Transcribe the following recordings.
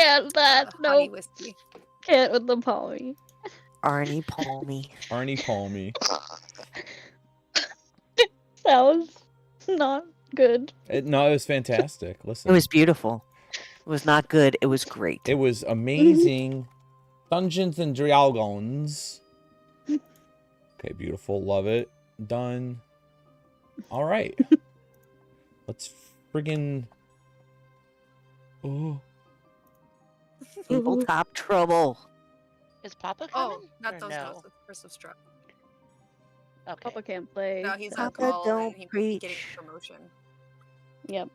Can't that. Honey Nope. whiskey. Can't with the Palmy. Arnie Palmy. Arnie Palmy. Sounds not good. No, it was fantastic. Listen. It was beautiful. It was not good. It was great. It was amazing. Dungeons and Dragons. Okay, beautiful. Love it. Done. All right. Let's friggin'... Oh. Tabletop trouble. Is Papa coming? Oh, not or those no? notes. The Curse of Struck. Okay. Papa can't play. No, he's on Papa call don't and he's preach. getting a promotion. Yep.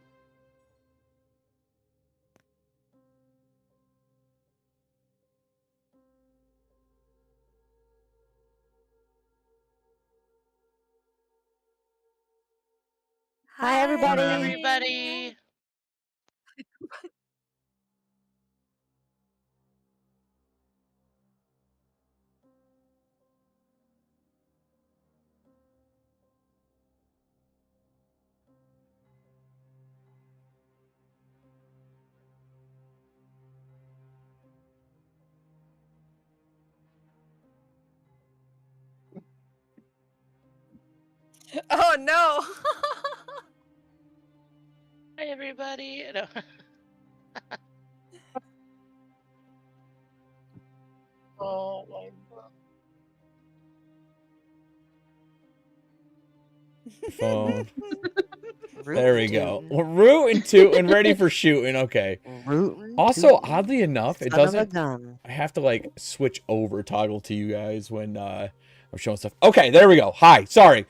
Hi, everybody. Everybody. Oh no! Hi, everybody. No. Oh my god. Phone. There we go. We're rooting to and ready for shooting. Okay. Also, oddly enough, it doesn't. I have to like switch over toggle to you guys when I'm showing stuff. Okay, there we go. Hi. Sorry.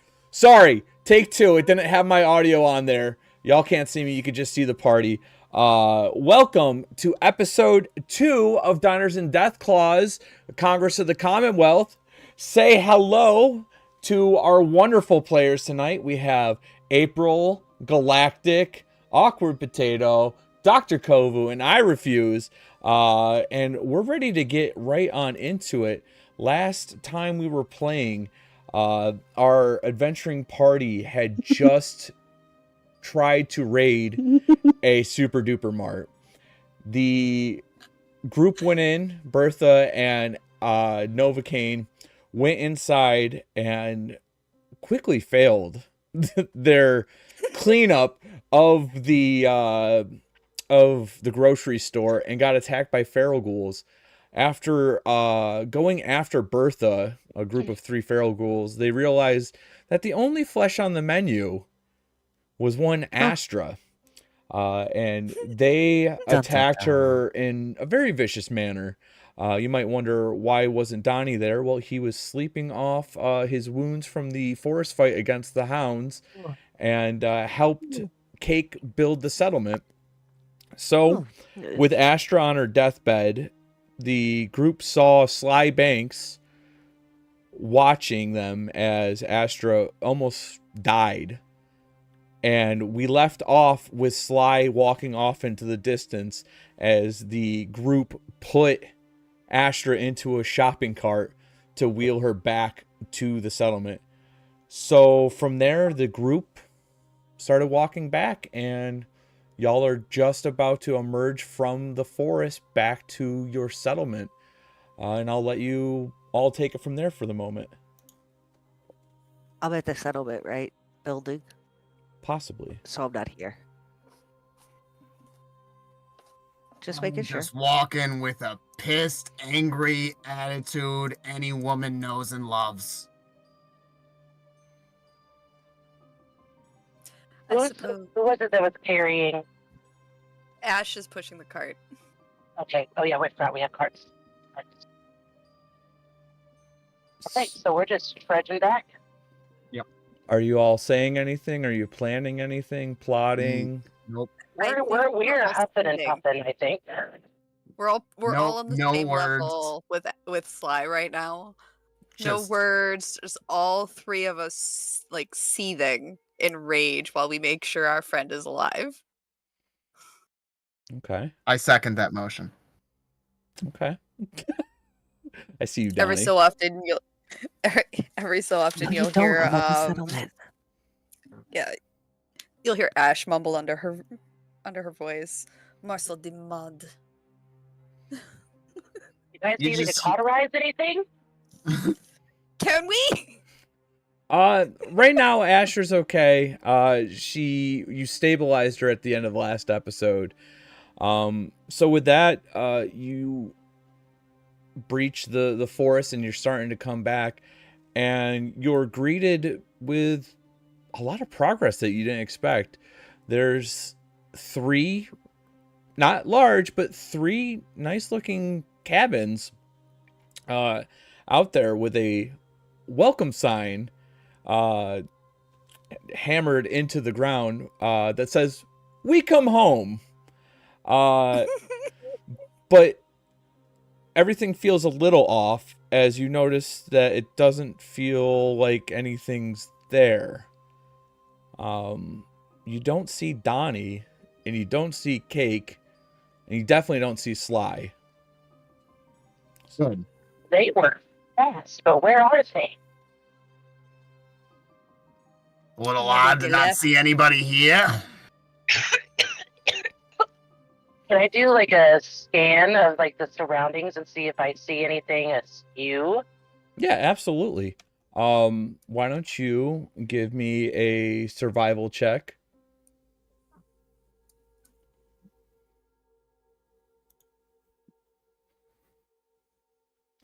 Take two. It didn't have my audio on there. Y'all can't see me. You could just see the party. Welcome to episode 2 of Diners and Deathclaws, Congress of the Commonwealth. Say hello to our wonderful players tonight. We have April, Galactic, Awkward Potato, Dr. Kovu, and I Refuse. And we're ready to get right on into it. Last time we were playing, our adventuring party had just tried to raid a super duper mart. The group went in, Bertha and Novocaine went inside and quickly failed their cleanup of the grocery store and got attacked by feral ghouls. After going after Bertha, a group of 3 feral ghouls, they realized that the only flesh on the menu was one Astra. And they attacked her in a very vicious manner. You might wonder, why wasn't Donnie there? Well, he was sleeping off his wounds from the forest fight against the hounds and helped Cake build the settlement. So, with Astra on her deathbed, the group saw Sly Banks watching them as Astra almost died. And we left off with Sly walking off into the distance as the group put Astra into a shopping cart to wheel her back to the settlement. So from there, the group started walking back, and y'all are just about to emerge from the forest back to your settlement. And I'll let you all take it from there for the moment. I'm at the settlement, right? Building. Possibly. So I'm not here. Just making sure. Just walking with a pissed, angry attitude any woman knows and loves. Who was it that was carrying? Ash is pushing the cart. Okay. Oh yeah, we forgot we have carts. Okay, so we're just trudging back. Are you all saying anything? Are you planning anything? Plotting? Nope. We're huffing and puffing, I think. We're all on the No same words. level with Sly right now. No Just- words, just all 3 of us like seething in rage while we make sure our friend is alive. Okay. I second that motion. Okay. I see you, Donnie. Every so often you'll hear you'll hear Ash mumble under her voice, "Morsel de mud." guys You need me to just- cauterize anything? Can we? Right now Asher's okay. You stabilized her at the end of the last episode. So with that, you breach the forest and you're starting to come back, and you're greeted with a lot of progress that you didn't expect. There's 3, not large, but 3 nice looking cabins out there with a welcome sign hammered into the ground that says, "We come home." But everything feels a little off as you notice that it doesn't feel like anything's there. You don't see Donnie, and you don't see Cake, and you definitely don't see Sly. Good. They were fast, but where are they? A little Yeah, odd they to not left. see anybody here. Can I do like a scan of like the surroundings and see if I see anything askew? Yeah, absolutely. Why don't you give me a survival check?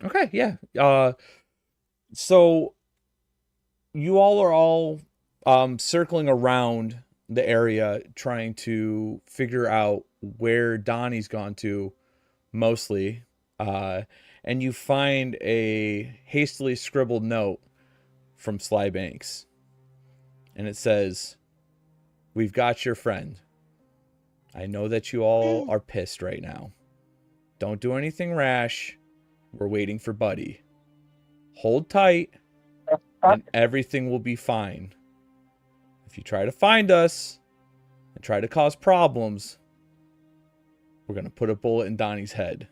Okay, yeah. So you all are all circling around the area trying to figure out where Donnie's gone to mostly. And you find a hastily scribbled note from Sly Banks. And it says, "We've got your friend. I know that you all are pissed right now. Don't do anything rash. We're waiting for Buddy. Hold tight, and everything will be fine. If you try to find us and try to cause problems, we're going to put a bullet in Donnie's head."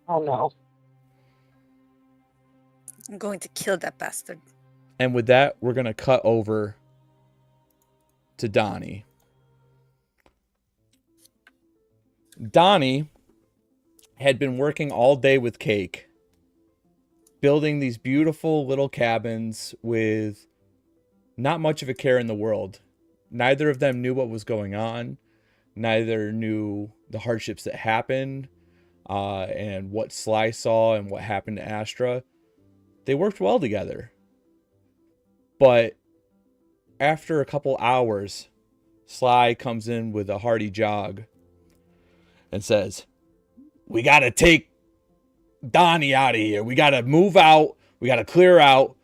Oh no. I'm going to kill that bastard. And with that, we're going to cut over to Donnie. Donnie had been working all day with Cake, building these beautiful little cabins with not much of a care in the world. Neither of them knew what was going on. Neither knew the hardships that happened and what Sly saw and what happened to Astra. They worked well together. But after a couple hours, Sly comes in with a hearty jog and says, "We got to take Donnie out of here. We got to move out. We got to clear out.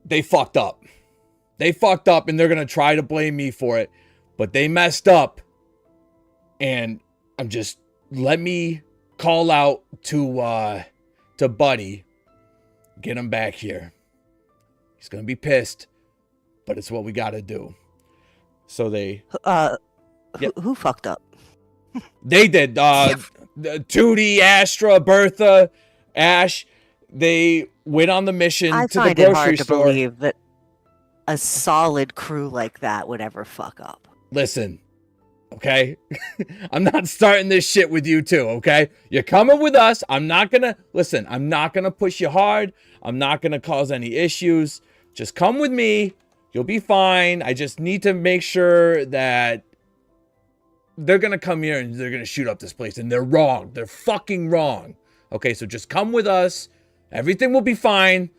They fucked up. They fucked up, and they're going to try to blame me for it. But they messed up. And let me call out to Buddy. Get him back here. He's going to be pissed, but it's what we got to do." So they... Yep. Who fucked up? They did. Tootie, Astra, Bertha, Ash. They went on the mission I to the find it grocery hard to store. believe that a solid crew like that would ever fuck up. Listen, okay? I'm not starting this shit with you two, okay? You're coming with us. I'm not gonna push you hard. I'm not gonna cause any issues. Just come with me. You'll be fine. I just need to make sure that they're gonna come here and they're gonna shoot up this place, and they're wrong. They're fucking wrong. Okay, so just come with us. Everything will be fine.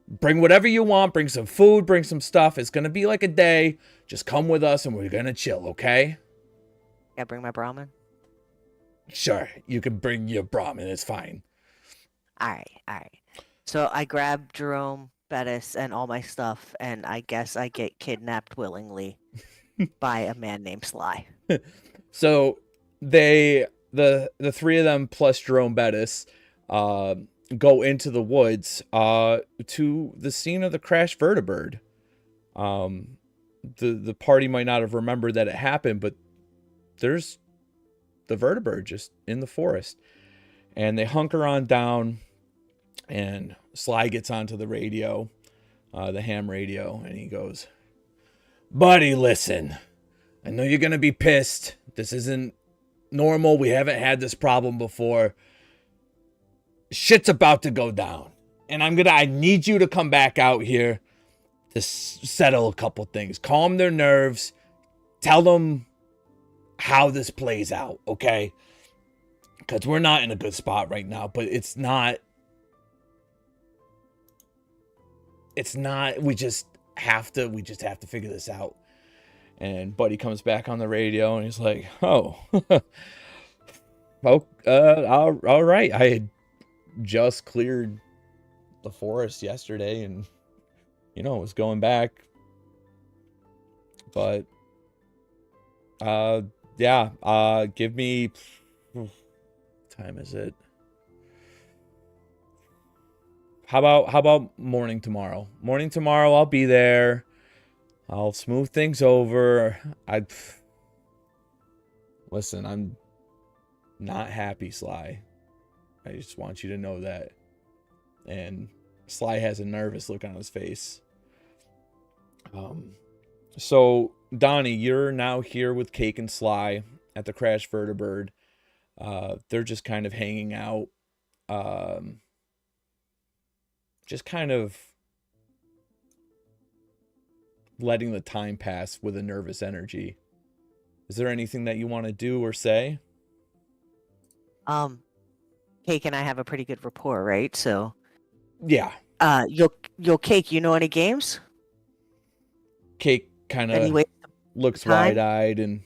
Bring whatever you want. Bring some food. Bring some stuff. It's gonna be like a day. Just come with us, and we're gonna chill, okay? Yeah, bring my Brahmin. Sure, you can bring your Brahmin. It's fine. All right. So I grab Jerome, Bettis, and all my stuff, and I guess I get kidnapped willingly by a man named Sly. So the 3 of them plus Jerome Bettis go into the woods to the scene of the crashed vertibird. The party might not have remembered that it happened, but there's the vertibird just in the forest. And they hunker on down, and Sly gets onto the radio, the ham radio, and he goes, "Buddy, listen. I know you're going to be pissed. This isn't normal. We haven't had this problem before. Shit's about to go down. And I need you to come back out here to settle a couple things. Calm their nerves. Tell them how this plays out, okay? Because we're not in a good spot right now, but it's not, we just have to figure this out. And Buddy comes back on the radio and he's like, oh, all right. I had just cleared the forest yesterday and, was going back. But, give me, what time is it? How about morning tomorrow? Morning tomorrow, I'll be there. I'll smooth things over. Listen, I'm not happy, Sly. I just want you to know that. And Sly has a nervous look on his face. So, Donnie, you're now here with Cake and Sly at the Crash Vertibird. They're just kind of hanging out. Just kind of letting the time pass with a nervous energy. Is there anything that you want to do or say? Cake and I have a pretty good rapport, right? So, yeah. Yo, Cake, you know any games? Cake kind of Anyway, looks wide-eyed and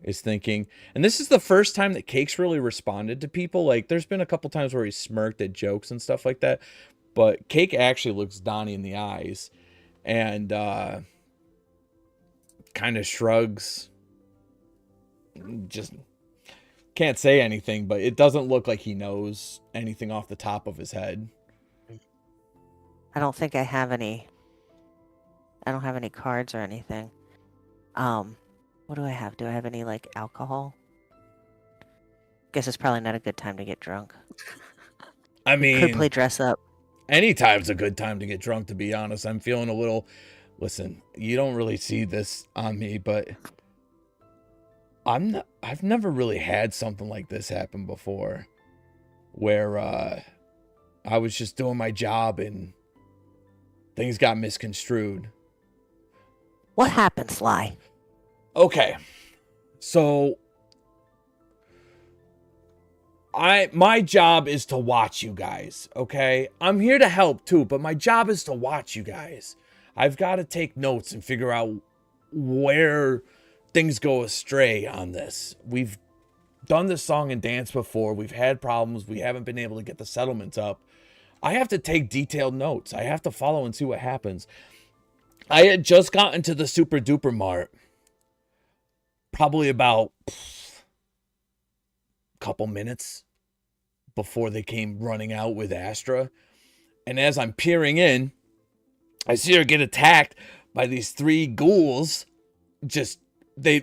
is thinking. And this is the first time that Cake's really responded to people. Like, there's been a couple times where he smirked at jokes and stuff like that. But Cake actually looks Donnie in the eyes and kind of shrugs. Just can't say anything, but it doesn't look like he knows anything off the top of his head. I don't think I have any. I don't have any cards or anything. What do I have? Do I have any, like, alcohol? Guess it's probably not a good time to get drunk. I mean, could play dress up. Anytime's a good time to get drunk, to be honest. I'm feeling a little... Listen, you don't really see this on me, but I've never really had something like this happen before, where I was just doing my job and things got misconstrued. What happened, Sly? Okay, so my job is to watch you guys, okay? I'm here to help too, but my job is to watch you guys. I've got to take notes and figure out where things go astray on this. We've done this song and dance before. We've had problems. We haven't been able to get the settlements up. I have to take detailed notes. I have to follow and see what happens. I had just gotten to the Super Duper Mart probably about a couple minutes before they came running out with Astra. And as I'm peering in, I see her get attacked by these 3 ghouls. Just, they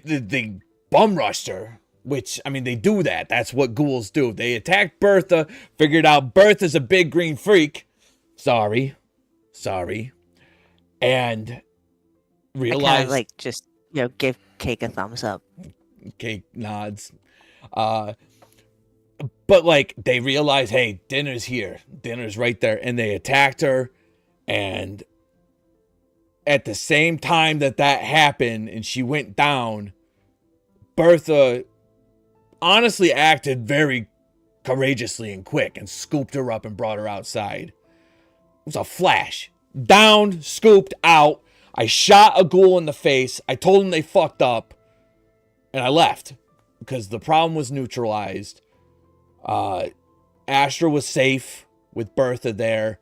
bum rushed her. Which, I mean, they do that. That's what ghouls do. They attacked Bertha, figured out Bertha's a big green freak. Sorry. And realized... I kind of, like, just, give Cake a thumbs up. Cake nods. But, like, they realized, hey, dinner's here. Dinner's right there. And they attacked her. And at the same time that happened and she went down, Bertha honestly acted very courageously and quick and scooped her up and brought her outside. It was a flash. Down, scooped, out. I shot a ghoul in the face. I told them they fucked up. And I left. Because the problem was neutralized. Astra was safe with Bertha there.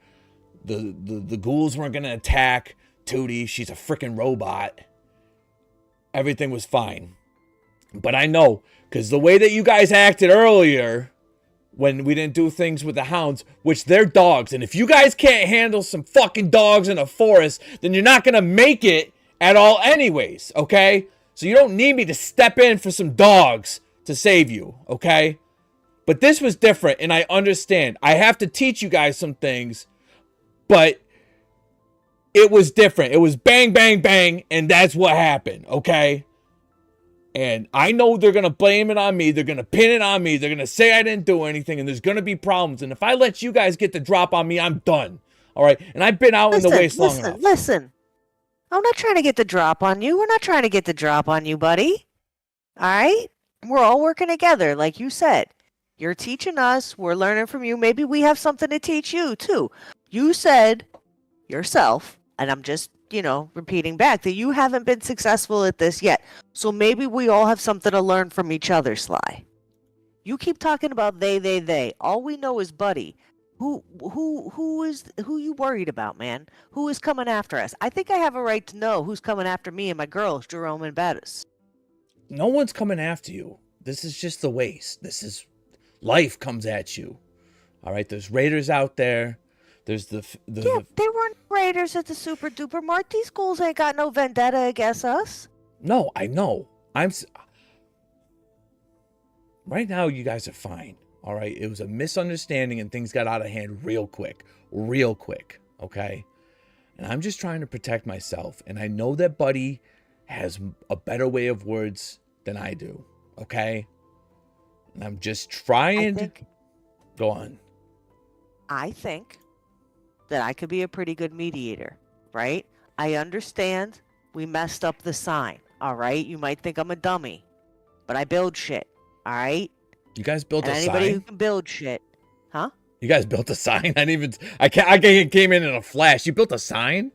The ghouls weren't going to attack Tootie. She's a freaking robot. Everything was fine. But I know, because the way that you guys acted earlier, when we didn't do things with the hounds, which they're dogs, and if you guys can't handle some fucking dogs in a forest, then you're not going to make it at all anyways, okay? So you don't need me to step in for some dogs to save you, okay? But this was different, and I understand. I have to teach you guys some things, but it was different. It was bang, bang, bang, and that's what happened, okay? And I know they're going to blame it on me. They're going to pin it on me. They're going to say I didn't do anything, and there's going to be problems. And if I let you guys get the drop on me, I'm done. All right? And I've been out in the waste long enough. Listen. I'm not trying to get the drop on you. We're not trying to get the drop on you, buddy. All right? We're all working together, like you said. You're teaching us. We're learning from you. Maybe we have something to teach you, too. You said yourself, and I'm just, repeating back, that you haven't been successful at this yet. So maybe we all have something to learn from each other, Sly. You keep talking about they. All we know is Buddy. Who you worried about, man? Who is coming after us? I think I have a right to know who's coming after me and my girls, Jerome and Bettis. No one's coming after you. This is just the waste. This is life comes at you. All right, there's raiders out there. There's the there weren't raiders at the Super Duper Mart. These ghouls ain't got no vendetta against us. No, I know. Right now, you guys are fine. All right, it was a misunderstanding and things got out of hand real quick, okay? And I'm just trying to protect myself, and I know that Buddy has a better way of words than I do, okay? And I'm just trying go on. I think that I could be a pretty good mediator, right? I understand we messed up the sign, all right? You might think I'm a dummy, but I build shit, all right? You guys built a anybody sign? Who can build shit, huh? You guys built a sign? I came in a flash. You built a sign?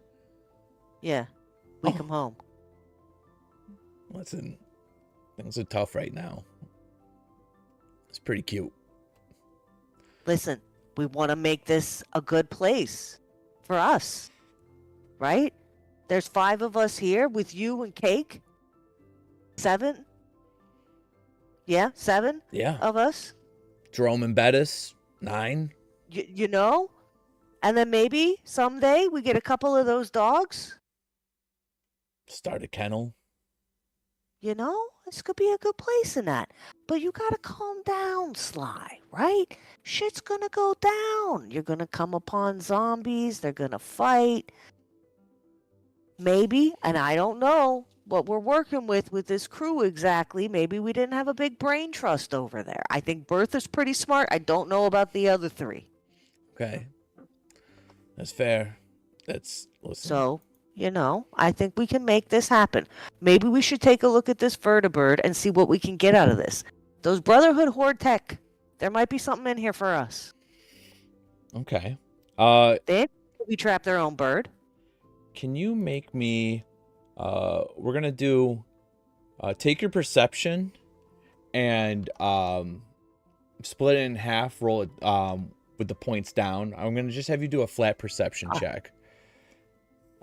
Yeah. We come home. Listen, things are tough right now. It's pretty cute. Listen, we want to make this a good place for us, right? There's 5 of us here with you and Cake. 7? Yeah, 7 of us. Jerome and Bettis, 9. You know? And then maybe someday we get a couple of those dogs. Start a kennel. This could be a good place in that. But you gotta calm down, Sly, right? Shit's gonna go down. You're gonna come upon zombies. They're gonna fight. Maybe, and I don't know what we're working with this crew exactly. Maybe we didn't have a big brain trust over there. I think Bertha's pretty smart. I don't know about the other 3. Okay. That's fair. Listen. So, I think we can make this happen. Maybe we should take a look at this vertibird and see what we can get out of this. Those Brotherhood Horde tech, there might be something in here for us. Okay. They maybe trap their own bird. Can you make me we're gonna do take your perception and split it in half, roll it with the points down. I'm gonna just have you do a flat perception check.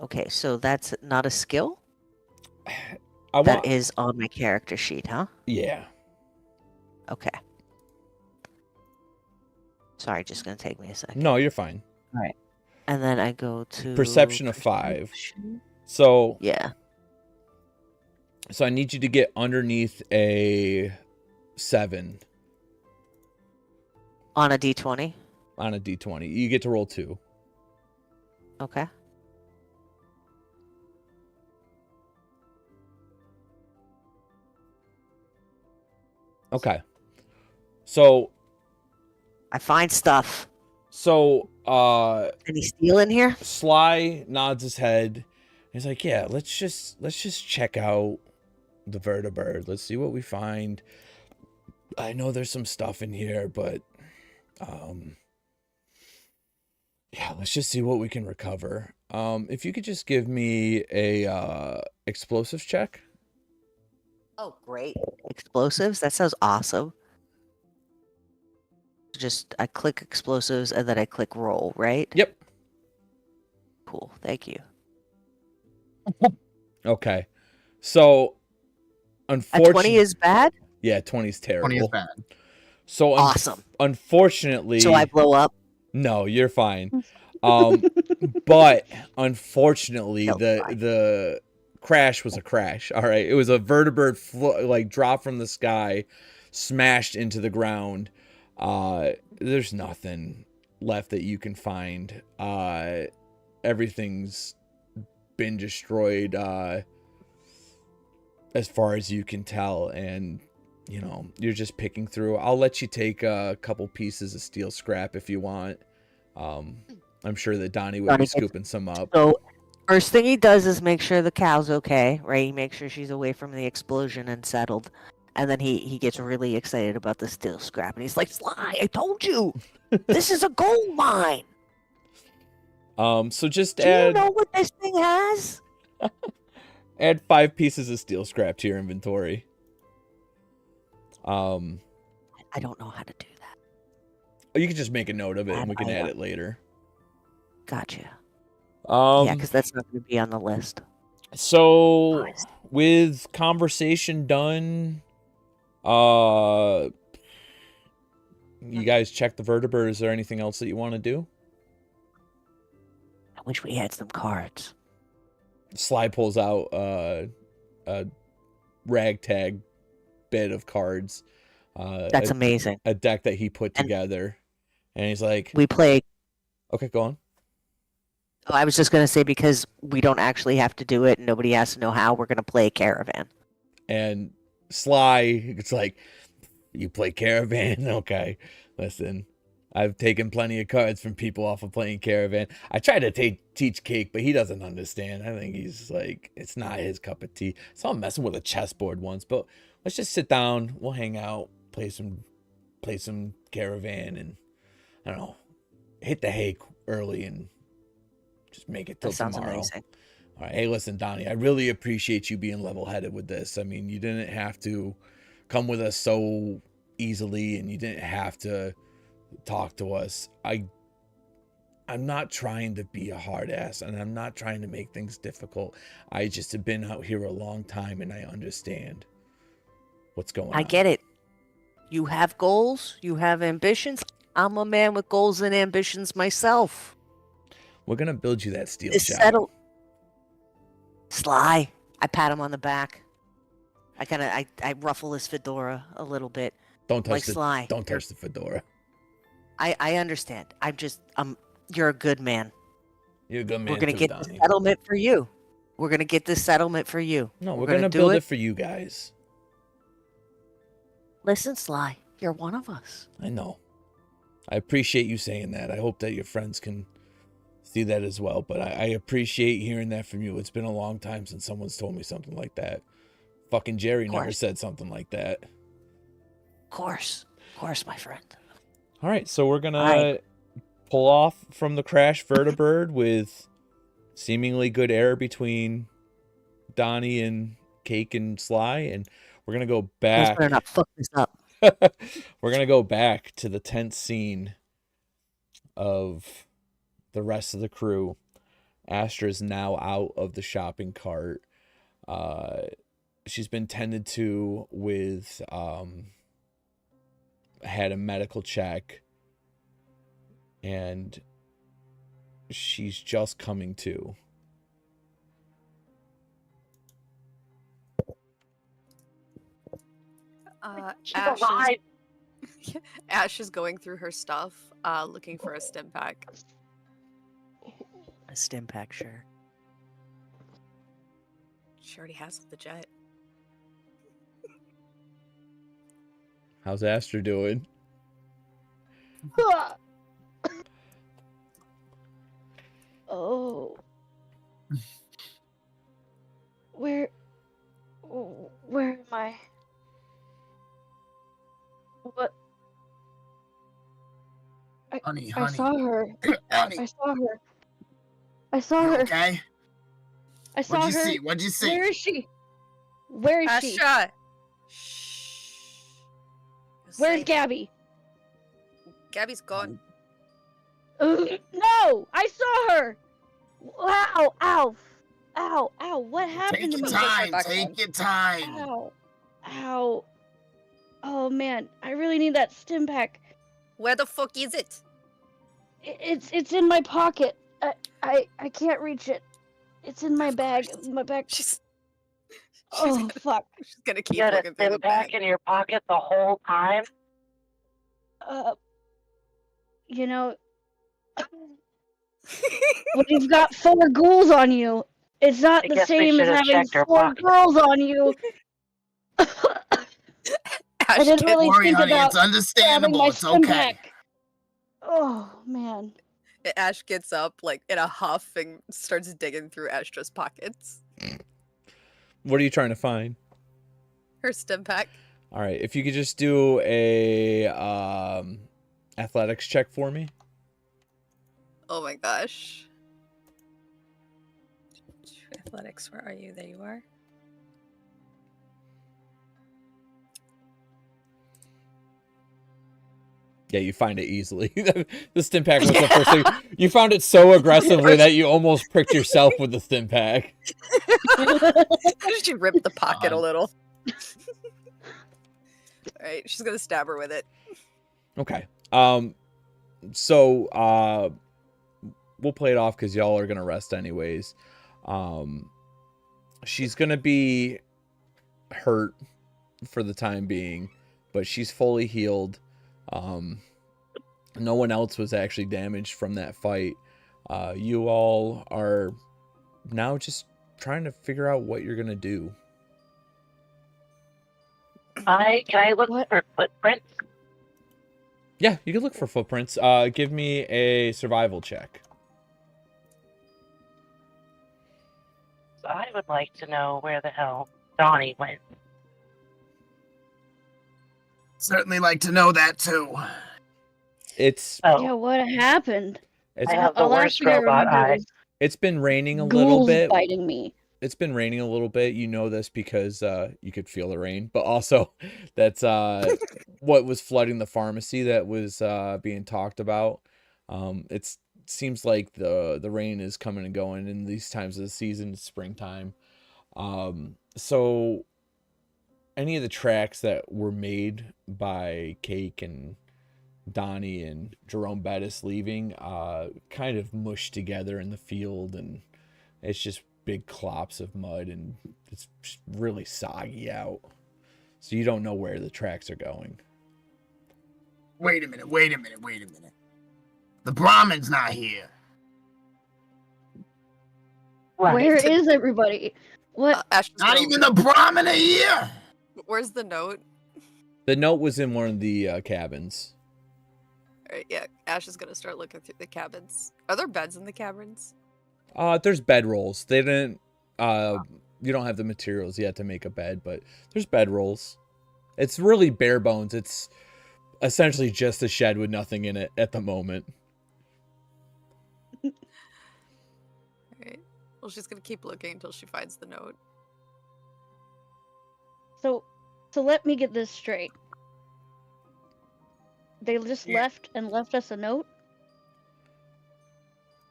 Okay, so that's not a skill? That That is on my character sheet, huh? Yeah. Okay. Sorry, just gonna take me a second. No, you're fine. All right. And then I go to Perception of 5. So yeah. So I need you to get underneath a 7 on a D20. On a D20. You get to roll 2. Okay. Okay. So I find stuff. So any steel in here? Sly nods his head. He's like, yeah, let's just check out the vertibird. Let's see what we find. I know there's some stuff in here, but yeah, let's just see what we can recover. If you could just give me a explosives check. Oh, great. Explosives? That sounds awesome. Just, I click explosives and then I click roll, right? Yep. Cool. Thank you. Okay. So, A unfortunately... 20 is bad? Yeah, 20 is terrible. 20 is bad. So, awesome. Unfortunately... So I blow up? No, you're fine. But, unfortunately, No, the crash was a crash. All right. It was a vertibird drop from the sky, smashed into the ground. There's nothing left that you can find. Everything's been destroyed. as far as you can tell, and you know, you're just picking through. I'll let you take a couple pieces of steel scrap if you want. I'm sure that Donnie would be scooping some up. So, first thing he does is make sure the cow's okay, right? He makes sure she's away from the explosion and settled. And then he gets really excited about the steel scrap. And he's like, Sly, I told you! This is a gold mine! So just Do you know what this thing has? add 5 pieces of steel scrap to your inventory. I don't know how to do that. You can just make a note of it and we can add it later. Gotcha. Yeah, because that's not going to be on the list. So, with conversation done, you guys check the vertebra. Is there anything else that you want to do? I wish we had some cards. Sly pulls out a ragtag bit of cards. That's amazing. A deck that he put together. And he's like... We play... Okay, go on. Oh, I was just going to say, because we don't actually have to do it and nobody has to know how, we're going to play Caravan. And Sly, it's like, you play Caravan? Okay. Listen, I've taken plenty of cards from people off of playing Caravan. I try to teach Cake, but he doesn't understand. I think he's like, it's not his cup of tea. So I'm messing with a chessboard once, but let's just sit down. We'll hang out, play some Caravan, and I don't know, hit the hay early and just make it till tomorrow. Sounds amazing. All right. Hey, listen, Donnie, I really appreciate you being level-headed with this. I mean, you didn't have to come with us so easily, and you didn't have to talk to us. I'm not trying to be a hard ass, and I'm not trying to make things difficult. I just have been out here a long time, and I understand what's going on. I get it. You have goals. You have ambitions. I'm a man with goals and ambitions myself. We're going to build you that steel shop. Sly. I pat him on the back. I ruffle his fedora a little bit. Don't touch like Sly. Don't touch the fedora. I understand. You're a good man. You're a good man. We're going to get the settlement for you. We're going to get this settlement for you. No, we're going to build it for you guys. Listen, Sly, you're one of us. I know. I appreciate you saying that. I hope that your friends can see that as well. But I appreciate hearing that from you. It's been a long time since someone's told me something like that. Fucking Jerry never said something like that. Of course, my friend. All right, so we're going to pull off from the crash vertibird with seemingly good air between Donnie and Cake and Sly, and we're going to go back. Better not fuck this up. We're going to go back to the tense scene of the rest of the crew. Astra's now out of the shopping cart. She's been tended to with, had a medical check, and she's just coming to. Ash is going through her stuff, looking for a stim pack. A stim pack, sure. She already has the jet. How's Astra doing? Oh. Where am I? What? Honey. I saw her. Honey. I saw her. Okay. I saw her. What'd you see? Where is she? Where is she? Astra! Shh. Where's Gabby? Gabby's gone. No! I saw her! Wow! Ow! Ow! Ow! What happened to me? Take your time. Ow! Ow! Oh man, I really need that stim pack. Where the fuck is it? It's in my pocket. I can't reach it. It's in my bag. My bag. Oh fuck! She's gonna keep you looking through the bag. In your pocket the whole time. You know, when you've got 4 ghouls on you, it's not the same as having 4 girls on you Ash didn't gets- really Worry, think honey. about It's grabbing understandable. my It's stim okay. pack. Oh man. Ash gets up like in a huff and starts digging through Astra's pockets. What are you trying to find? Her stim pack. All right, if you could just do a athletics check for me. Oh my gosh. Athletics, where are you? There you are. Yeah, you find it easily. The stim pack was the first thing. You found it so aggressively that you almost pricked yourself with the stim pack. She ripped the pocket a God. little. Alright, she's gonna stab her with it. Okay. So we'll play it off because y'all are gonna rest anyways. She's gonna be hurt for the time being, but she's fully healed. No one else was actually damaged from that fight. You all are now just trying to figure out what you're gonna do. Can I look What? for footprints? Yeah, you can look for footprints. Give me a survival check. I would like to know where the hell Donnie went. Certainly like to know that too. It's Oh, Yeah, what happened? I have the The last worst thing I robot remember eye. was it's been raining a little ghouls bit. biting me. It's been raining a little bit. You know this because you could feel the rain, but also that's what was flooding the pharmacy that was being talked about. It seems like the rain is coming and going in these times of the season, springtime. So any of the tracks that were made by Cake and Donnie and Jerome Bettis leaving kind of mushed together in the field, and it's just big clops of mud, and it's just really soggy out. So you don't know where the tracks are going. Wait a minute. The Brahmin's not here. Right. Where is everybody? What? Ash was Not gonna- even the Brahmin are here. Where's the note? The note was in one of the cabins. Alright, yeah. Ash is gonna start looking through the cabins. Are there beds in the cabins? There's bedrolls. They didn't. You don't have the materials yet to make a bed, but there's bedrolls. It's really bare bones. It's essentially just a shed with nothing in it at the moment. Alright. Well, she's gonna keep looking until she finds the note. So let me get this straight. They just Yeah. left us a note?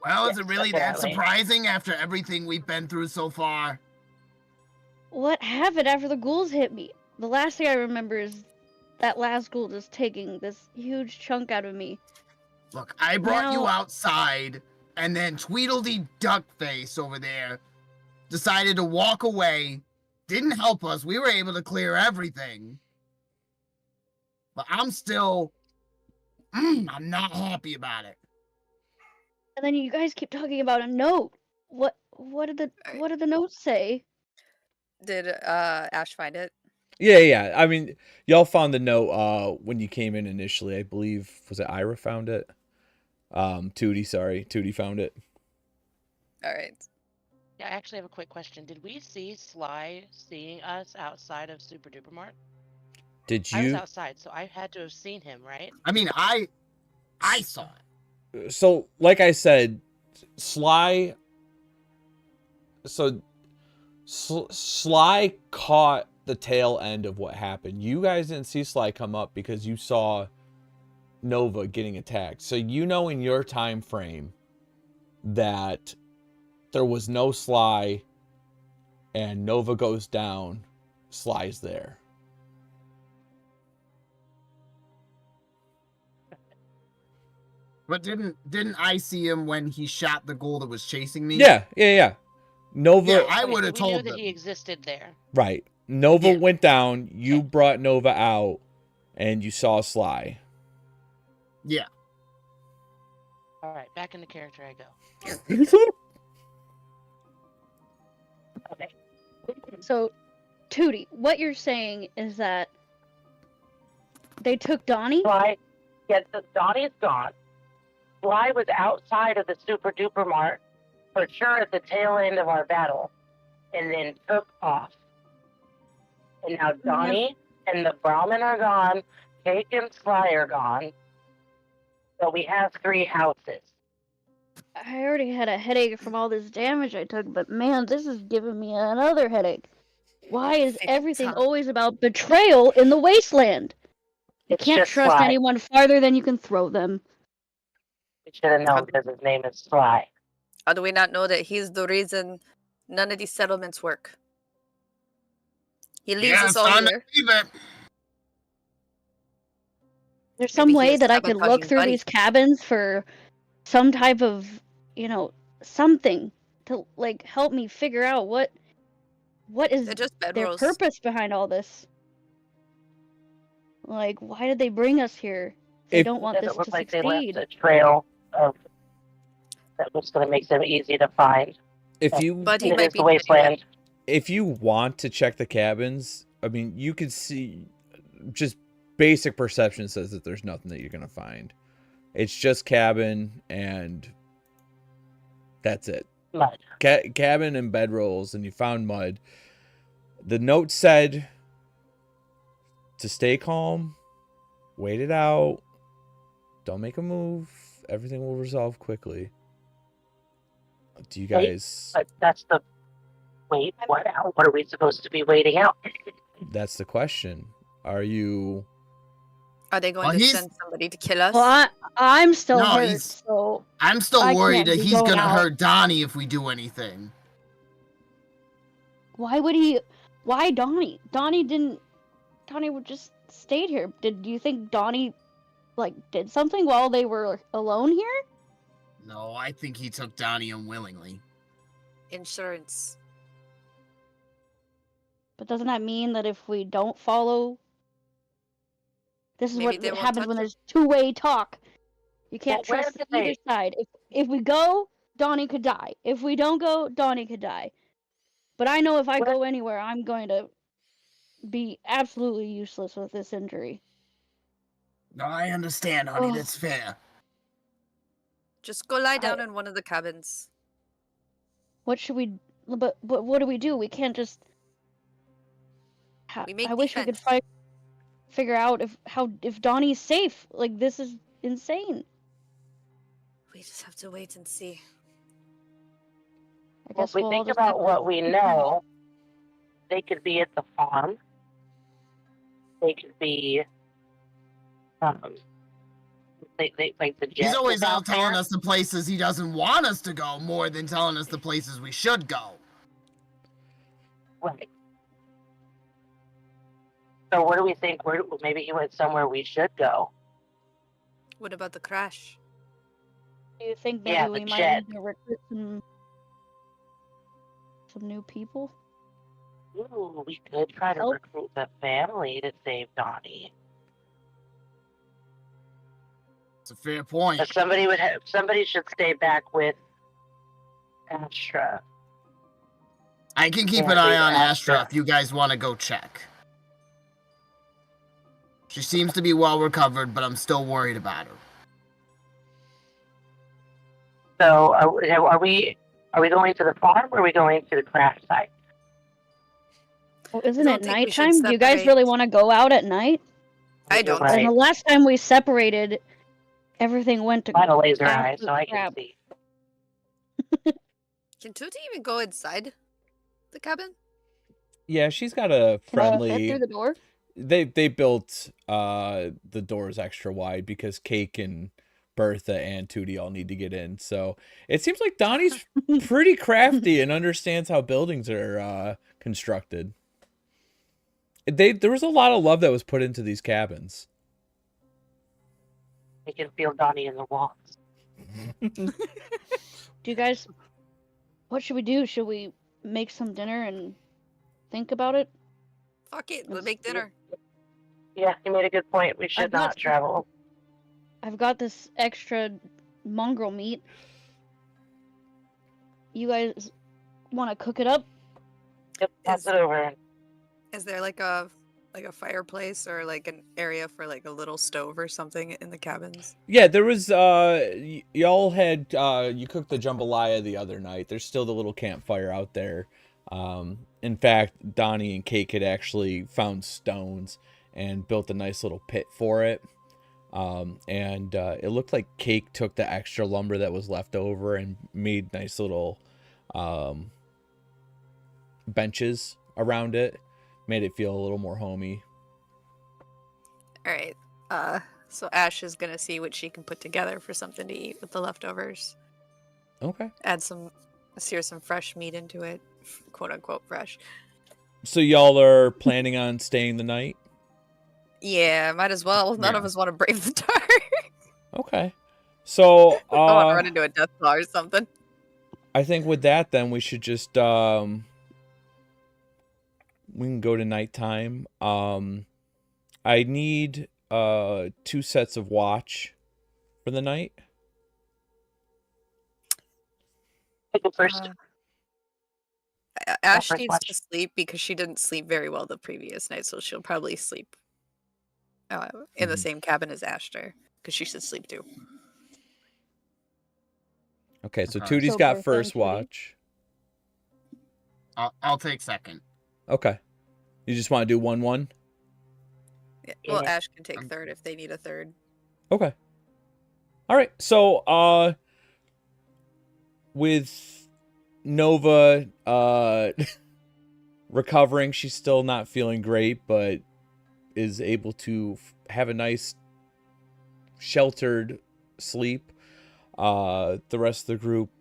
Well, is Yes, it really that definitely. surprising after everything we've been through so far? What happened after the ghouls hit me? The last thing I remember is that last ghoul just taking this huge chunk out of me. Look, I brought you Now- outside, and then Tweedledee Duckface over there decided to walk away. Didn't help us. We were able to clear everything. But I'm still... I'm not happy about it. And then you guys keep talking about a note. What did the note say? Did Ash find it? Yeah. I mean, y'all found the note when you came in initially. I believe, was it Ira found it? Tootie found it. Alright. Yeah, I actually have a quick question. Did we see Sly seeing us outside of Super Duper Mart? Did I was you? outside, so I had to have seen him, right? I mean, I saw it. So, like I said, Sly. So, Sly caught the tail end of what happened. You guys didn't see Sly come up because you saw Nova getting attacked. So you know in your time frame that there was no Sly, and Nova goes down, Sly's there. But didn't I see him when he shot the ghoul that was chasing me? Yeah. Nova, Yeah, I Okay, would so have we knew told that them. he existed there. right. Nova Yeah. went down, you brought Nova out, and you saw Sly. Yeah. All right, back into character I go. Okay. So Tootie, what you're saying is that they took Donnie? Sly, yes, Donnie's gone. Sly was outside of the Super Duper Mart, for sure at the tail end of our battle, and then took off. And now Donnie and the Brahmin are gone, Cake and Sly are gone, so we have 3 houses. I already had a headache from all this damage I took, but man, this is giving me another headache. Why is everything always about betrayal in the wasteland? You It's can't just trust Sly. anyone farther than you can throw them. We should have known because his name is Sly. How do we not know that he's the reason none of these settlements work? He leaves Yeah, us it's all time to here. leave it. There's some Maybe he way was that I could look sabotaging through Buddy. these cabins for some type of, something to like help me figure out what is They're just their bedrolls. purpose behind all this. Like, why did they bring us here? They If- don't want Doesn't this look to like succeed. they left a trail of that was going to make them easy to find. If you But he It might is be the wasteland. if you want to check the cabins, I mean, you can see just basic perception says that there's nothing that you're gonna find. It's just cabin and that's it. Mud. Cabin and bedrolls, and you found mud. The note said to stay calm, wait it out, don't make a move. Everything will resolve quickly. Do you guys? But that's the wait. What are we supposed to be waiting out? That's the question. Are you? Are they going Well, to he's- send somebody to kill us? Well, I'm still No, hurt, he's- so I'm still I worried can't that be he's going gonna out. hurt Donnie if we do anything. why would he? Why Donnie? Donnie would just stayed here. Do you think Donnie, did something while they were alone here? No, I think he took Donnie unwillingly. Insurance. But doesn't that mean that if we don't follow, this is Maybe they what won't happens touch when it. there's two-way talk. You can't Well, where trust did either they- side. If we go, Donnie could die. If we don't go, Donnie could die. But I know if I Where- go anywhere, I'm going to be absolutely useless with this injury. No, I understand, honey. Ugh. That's fair. Just go lie down in one of the cabins. What should we? But what do we do? We can't just. We make I wish we could defense. figure out if Donnie's safe. Like, this is insane. We just have to wait and see. I Well, guess if we we'll all think just have about to what we figure it out. know, they could be at the farm. They could be, they like the jet He's always is out telling there. us the places he doesn't want us to go more than telling us the places we should go. Right. So what do we think? Maybe he went somewhere we should go. What about the crash? Do you think maybe Yeah, we the might jet. need to recruit some new people? Ooh, we could try to Help. recruit the family to save Donnie. It's a fair point. But somebody should stay back with Astra. I can keep Yeah, an eye leave on Astra. Astra if you guys want to go check. She seems to be well recovered, but I'm still worried about her. So are we going to the farm or are we going to the crash site? Well, isn't don't it think we should nighttime? Do you guys really separate. want to go out at night? I You're don't right. And the last time we separated, everything went to I have a laser eye, absolute so I can crap. see. Can Tootie even go inside the cabin? Yeah, she's got a Can I fit friendly. through the door? They built the doors extra wide because Cake and Bertha and Tootie all need to get in. So it seems like Donnie's pretty crafty and understands how buildings are constructed. There was a lot of love that was put into these cabins. I can feel Donnie in the walls. Do you guys? What should we do? Should we make some dinner and think about it? Fuck it, we'll Let's make do it. dinner. Yeah, you made a good point. We should I've got not travel. I've got this extra mongrel meat. You guys want to cook it up? Yep, pass Is- it over. Is there like a fireplace or like an area for like a little stove or something in the cabins? Yeah, there was y'all had you cooked the jambalaya the other night. There's still the little campfire out there. In fact, Donnie and Cake had actually found stones and built a nice little pit for it. And it looked like Cake took the extra lumber that was left over and made nice little benches around it. Made it feel a little more homey. All right. So Ash is gonna see what she can put together for something to eat with the leftovers. Okay. Sear some fresh meat into it, quote unquote fresh. So y'all are planning on staying the night? Yeah, might as well. None of us want to brave the dark. Okay. So I want to run into a Deathclaw or something. I think with that then we should just we can go to nighttime. I need 2 sets of watch for the night. I go first. Ash first needs watch. to sleep because she didn't sleep very well the previous night, so she'll probably sleep in the same cabin as Ashter because she should sleep too. Okay, so Okay. Tootie's So got Bertha first and Tootie? watch. I'll take second. Okay. You just want to do 1-1? Yeah. Well, Yeah. Ash can take third if they need a third. Okay. All right. So with Nova recovering, she's still not feeling great, but is able to have a nice sheltered sleep. The rest of the group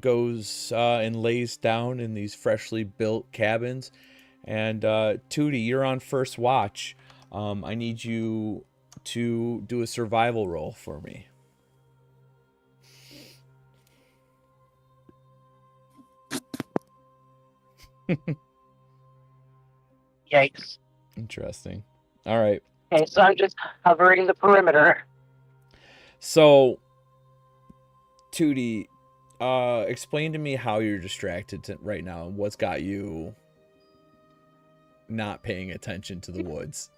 goes and lays down in these freshly built cabins. And Tootie, you're on first watch. I need you to do a survival roll for me. Yikes. Interesting. All right. Okay, so I'm just covering the perimeter. So, Tootie, explain to me how you're distracted right now and what's got you not paying attention to the woods.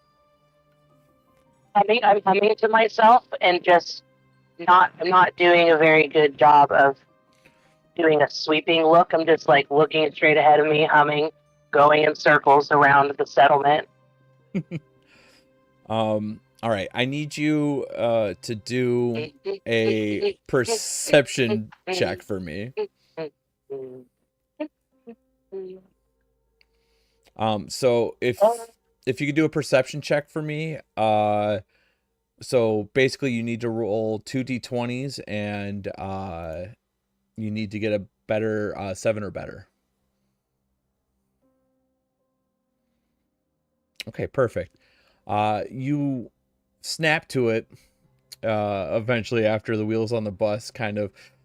I'm coming to myself and just I'm not doing a very good job of doing a sweeping look. I'm just like looking straight ahead of me, humming, going in circles around the settlement. All right. I need you to do a perception check for me. So if you could do a perception check for me, so basically you need to roll 2 d20s and you need to get a better 7 or better. Okay, perfect. You snap to it eventually after the wheels on the bus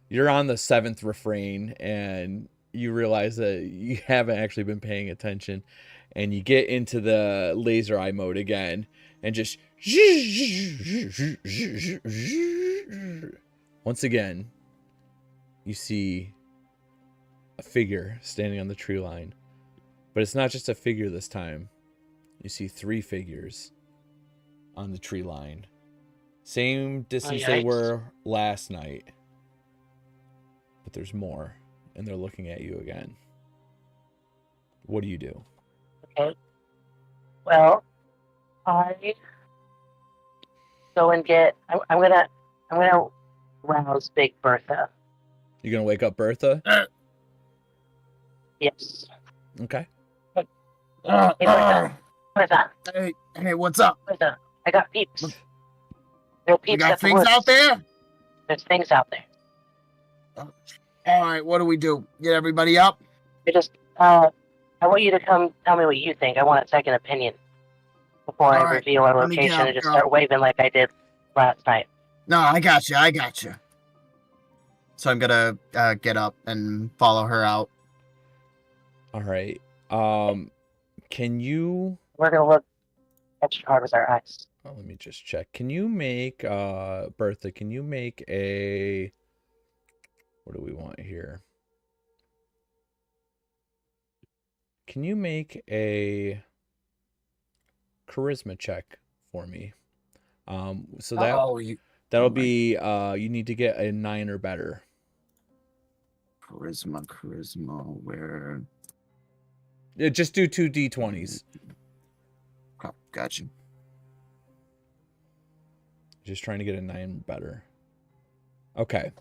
you're on the 7th refrain and you realize that you haven't actually been paying attention and you get into the laser eye mode again and just once again you see a figure standing on the tree line, but it's not just a figure this time. You see 3 figures on the tree line. Same distance they yikes. were last night. But there's more. And they're looking at you again. What do you do? Okay. Well, I go and get. I'm gonna rouse Big Bertha. You gonna wake up Bertha? Yes. Okay. Hey, Bertha. Bertha. Hey, what's up? Bertha. I got peeps. There are You peeps got at the things woods. out there? There's things out there. All right, what do we do? Get everybody up? I want you to come tell me what you think. I want a second opinion before All I right, reveal our let me location get and just up. start waving like I did last night. No, I got you. So I'm gonna get up and follow her out. All right. Can you... We're gonna look extra hard with our eyes. Oh, let me just check. Can you make... Bertha, can you make a... What do we want here? Can you make a charisma check for me. So that'll be you need to get a 9 or better. Charisma, where? Yeah, just do 2 d20s. Oh, gotcha. Just trying to get a 9 or better. Okay.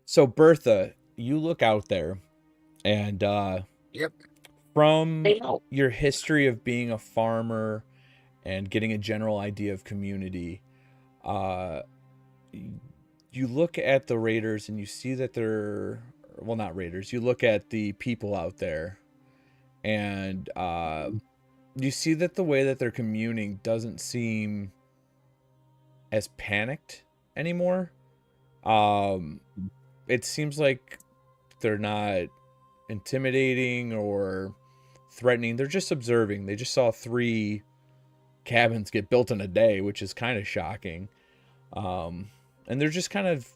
So Bertha, you look out there, and Yep. from your history of being a farmer and getting a general idea of community, you look at the raiders and you see that they're, well, not raiders, you look at the people out there, and you see that the way that they're communing doesn't seem as panicked anymore. It seems like they're not intimidating or threatening. They're just observing. They just saw 3 cabins get built in a day, which is kind of shocking. And they're just kind of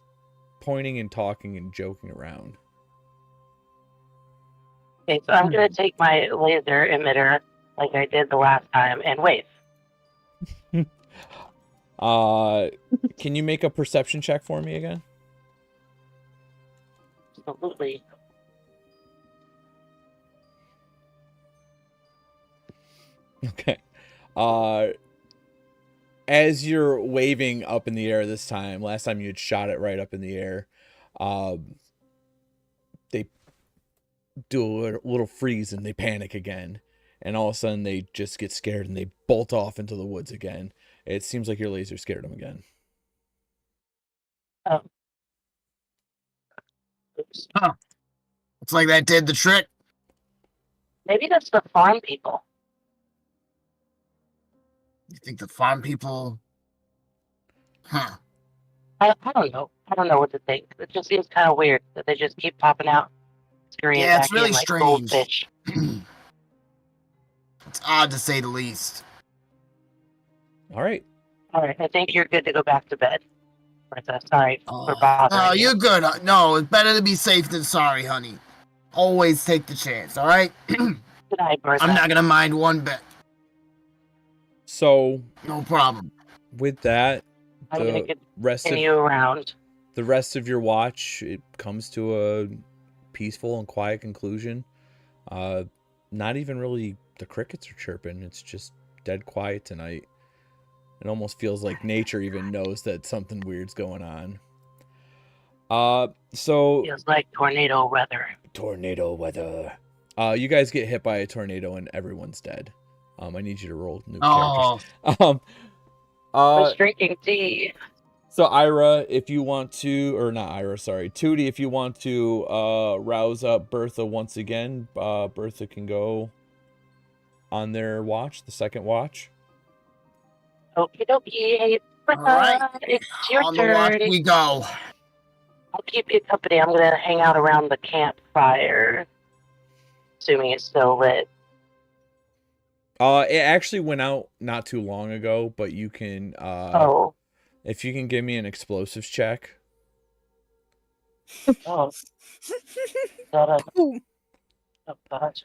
pointing and talking and joking around. Okay, so I'm going to take my laser emitter like I did the last time and wave. Can you make a perception check for me again? Absolutely. Okay. As you're waving up in the air this time, last time you had shot it right up in the air, they do a little freeze and they panic again. And all of a sudden they just get scared and they bolt off into the woods again. It seems like your laser scared them again. Oh. Oops. Huh. Looks like that did the trick. Maybe that's the farm people. You think the farm people? Huh. I don't know. I don't know what to think. It just seems kind of weird that they just keep popping out. Yeah, it's really like strange. Goldfish. It's odd to say the least. All right. All right, I think you're good to go back to bed. Martha, sorry for bothering Oh, you. you're good. No, it's better to be safe than sorry, honey. Always take the chance, all right? Good night, Bertha. I'm not going to mind one bit. So, no problem. With that, I'm going to rest continue around. The rest of your watch, it comes to a peaceful and quiet conclusion. Not even really the crickets are chirping. It's just dead quiet tonight. It almost feels like nature even knows that something weird's going on. So feels like tornado weather. Tornado weather. You guys get hit by a tornado and everyone's dead. I need you to roll new characters. I was drinking tea. So Ira, if you want to, or not Ira, sorry, Tootie, if you want to rouse up Bertha once again, Bertha can go on their watch, the second watch. Okie dokie. Bertha, right. it's your on turn. the watch we go. I'll keep you company. I'm going to hang out around the campfire, assuming it's still lit. It actually went out not too long ago, but you can, if you can give me an explosives check. Oh. Oh, gosh.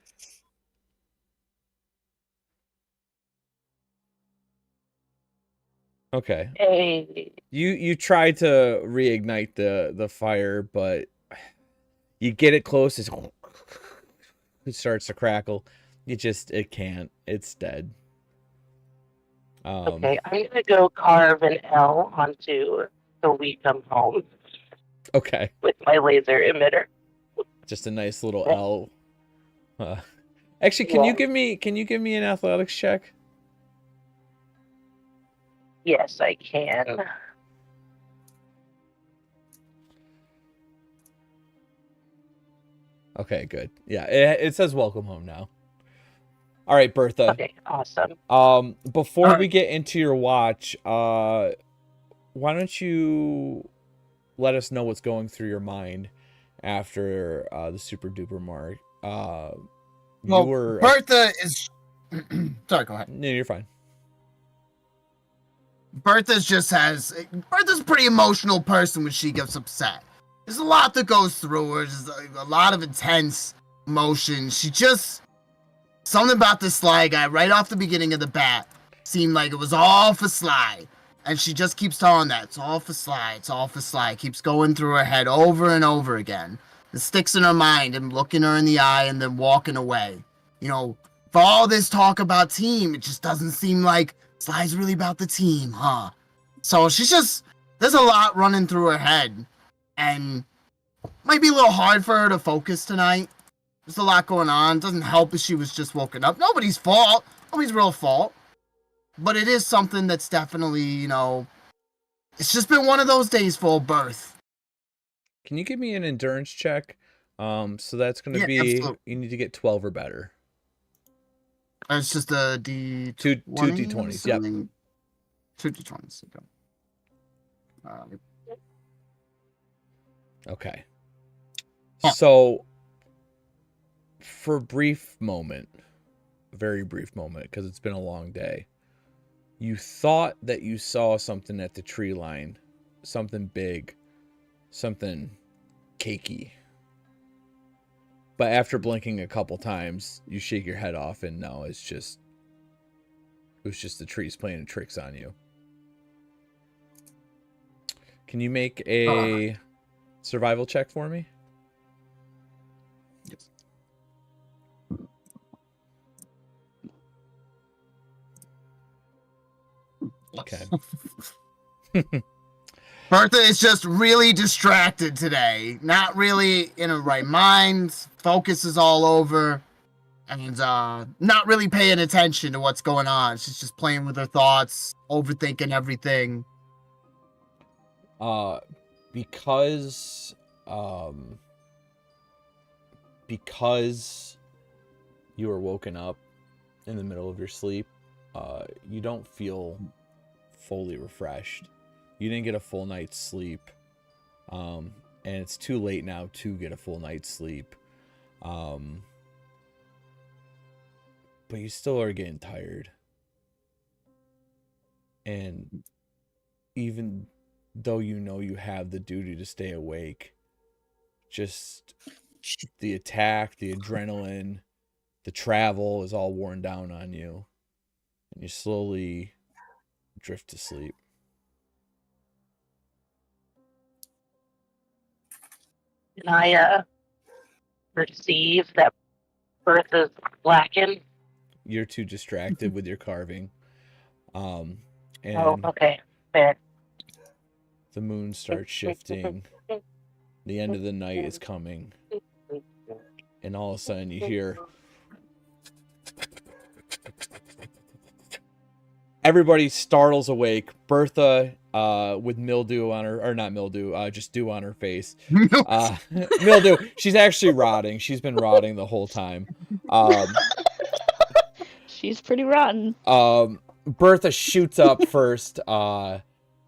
Okay. Hey. You try to reignite the fire, but you get it close, it starts to crackle. It can't. It's dead. Okay, I'm gonna go carve an L onto the "We Come Home." Okay. With my laser emitter. Just a nice little L. Actually, can you give me an athletics check? Yes, I can. Okay, good. Yeah, it says welcome home now. All right, Bertha. Okay, awesome. Before we get into your watch, why don't you let us know what's going through your mind after the super duper mark? Bertha is. Sorry, go ahead. No, you're fine. Bertha's a pretty emotional person when she gets upset. There's a lot that goes through her. There's a lot of intense emotion. Something about this Sly guy right off the beginning of the bat seemed like it was all for Sly. And she just keeps telling that. It's all for Sly. It's all for Sly. Keeps going through her head over and over again. It sticks in her mind and looking her in the eye and then walking away. You know, for all this talk about team, it just doesn't seem like Sly's really about the team, huh? So she's just, there's a lot running through her head. And might be a little hard for her to focus tonight. There's a lot going on. Doesn't help if she was just woken up. Nobody's fault. Nobody's real fault. But it is something that's definitely, you know, it's just been one of those days full of birth. Can you give me an endurance check? So that's going to be, absolutely. you need to get 12 or better. It's just a D20. Two D20s, yep. 2 D20s. Okay. Yeah. So, for a brief moment, a very brief moment, because it's been a long day, you thought that you saw something at the tree line, something big, something cakey. But after blinking a couple times, you shake your head off and no, it was just the trees playing tricks on you. Can you make a survival check for me? Yes. Okay. Bertha is just really distracted today. Not really in her right mind. Focus is all over. And not really paying attention to what's going on. She's just playing with her thoughts, overthinking everything. Because you were woken up in the middle of your sleep, you don't feel fully refreshed. You didn't get a full night's sleep, and it's too late now to get a full night's sleep. But you still are getting tired. And even though you know you have the duty to stay awake, just the attack, the adrenaline, the travel is all worn down on you. And you slowly drift to sleep. Can I perceive that Bertha's blackened? You're too distracted with your carving. And Oh, okay. Fair. the moon starts shifting. The end of the night is coming. And all of a sudden you hear everybody startles awake. Bertha with mildew on her, or not mildew, just dew on her face. Mildew. She's actually rotting. She's been rotting the whole time. She's pretty rotten. Bertha shoots up first.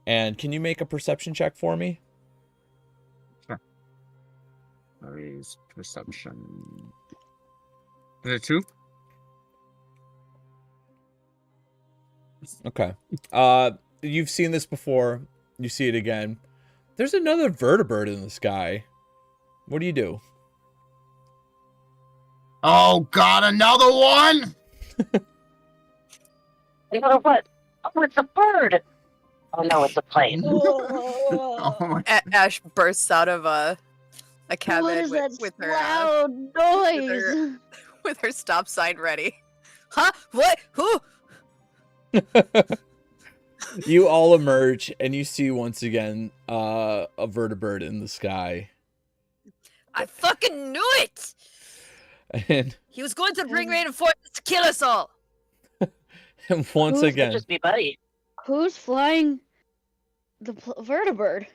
And can you make a perception check for me? Raise perception. Is it 2? Okay. You've seen this before. You see it again. There's another vertebrate in the sky. What do you do? Oh God, another one! Another what? Oh, it's a bird. Oh no, it's a plane. Oh my. Ash bursts out of a What cabin is that with her loud noise? with her stop sign ready. Huh? What? Who? You all emerge and you see once again a vertebrate in the sky. I fucking knew it! And He was going to bring reinforcements to kill us all! once Who's again, Just be buddy. Who's flying the vertebrate?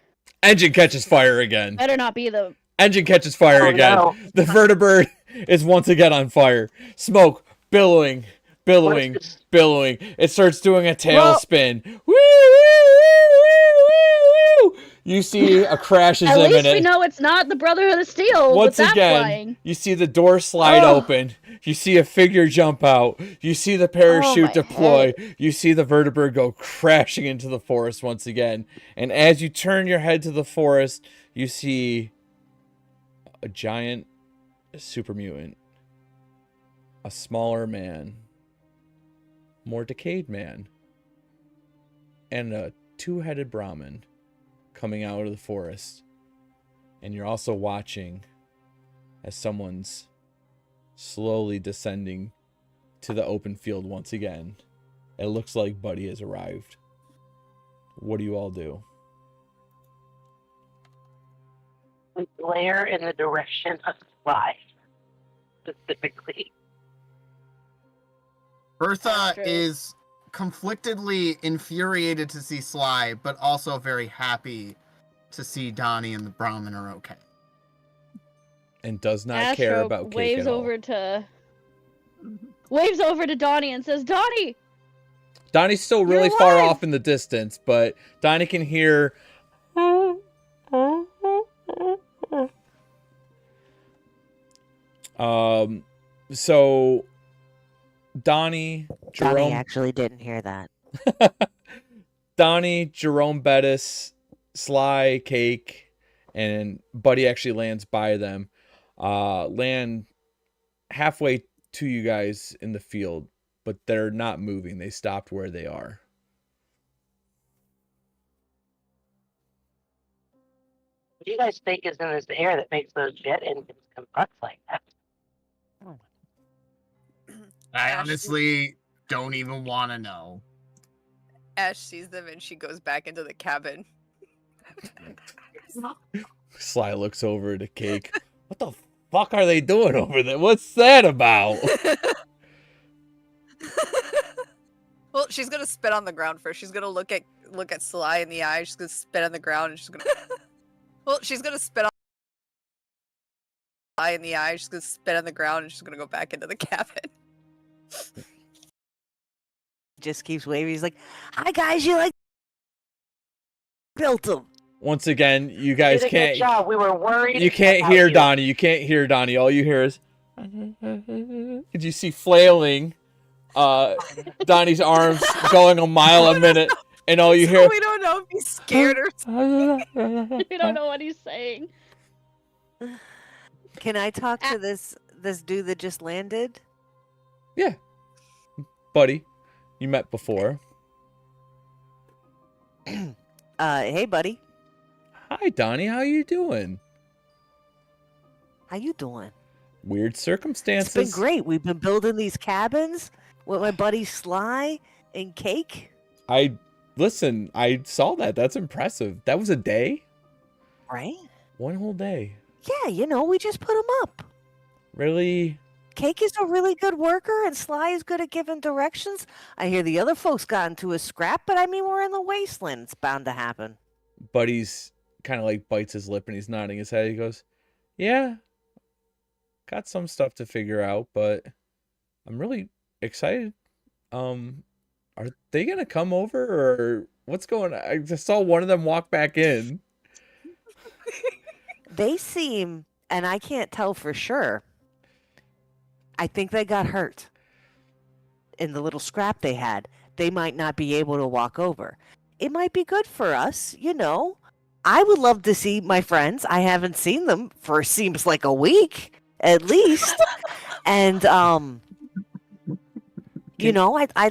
engine catches fire again. Better not be the. Engine catches fire Oh, again. no. The vertebrate is once again on fire. Smoke billowing. It starts doing a tailspin. Woo, woo, woo, woo, woo. You see a crash is At least imminent. we know it's not the Brotherhood of Steel. Once with that again, flying. you see the door slide Oh. open. You see a figure jump out. You see the parachute my deploy. head. You see the vertebrate go crashing into the forest once again. And as you turn your head to the forest, you see a giant super mutant. A smaller man. More decayed man. and a two-headed Brahmin coming out of the forest. And you're also watching as someone's slowly descending to the open field once again. It looks like Buddy has arrived. What do you all do? We glare in the direction of Sly, specifically. Bertha Astro. is conflictedly infuriated to see Sly, but also very happy to see Donnie and the Brahmin are okay. And does not Astro care about cake waves at all. waves over to Donnie and says, "Donnie!" Donnie's still You're really far alive! off in the distance, but Donnie can hear. So Donnie, Donnie Jerome, actually didn't hear that. Donnie, Jerome Bettis, Sly, Cake, and Buddy actually lands by them. Land halfway to you guys in the field, but they're not moving. They stopped where they are. What do you guys think is in this air that makes those jet engines combust like that? I Ash- honestly don't even want to know. Ash sees them and she goes back into the cabin. Sly looks over to Cake. What the fuck are they doing over there? What's that about? Well, she's gonna spit on the ground first. She's gonna look at Sly in the eye. She's gonna spit on the ground, and she's gonna. Well, she's gonna spit on Sly in the eye. She's gonna spit on the ground, and she's gonna go back into the cabin. Just keeps waving. He's like, "Hi guys, you like built them." Once again, you guys Did a good can't. job. We were worried. You can't about hear you. Donnie. You can't hear Donnie. All you hear is. Did you see flailing? Donnie's arms going a mile a minute, and all you So hear. we don't know if he's scared or. We don't know what he's saying. Can I talk to this dude that just landed? Yeah, buddy, you met before. Hey buddy, Hi, Donnie. How you doing? how you doing? Weird It's circumstances. been great. We've been building these cabins with my buddy Sly and Cake. Listen. I saw that. That's impressive. That was a day. Right? One whole day. Yeah, we just put them up. Really? Cake is a really good worker, and Sly is good at giving directions. I hear the other folks got into a scrap, but I mean, we're in the wasteland. It's bound to happen. Buddy's kind of like bites his lip and he's nodding his head. He goes, "Yeah, got some stuff to figure out, but I'm really excited. Are they gonna come over or what's going on?" I just saw one of them walk back in. They seem, and I can't tell for sure. I think they got hurt in the little scrap they had. They might not be able to walk over. It might be good for us, I would love to see my friends. I haven't seen them for seems like a week at least. And I'd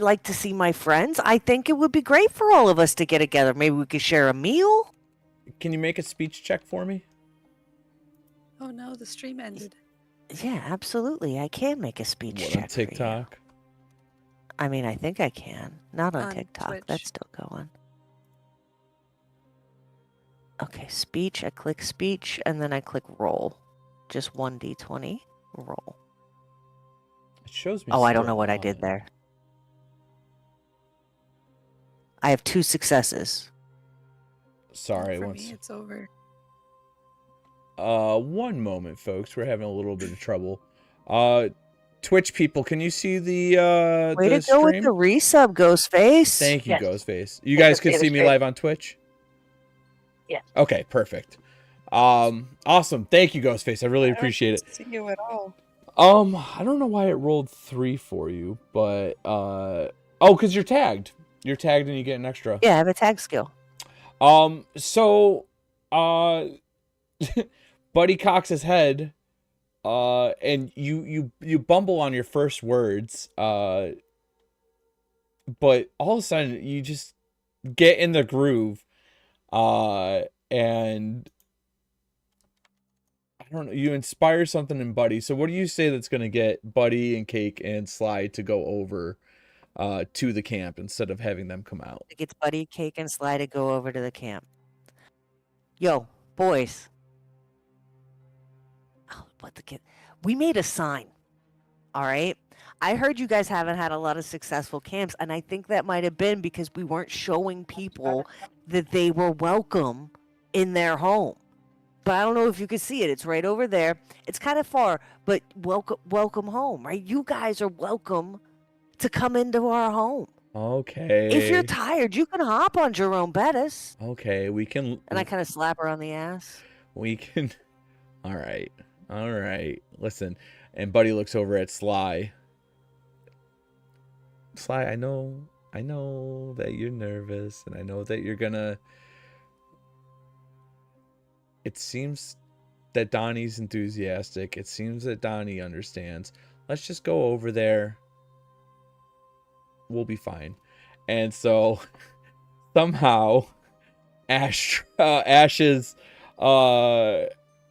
like to see my friends. I think it would be great for all of us to get together. Maybe we could share a meal. Can you make a speech check for me? Oh no, the stream ended. Yeah, absolutely. I can make a speech What, check on for you. TikTok? I mean, I think I can. Not on On TikTok. Twitch. That's still going. Okay, speech. I click speech, and then I click roll. Just 1d20. Roll. It shows me. Oh, I don't still know what I did on. there. I have 2 successes. Sorry, For once. me, it's over. One moment, folks. We're having a little bit of trouble. Twitch people, can you see the Way the to go with stream? the resub, Ghostface. Thank you, Yes. Ghostface. You guys can see the see me stream. live on Twitch? Yes. Okay, perfect. Awesome. Thank you, Ghostface. I really appreciate it. See you at all. I don't know why it rolled 3 for you, but because you're tagged. You're tagged and you get an extra. Yeah, I have a tag skill. So Buddy cocks his head, and you bumble on your first words, but all of a sudden get in the groove, and I don't know, you inspire something in Buddy. So what do you say that's going to get Buddy and Cake and Sly to go over to the camp instead of having them come out? It gets Buddy, Cake, and Sly to go over to the camp. Yo, boys. Oh, what the kid? We made a sign. All right. I heard you guys haven't had a lot of successful camps, and I think that might have been because we weren't showing people that they were welcome in their home. But I don't know if you can see it. It's right over there. It's kind of far, but welcome home, right? You guys are welcome to come into our home. Okay. If you're tired, you can hop on Jerome Bettis. Okay, we can. And I kind of slap her on the ass. We can. All right. Listen, and Buddy looks over at Sly. Sly, I know that you're nervous, and I know that you're gonna. It seems that Donnie's enthusiastic. It seems that Donnie understands. Let's just go over there. We'll be fine. And so somehow Ash's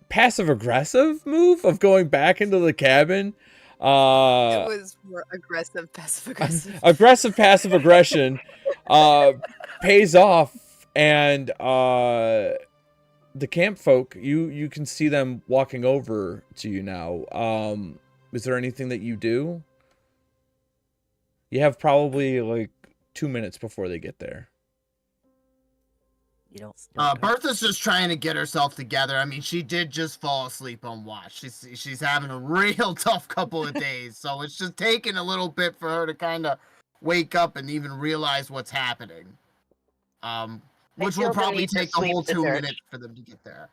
passive aggressive move of going back into the cabin. It was more aggressive, passive aggressive. Aggressive passive aggression pays off, and the camp folk, you can see them walking over to you now. Is there anything that you do? You have probably like 2 minutes before they get there. You don't. Bertha's just trying to get herself together. I mean, she did just fall asleep on watch. She's having a real tough couple of days, so it's just taking a little bit for her to kind of wake up and even realize what's happening. Which will probably take the whole 2 minutes for them to get there.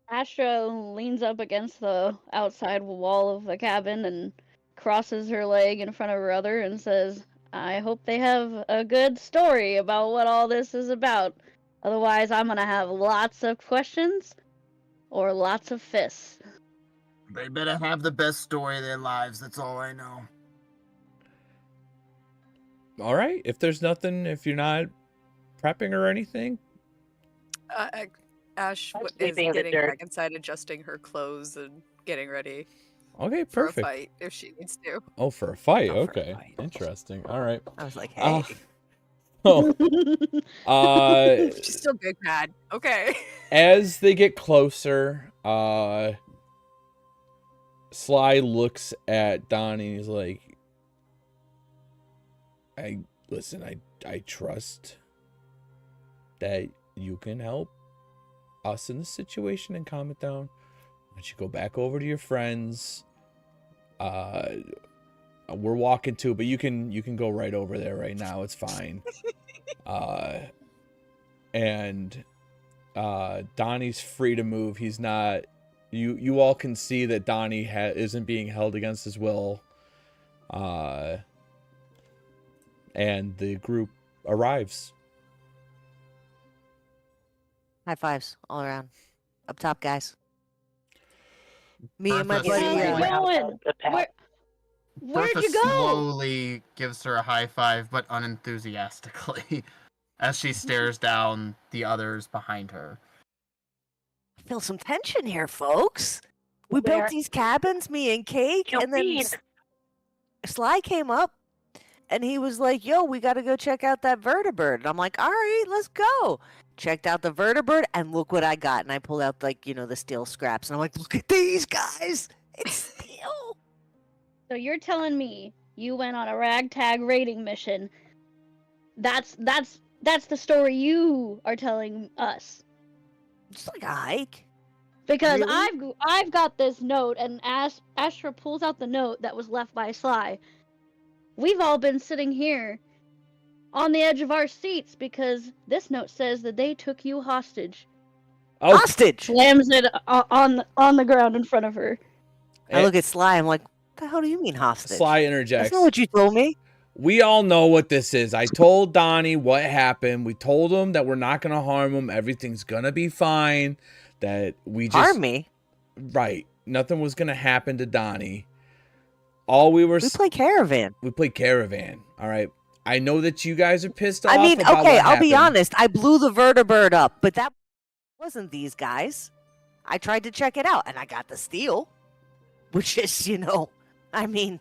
Astra leans up against the outside wall of the cabin and crosses her leg in front of her other and says, I hope they have a good story about what all this is about. Otherwise, I'm gonna have lots of questions or lots of fists. They better have the best story of their lives, that's all I know. All right. If there's nothing, if you're not prepping or anything. Ash is getting back inside, adjusting her clothes and getting ready. Okay, for perfect. a fight if she needs to. Oh, for a fight. Oh, okay. for a fight. Interesting. All right. I was like, hey. She's still big mad. Okay. As they get closer, Sly looks at Donnie and he's like, I trust that you can help us in this situation and calm it down. Why don't you go back over to your friends? We're walking too, but you can go right over there right now. It's fine. And Donnie's free to move. He's not. You all can see that Donnie isn't being held against his will. And the group arrives. High fives all around. Up top, guys. Me and my Bertha buddy. Where'd Bertha you go? slowly gives her a high five, but unenthusiastically, as she stares down the others behind her. I feel some tension here, folks. We built these cabins, me and Cake, and then Sly came up, and he was like, yo, we got to go check out that vertibird. And I'm like, all right, let's go. Checked out the vertibird, and look what I got. And I pulled out, like, the steel scraps. And I'm like, look at these, guys. It's steel. So you're telling me you went on a ragtag raiding mission. That's the story you are telling us. Just like a hike. Because Really? I've got this note, and Astra pulls out the note that was left by Sly. We've all been sitting here on the edge of our seats because this note says that they took you hostage. Oh, Hostage! Slams it on the ground in front of her. I look at Sly, I'm like, what the hell do you mean hostage? Sly interjects. That's not what you told me. We all know what this is. I told Donnie what happened. We told him that we're not going to harm him. Everything's going to be fine. That we just... Harm me? Right. Nothing was going to happen to Donnie. All we were... We play Caravan. We played Caravan. All right. I know that you guys are pissed off. I mean, about okay, what I'll be happened. honest. I blew the vertibird up, but that wasn't these guys. I tried to check it out, and I got the steal, which is, I mean,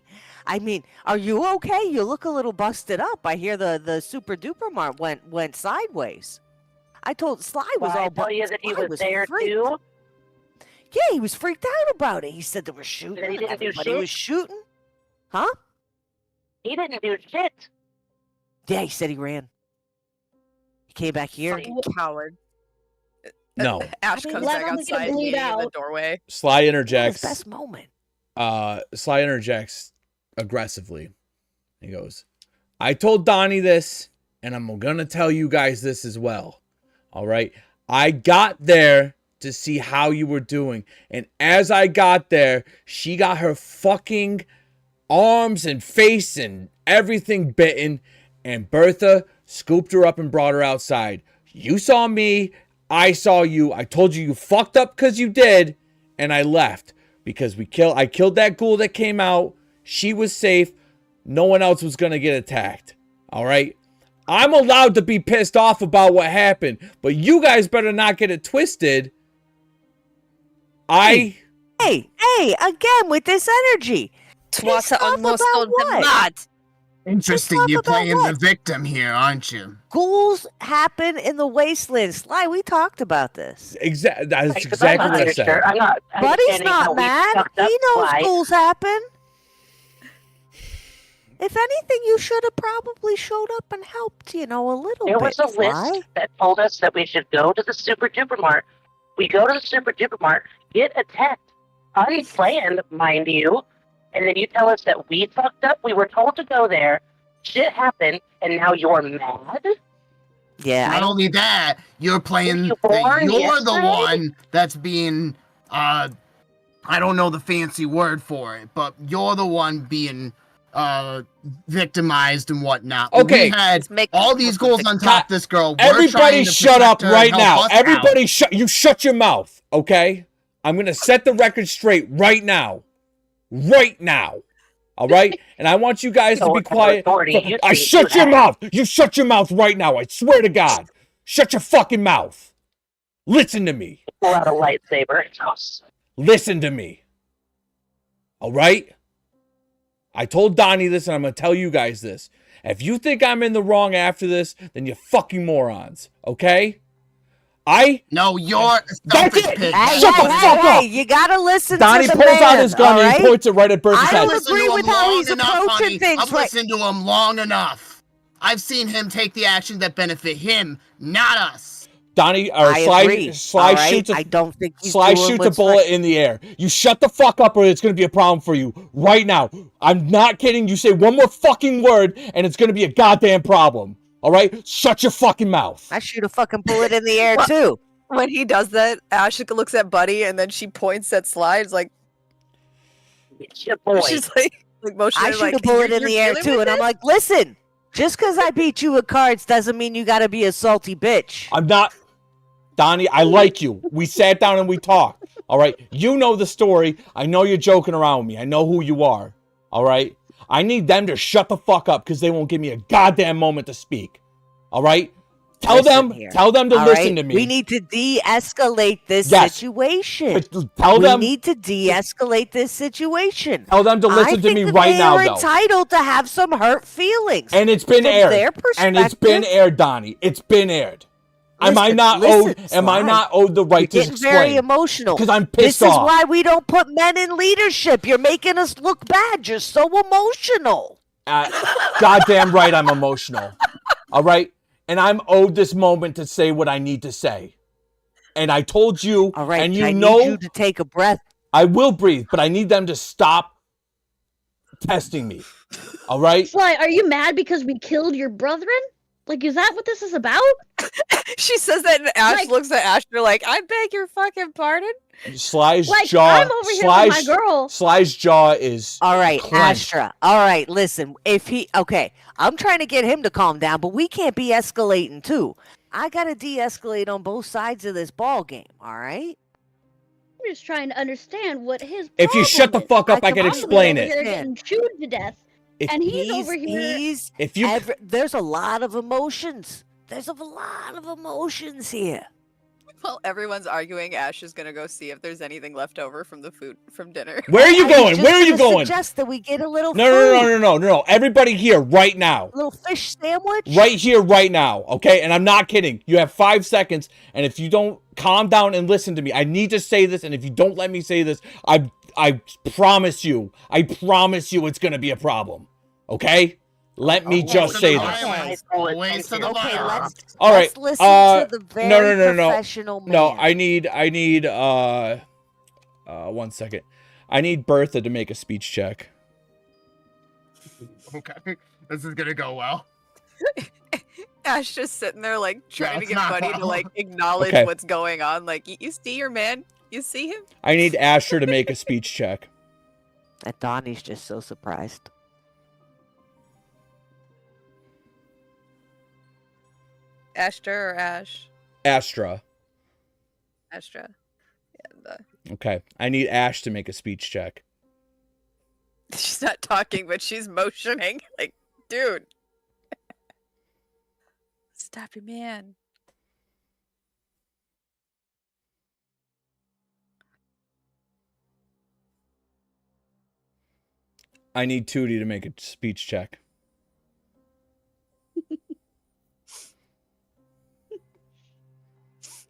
are you okay? You look a little busted up. I hear the super duper mart went sideways. I told Sly was Well, I all tell you that he Sly was there freaked. too. Yeah, he was freaked out about it. He said they were shooting. And he didn't do Everybody shit? was shooting. Huh? He didn't do shit. Yeah, he said he ran. He came back here. Fucking coward. No. Ash I mean, comes let back him get outside bleed meeting in the out. doorway. Sly His interjects. best moment. Sly interjects aggressively. He goes, I told Donnie this, and I'm gonna tell you guys this as well. All right? I got there to see how you were doing. And as I got there, she got her fucking arms and face and everything bitten. And Bertha scooped her up and brought her outside. You saw me. I saw you. I told you fucked up because you did. And I left. Because I killed that ghoul that came out. She was safe. No one else was going to get attacked. All right? I'm allowed to be pissed off about what happened. But you guys better not get it twisted. Hey, again with this energy. Pissed off about what? Interesting, Pissed you're off about playing the what? victim here, aren't you? Ghouls happen in the wasteland. Sly, we talked about this. That's Like, 'cause exactly I'm what I not said. sure. I'm not Buddy's understanding how not we mad. fucked up He knows Sly. ghouls happen. If anything, you should have probably showed up and helped, a little There bit. was a Sly. list that told us that we should go to the Super Duper Mart. We go to the Super Duper Mart, get attacked, unplanned, mind you, and then you tell us that we fucked up. We were told to go there. Shit happened, and now you're mad? Yeah, Not only that, you're playing you that born you're the yesterday? one that's being I don't know the fancy word for it, but you're the one being victimized and whatnot. Okay. We had Just make all these ghouls on top of this girl. We're Everybody trying to shut protect up her and right help now. us Everybody out. shut your mouth, okay? I'm going to set the record straight right now. Right now. All right? And I want you guys to So be what kind of quiet. authority you I think shut you your have? mouth. You shut your mouth right now. I swear to God. Shut your fucking mouth. Listen to me. Pull out a lightsaber. Listen to me. All right? I told Donnie this, and I'm going to tell you guys this. If you think I'm in the wrong after this, then you're fucking morons. Okay? No, you're That's it. pig. Hey, Shut the fuck up. you gotta listen Donnie to the pulls man, out his gun all and right? he points it right at Bertha's I head. don't Listen agree to with him how long he's enough, approaching honey. things I've right- listened to him long enough. I've seen him take the action that benefit him, not us. Donnie or I Sly agree. Sly all right? shoots I don't think he's Sly doing shoots a what's bullet right. in the air. You shut the fuck up or it's going to be a problem for you right now. I'm not kidding. You say one more fucking word and it's going to be a goddamn problem. All right? Shut your fucking mouth. I shoot a fucking bullet in the air What? too. When he does that, Ash looks at Buddy and then she points at Sly. It's like It's your boy. she's like motioning I shoot like, a bullet "You're- in the you're air dealing too, with and I'm this?" like, listen, just because I beat you at cards doesn't mean you gotta be a salty bitch. I'm not Donnie, I like you. We sat down and we talked. All right? You know the story. I know you're joking around with me. I know who you are. All right? I need them to shut the fuck up because they won't give me a goddamn moment to speak. All right? Tell Listen them here. to All listen right? to me. We need to de-escalate this Yes. situation. But tell we them need to de-escalate this situation. tell them to listen I to think me that right they now are though. entitled to have some hurt feelings. And it's been From aired. their And it's been perspective- aired, Donnie. It's been aired. Am I Listen, not listen, owed? Am I Sly. not owed the right You're to getting very explain? emotional. Because I'm This pissed is off. why we don't put men in leadership. You're making us look bad. You're so emotional. Goddamn right, I'm emotional. All right, and I'm owed this moment to say what I need to say. And I told you, All right, and I you need know, you to take a breath. I will breathe, but I need them to stop testing me. All right. Sly, are you mad because we killed your brethren? Like, is that what this is about? She says that and Ash Like- looks at Ash. They're like, I beg your fucking pardon. Sly's Like, jaw. I'm over here with my Sly's, girl. Sly's jaw is. All right, clenched. Astra. All right, listen. Okay, I'm trying to get him to calm down, but we can't be escalating too. I gotta de-escalate on both sides of this ball game. All right. I'm just trying to understand what his If you shut the problem is. fuck up, I can completely explain Over it. here getting chewed to death. And he's over here. If you There's a lot of emotions. There's a lot of emotions here. While everyone's arguing, Ash is gonna go see if there's anything left over from the food from dinner. Where are you going? Where are you going? Suggest that we get a little No. Everybody here right now. A little fish sandwich? Right here, right now. Okay? And I'm not kidding. You have 5 seconds. And if you don't calm down and listen to me, I need to say this. And if you don't let me say this, I promise you it's going to be a problem. Okay? Let me just say this. Always to the Okay, left. All right. let's listen to the very professional man. No, I need 1 second. I need Bertha to make a speech check. Okay, this is gonna go well. Ash just sitting there like trying to it's get not Buddy to well. like acknowledge Okay. what's going on. Like, you see your man? You see him? I need Asher to make a speech check. And Donnie's just so surprised. Ashter or Ash? Astra. Astra. Yeah, Okay. I need Ash to make a speech check. she's not talking, but she's motioning. Like, dude. Stop your man. I need Tootie to make a speech check.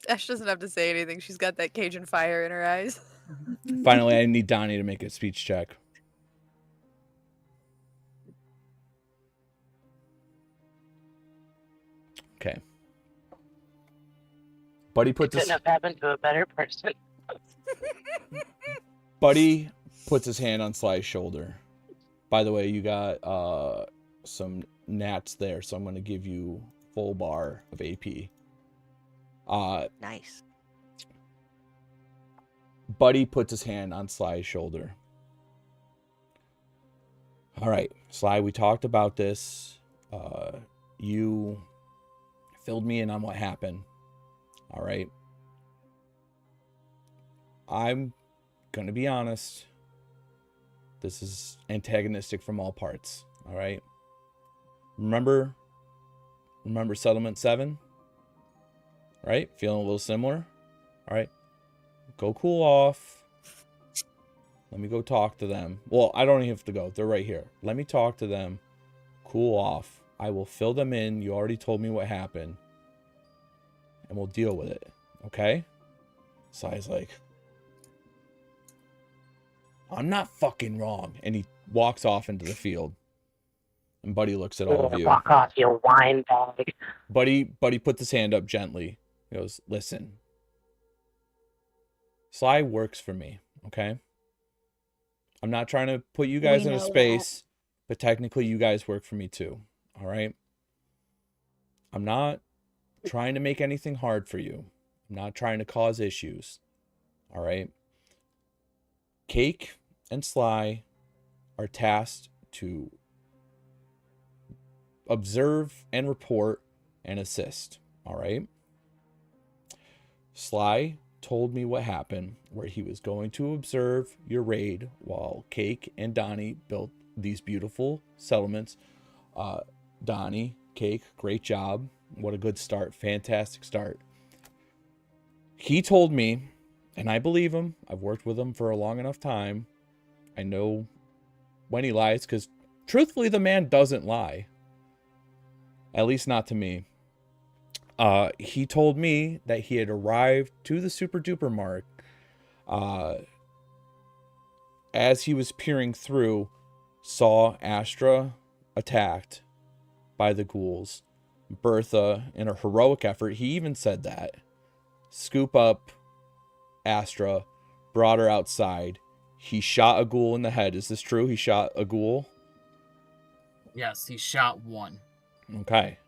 Ash doesn't have to say anything. She's got that Cajun fire in her eyes. Finally, I need Donnie to make a speech check. Okay. Buddy puts Couldn't have happened to a better person. Buddy puts his hand on Sly's shoulder. By the way, you got some gnats there, so I'm going to give you full bar of AP. Nice. Buddy puts his hand on Sly's shoulder. All right, Sly, we talked about this. You filled me in on what happened. All right. I'm going to be honest. This is antagonistic from all parts. All right. Remember Settlement 7? Right? Feeling a little similar? All right. Go cool off. Let me go talk to them. Well, I don't even have to go. They're right here. Let me talk to them. Cool off. I will fill them in. You already told me what happened. And we'll deal with it. Okay? Sly's like, I'm not fucking wrong. And he walks off into the field. And Buddy looks at all of you. Walk off, you wine bag. Buddy puts his hand up gently. He goes, listen. Sly works for me, okay? I'm not trying to put you guys in a space, but technically you guys work for me too, all right? I'm not trying to make anything hard for you. I'm not trying to cause issues, all right? Cake and Sly are tasked to observe and report and assist, all right? Sly told me what happened, where he was going to observe your raid while Cake and Donnie built these beautiful settlements. Donnie, Cake, great job. What a good start. Fantastic start. He told me, and I believe him. I've worked with him for a long enough time. I know when he lies, because truthfully, the man doesn't lie. At least not to me. He told me that he had arrived to the Super Duper Mart. As he was peering through, saw Astra attacked by the ghouls. Bertha, in a heroic effort, he even said that, scoop up Astra, brought her outside. He shot a ghoul in the head. Is this true? He shot a ghoul? Yes, he shot one. Okay.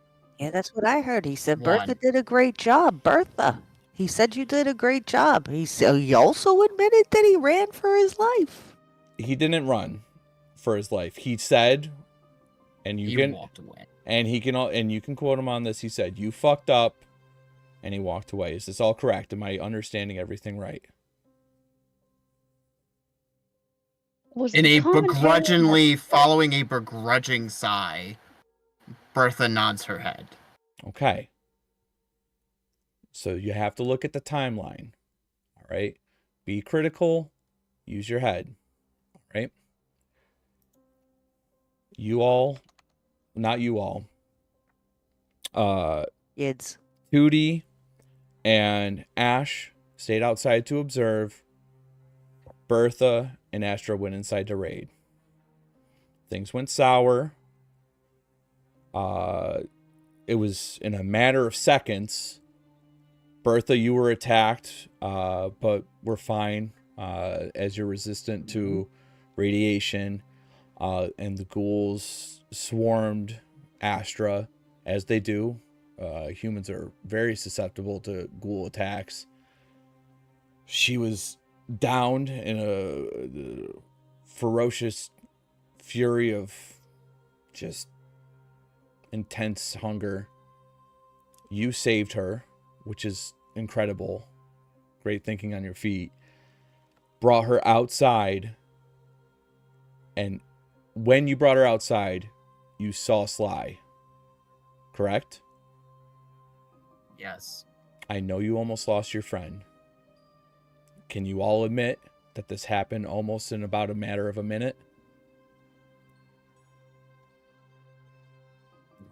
Yeah, that's what I heard. He said One. Bertha did a great job. Bertha. He said you did a great job. He also admitted that he ran for his life. He didn't run for his life. He said, and you He can walked away. and you can quote him on this. He said, "You fucked up," and he walked away. Is this all correct? Am I understanding everything right? Was In the a commentary begrudgingly, following a begrudging sigh, Bertha nods her head. Okay. So you have to look at the timeline. All right. Be critical. Use your head. All right. You all, not you all. Yids. Tootie and Ash stayed outside to observe. Bertha and Astra went inside to raid. Things went sour. It was in a matter of seconds. Bertha, you were attacked, but we're fine as you're resistant to radiation. And the ghouls swarmed Astra, as they do. Humans are very susceptible to ghoul attacks. She was downed in a ferocious fury of just intense hunger. You saved her, which is incredible. Great thinking on your feet. Brought her outside. And when you brought her outside, you saw Sly. Correct? Yes. I know you almost lost your friend. Can you all admit that this happened almost in about a matter of a minute?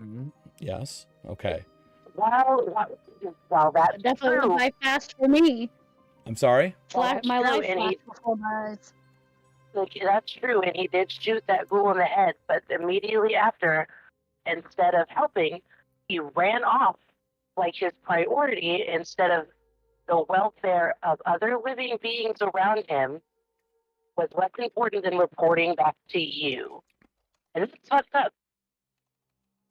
Mhm. Yes? Okay. Well, that's definitely true. went by fast for me. I'm sorry? That's My true, life and flashed before my eyes. like, that's true, and he did shoot that ghoul in the head, but immediately after, instead of helping, he ran off like his priority, instead of the welfare of other living beings around him, was less important than reporting back to you. And it's fucked up.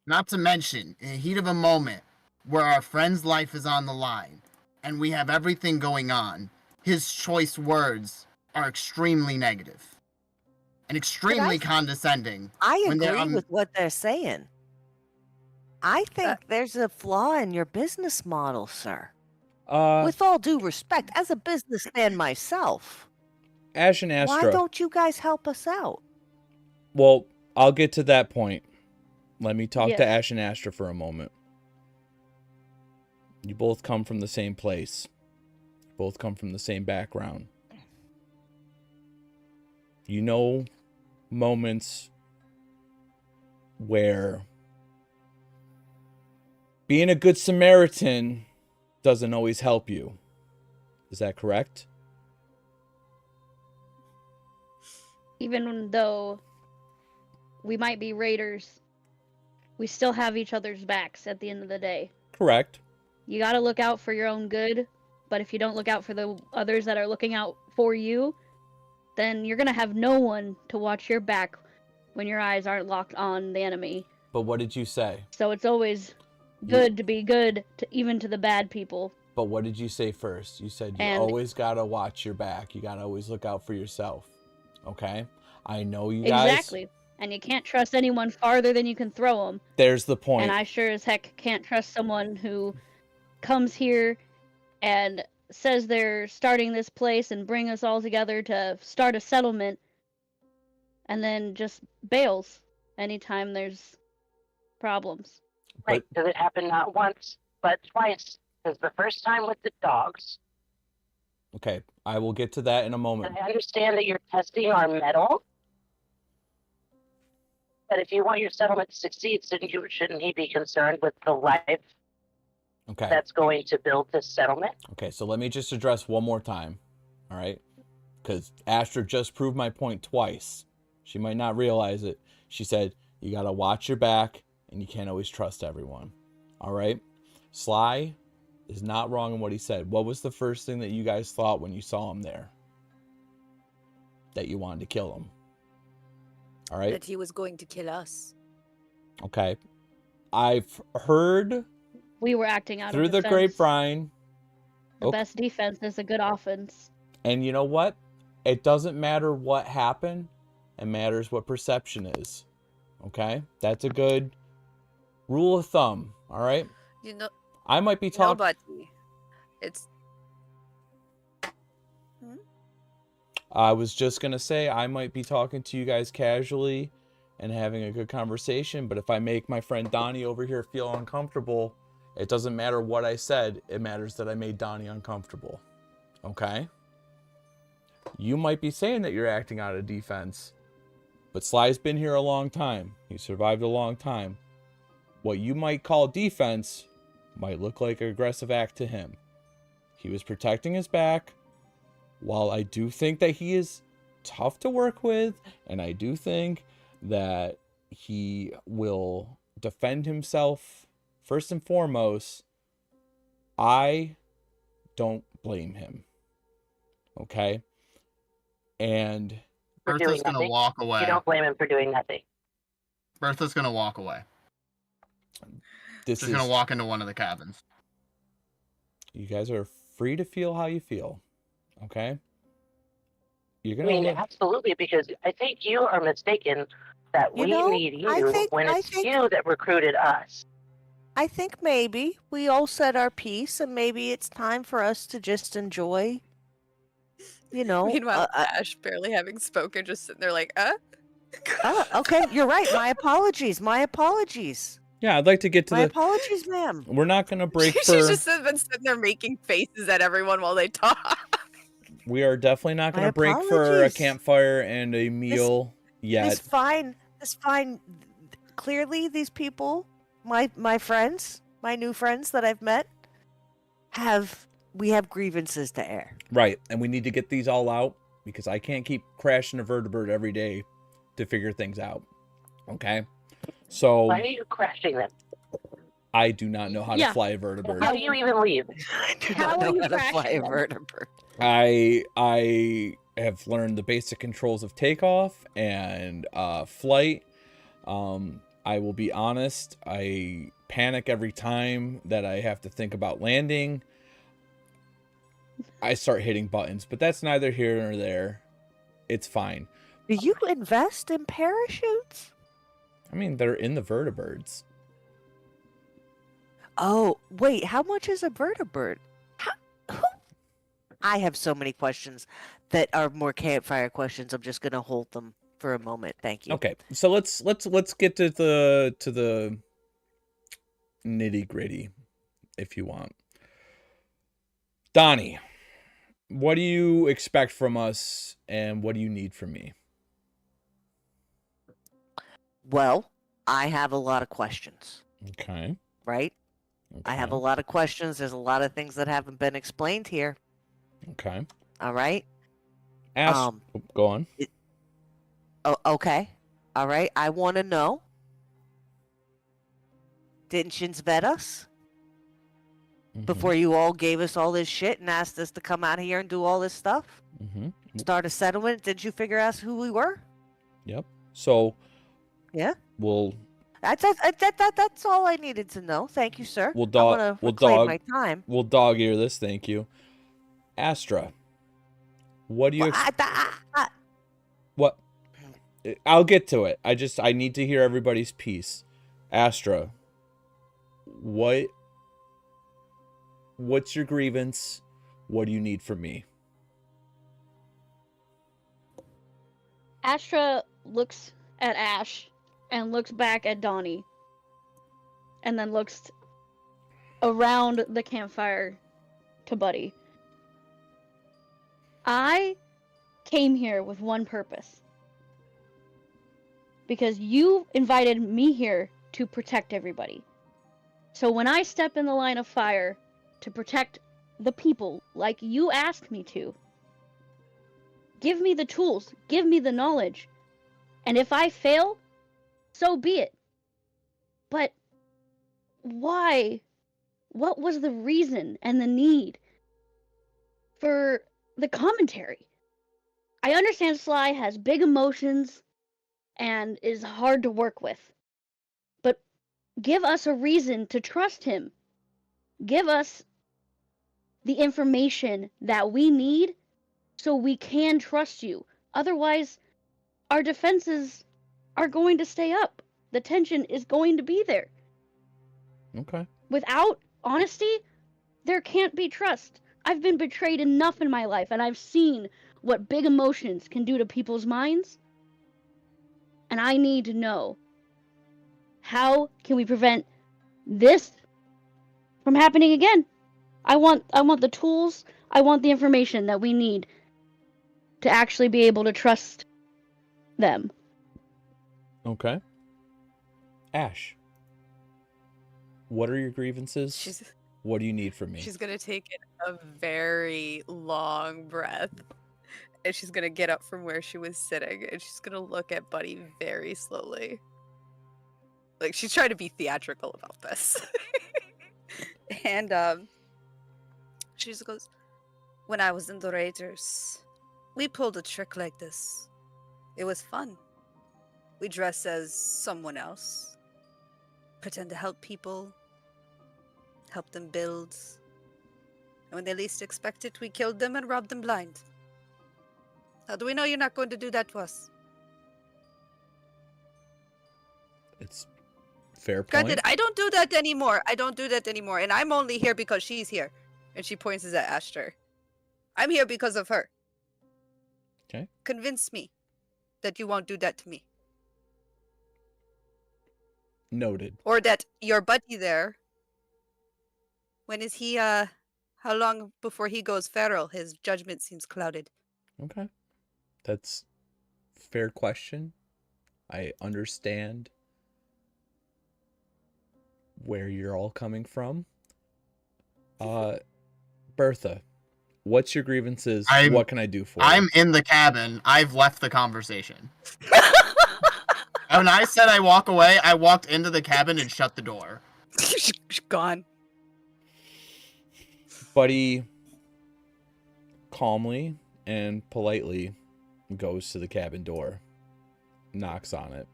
Not to mention, in the heat of a moment where our friend's life is on the line and we have everything going on, his choice words are extremely negative and extremely condescending. I when they're, agree with what they're saying. I think there's a flaw in your business model, sir. With all due respect, as a businessman myself, Ash and Astra. why don't you guys help us out? Well, I'll get to that point. Let me talk Yes. to Ash and Astra for a moment. You both come from the same place. You both come from the same background. You know moments where being a good Samaritan doesn't always help you. Is that correct? Even though we might be raiders, we still have each other's backs at the end of the day. Correct. You gotta look out for your own good, but if you don't look out for the others that are looking out for you, then you're gonna have no one to watch your back when your eyes aren't locked on the enemy. But what did you say? So it's always good to be good, even to the bad people. But what did you say first? You said you And- always gotta watch your back. You gotta always look out for yourself. Okay? I know you guys. Exactly. And you can't trust anyone farther than you can throw them. There's the point. And I sure as heck can't trust someone who comes here and says they're starting this place and bring us all together to start a settlement and then just bails anytime there's problems. Right. Does it happen not once, but twice? Because the first time with the dogs. Okay, I will get to that in a moment. And I understand that you're testing our mettle. But if you want your settlement to succeed, shouldn't he be concerned with the life Okay. that's going to build this settlement? Okay, so let me just address one more time. All right? Because Astra just proved my point twice. She might not realize it. She said, you got to watch your back and you can't always trust everyone. All right? Sly is not wrong in what he said. What was the first thing that you guys thought when you saw him there? That you wanted to kill him. All right? That he was going to kill us. Okay. I've heard We were acting out through of the defense. grapevine. The Okay. best defense is a good offense. And you know what? It doesn't matter what happened. It matters what perception is. Okay? That's a good rule of thumb. All right? You know, I might be talking. it's I was just going to say I might be talking to you guys casually and having a good conversation, but if I make my friend Donnie over here feel uncomfortable, it doesn't matter what I said. It matters that I made Donnie uncomfortable. Okay? You might be saying that you're acting out of defense, but Sly's been here a long time. He survived a long time. What you might call defense might look like an aggressive act to him. He was protecting his back. While I do think that he is tough to work with, and I do think that he will defend himself first and foremost, I don't blame him. Okay? And Bertha's gonna walk away. You don't blame him for doing nothing. Bertha's gonna walk away. She's gonna walk into one of the cabins. You guys are free to feel how you feel. Okay? You're I gonna mean, absolutely, because I think you are mistaken that we need you when it's you that recruited us. I think maybe we all said our piece, and maybe it's time for us to just enjoy. Meanwhile, Ash, barely having spoken, just sitting there like, Okay, you're right. My apologies. Yeah, I'd like to get to My apologies, ma'am. We're not going to break for... She's just been sitting there making faces at everyone while they talk. We are definitely not going to break for a campfire and a meal yet. It's fine. Clearly, these people, my friends, my new friends that I've met, we have grievances to air. Right, and we need to get these all out because I can't keep crashing a vertibird every day to figure things out. Okay? So... Why are you crashing them? I do not know how to fly a vertibird. How do you even leave? I do not know how to fly a vertibird. I have learned the basic controls of takeoff and flight. I will be honest, I panic every time that I have to think about landing. I start hitting buttons, but that's neither here nor there. It's fine. Do you invest in parachutes? I mean, they're in the vertibirds. Oh, wait, how much is a vertibird? I have so many questions that are more campfire questions. I'm just gonna hold them for a moment. Thank you. Okay, so let's get to the nitty gritty, if you want. Donnie, what do you expect from us, and what do you need from me? Well, I have a lot of questions. Okay. Right? Okay. I have a lot of questions. There's a lot of things that haven't been explained here. Okay. All right. Go on. Okay. All right. I want to know. Didn't Shins vet us? Before you all gave us all this shit and asked us to come out here and do all this stuff? Start a settlement? Did you figure out who we were? Yep. So... Yeah? That's all I needed to know. Thank you, sir. We'll dog my time. We'll dog ear this. Thank you, Astra. What do you? What? I'll get to it. I need to hear everybody's piece. Astra. What's your grievance? What do you need from me? Astra looks at Ash and looks back at Donnie and then looks around the campfire to Buddy. I came here with one purpose. Because you invited me here to protect everybody. So when I step in the line of fire to protect the people like you asked me to, give me the tools, give me the knowledge. And if I fail, so be it. But why? What was the reason and the need for the commentary? I understand Sly has big emotions and is hard to work with. But give us a reason to trust him. Give us the information that we need so we can trust you. Otherwise, our defenses are going to stay up. The tension is going to be there. Okay. Without honesty, there can't be trust. I've been betrayed enough in my life, and I've seen what big emotions can do to people's minds. And I need to know, how can we prevent this from happening again? I want the tools, I want the information that we need to actually be able to trust them. Okay. Ash, what are your grievances? What do you need from me? She's gonna take a very long breath. And she's gonna get up from where she was sitting and she's gonna look at Buddy very slowly. Like, she's trying to be theatrical about this. And she just goes, when I was in the Raiders, we pulled a trick like this. It was fun. We dress as someone else, pretend to help people, help them build. And when they least expect it, we killed them and robbed them blind. How do we know you're not going to do that to us? It's fair point. Granted, I don't do that anymore. And I'm only here because she's here. And she points at Ashter. I'm here because of her. Okay. Convince me that you won't do that to me. Noted. Or that your buddy there, when is he, how long before he goes feral? His judgment seems clouded. Okay. That's fair question. I understand where you're all coming from. Bertha, what's your grievances? What can I do for you? I'm in the cabin. I've left the conversation. When I said I walk away, I walked into the cabin and shut the door. She's gone. Buddy calmly and politely goes to the cabin door, knocks on it.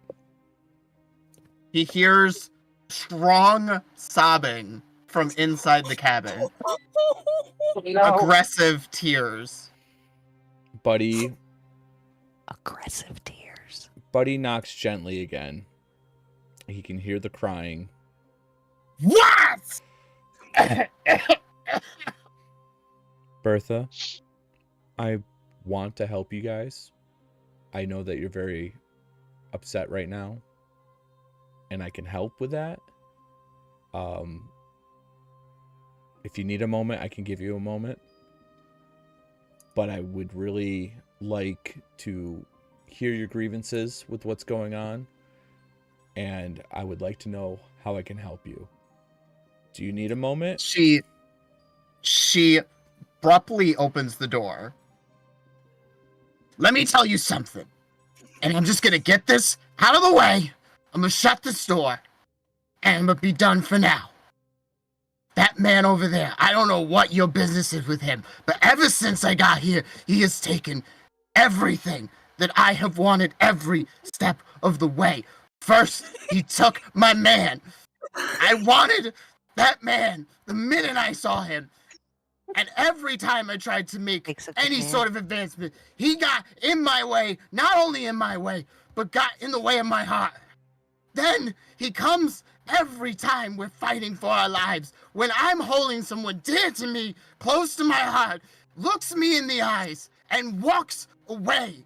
He hears strong sobbing from inside the cabin. No. Aggressive tears. Buddy Aggressive tears. Buddy knocks gently again. He can hear the crying. What? Bertha, I want to help you guys. I know that you're very upset right now, and I can help with that. If you need a moment, I can give you a moment. But I would really like to hear your grievances with what's going on, and I would like to know how I can help you. Do you need a moment? She abruptly opens the door. Let me tell you something. And I'm just gonna get this out of the way. I'm gonna shut this door. And I'm gonna be done for now. That man over there, I don't know what your business is with him, but ever since I got here, he has taken everything that I have wanted every step of the way. First, he took my man. I wanted that man the minute I saw him. And every time I tried to make any sort of advancement, he got in my way, not only in my way, but got in the way of my heart. Then he comes every time we're fighting for our lives, when I'm holding someone dear to me, close to my heart, looks me in the eyes, and walks away.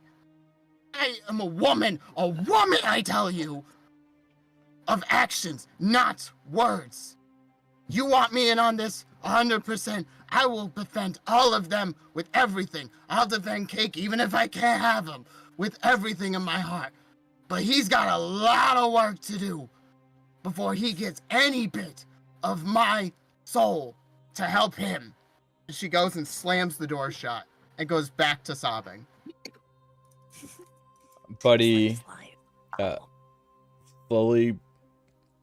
I am a woman, I tell you, of actions, not words. You want me in on this? 100%. I will defend all of them with everything. I'll defend Cake even if I can't have him, with everything in my heart. But he's got a lot of work to do before he gets any bit of my soul to help him. She goes and slams the door shut and goes back to sobbing. Buddy slowly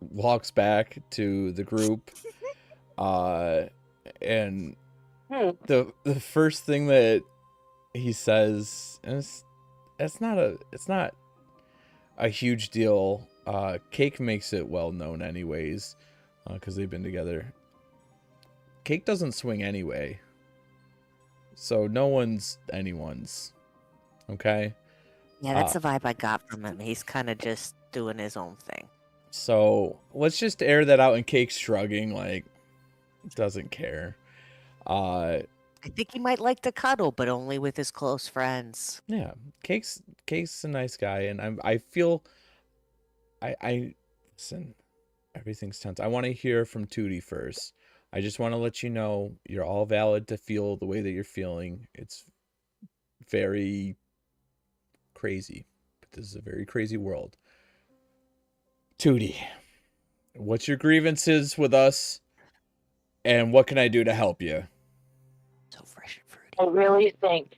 walks back to the group, and the first thing that he says, and it's not a huge deal. Cake makes it well known anyways, because they've been together. Cake doesn't swing anyway, so no one's anyone's. Okay. Yeah, that's the vibe I got from him. He's kind of just doing his own thing. So let's just air that out, and Cake's shrugging, like, doesn't care. I think he might like to cuddle, but only with his close friends. Yeah, Cake's a nice guy, and I feel I listen. Everything's tense. I want to hear from Tootie first. I just want to let you know you're all valid to feel the way that you're feeling. It's very crazy, but this is a very crazy world. Tootie, what's your grievances with us, and what can I do to help you? So fresh and fruity. I really think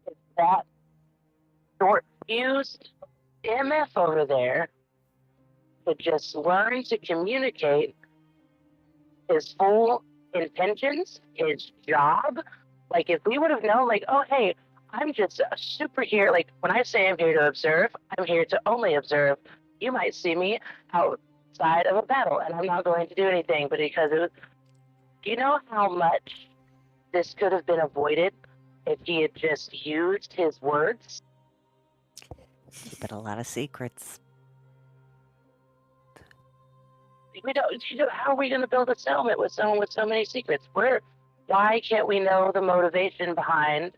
if that short-fused MF over there could just learn to communicate his full intentions, his job. Like, if we would have known, like, oh, hey, I'm just a superhero. Like, when I say I'm here to observe, I'm here to only observe. You might see me outside of a battle, and I'm not going to do anything. But because it was, do you know how much this could have been avoided if he had just used his words? But a lot of secrets. We don't. How are we going to build a settlement with someone with so many secrets? Why can't we know the motivation behind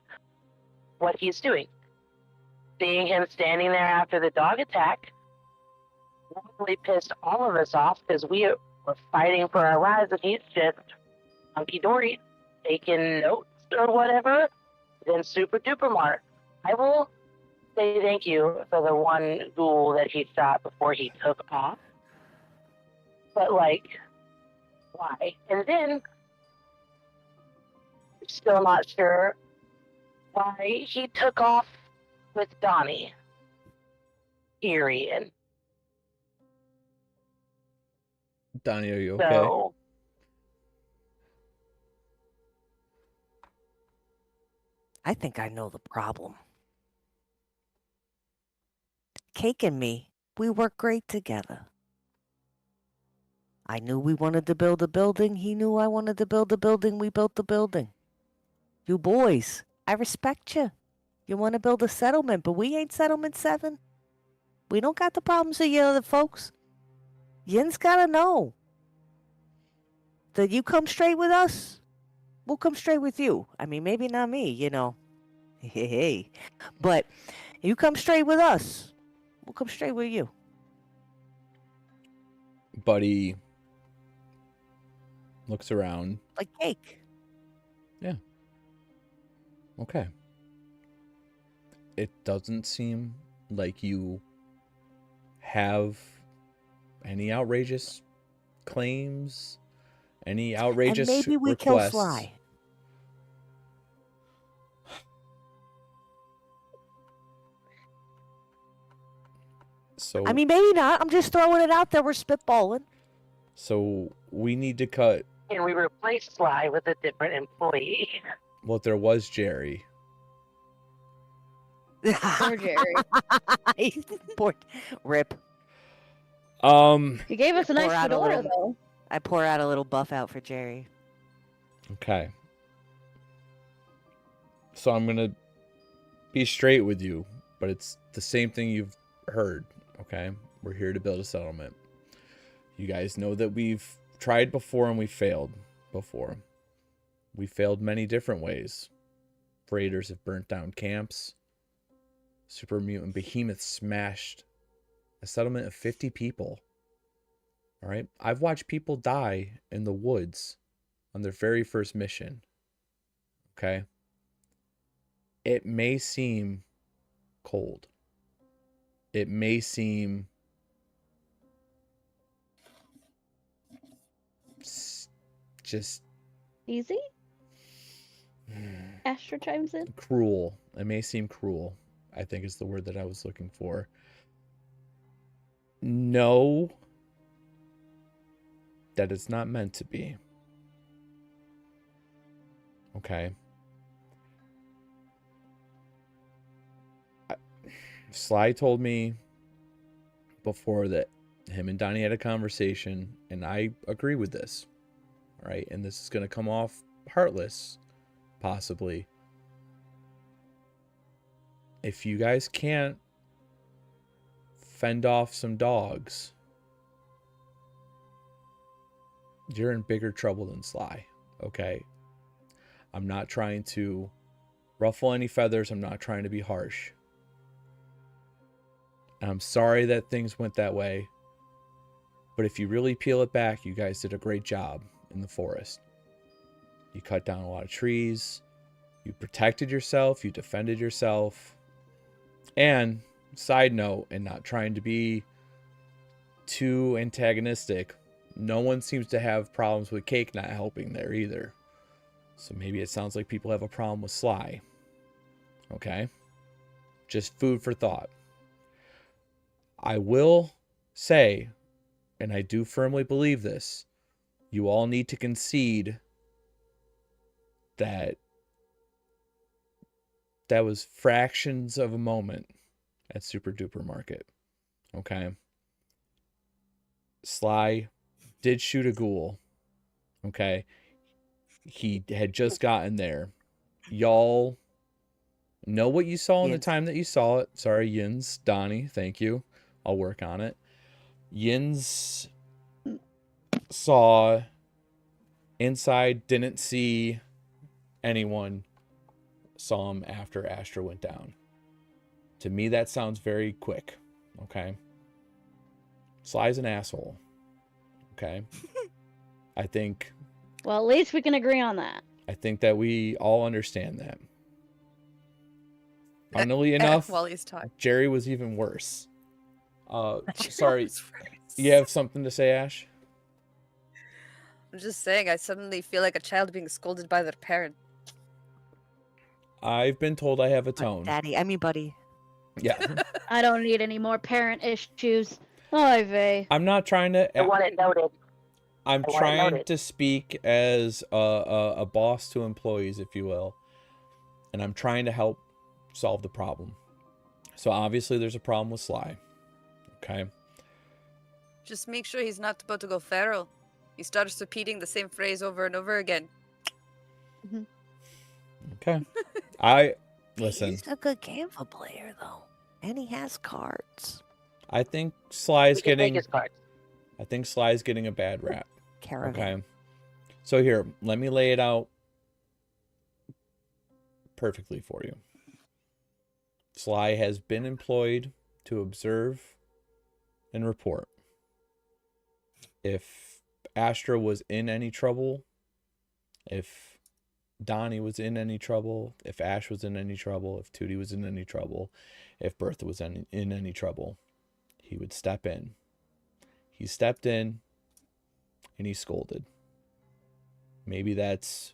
what he's doing? Seeing him standing there after the dog attack probably pissed all of us off because we were fighting for our lives, and he's just hunky dory taking notes or whatever. Then super duper Mart. I will say thank you for the one ghoul that he shot before he took off. But, like, why? And then, still not sure why he took off with Donnie. Period. Donnie, are you okay? So, I think I know the problem. Cake and me, we work great together. I knew we wanted to build a building. He knew I wanted to build a building. We built the building. You boys, I respect you. You want to build a settlement, but we ain't Settlement 7. We don't got the problems of you other folks. Yin's got to know that you come straight with us, we'll come straight with you. I mean, maybe not me, you know. Hey. But you come straight with us, we'll come straight with you. Buddy looks around. Like Cake. Yeah. Okay. It doesn't seem like you have any outrageous claims, any outrageous And maybe we requests. kill Sly. So I mean, maybe not. I'm just throwing it out there. We're spitballing. So we need to cut. and we replaced Sly with a different employee. Well, there was Jerry. Poor Jerry. Poor Rip. He gave us a nice Pour out a fedora, little- though. I pour out a little buff out for Jerry. Okay. So I'm gonna be straight with you, but it's the same thing you've heard. Okay, we're here to build a settlement. You guys know that we've tried before and we failed before. We failed many different ways. Raiders have burnt down camps. Super mutant behemoths smashed a settlement of 50 people. All right, I've watched people die in the woods on their very first mission. Okay, it may seem cold. It may seem just Easy? Astra chimes in. cruel. It may seem cruel, I think is the word that I was looking for. Know that it's not meant to be. Okay. Sly told me before that him and Donnie had a conversation, and I agree with this. All right, and this is going to come off heartless, possibly. If you guys can't fend off some dogs, you're in bigger trouble than Sly. okay? I'm not trying to ruffle any feathers. I'm not trying to be harsh. And I'm sorry that things went that way. But if you really peel it back, you guys did a great job in the forest. You cut down a lot of trees. You protected yourself. You defended yourself. And, side note, and not trying to be too antagonistic, no one seems to have problems with Cake not helping there either. So maybe it sounds like people have a problem with Sly. Okay? Just food for thought. I will say, and I do firmly believe this, you all need to concede that that was fractions of a moment at Super Duper Market. Okay? Sly did shoot a ghoul. Okay? He had just gotten there. Y'all know what you saw in the time that you saw it. Sorry, Yins. Donnie, thank you. I'll work on it. Yins saw inside, didn't see anyone, saw him after Astra went down. To me, that sounds very quick. Okay? Sly's an asshole. Okay? I think... Well, at least we can agree on that. I think that we all understand that. Funnily enough, While he's talking. Jerry was even worse. Sorry, you have something to say, Ash? I'm just saying, I suddenly feel like a child being scolded by their parent. I've been told I have a tone. Daddy, I mean buddy. Yeah. I don't need any more parent issues. Oy vey. I'm not trying to... I want it noted. I'm trying to speak as a boss to employees, if you will. And I'm trying to help solve the problem. So obviously there's a problem with Sly. Okay? Just make sure he's not about to go feral. He starts repeating the same phrase over and over again. Okay. Listen. He's a good Canva player, though. And he has cards. I think Sly's We can take getting... his cards. I think Sly's getting a bad rap. Caravan. Okay. So here, let me lay it out perfectly for you. Sly has been employed to observe and report. If Astra was in any trouble, if Donnie was in any trouble, if Ash was in any trouble, if Tootie was in any trouble, if Bertha was in any trouble, he would step in. He stepped in and he scolded. Maybe that's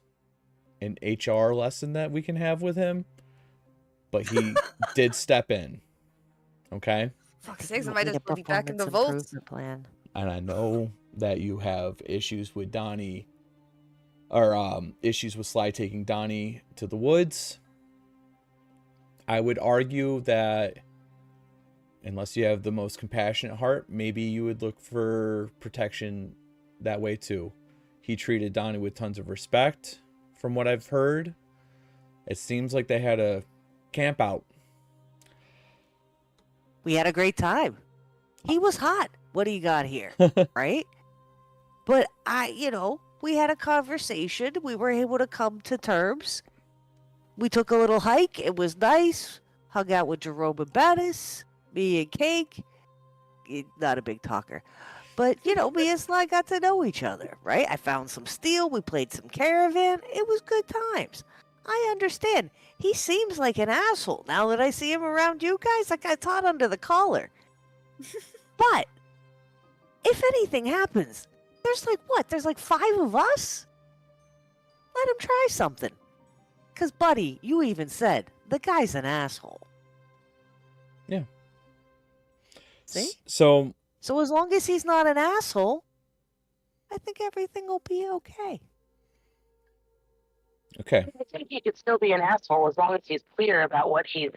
an HR lesson that we can have with him, but he did step in. Okay? Fuck's sakes, I might as well be back in the vault. Plan. And I know that you have issues with Donnie, or issues with Sly taking Donnie to the woods. I would argue that unless you have the most compassionate heart, maybe you would look for protection that way too. He treated Donnie with tons of respect, from what I've heard. It seems like they had a camp out. We had a great time. He was hot. What do you got here? Right? But we had a conversation. We were able to come to terms. We took a little hike. It was nice. Hung out with Jerome and Bettis. Me and Cake. Not a big talker. But, me and Sly got to know each other, right? I found some steel. We played some Caravan. It was good times. I understand. He seems like an asshole. Now that I see him around you guys, like I taught under the collar. But if anything happens, there's like 5 of us? Let him try something. Because, buddy, you even said, the guy's an asshole. Yeah. See? So as long as he's not an asshole, I think everything will be okay. Okay. I think he could still be an asshole as long as he's clear about what he's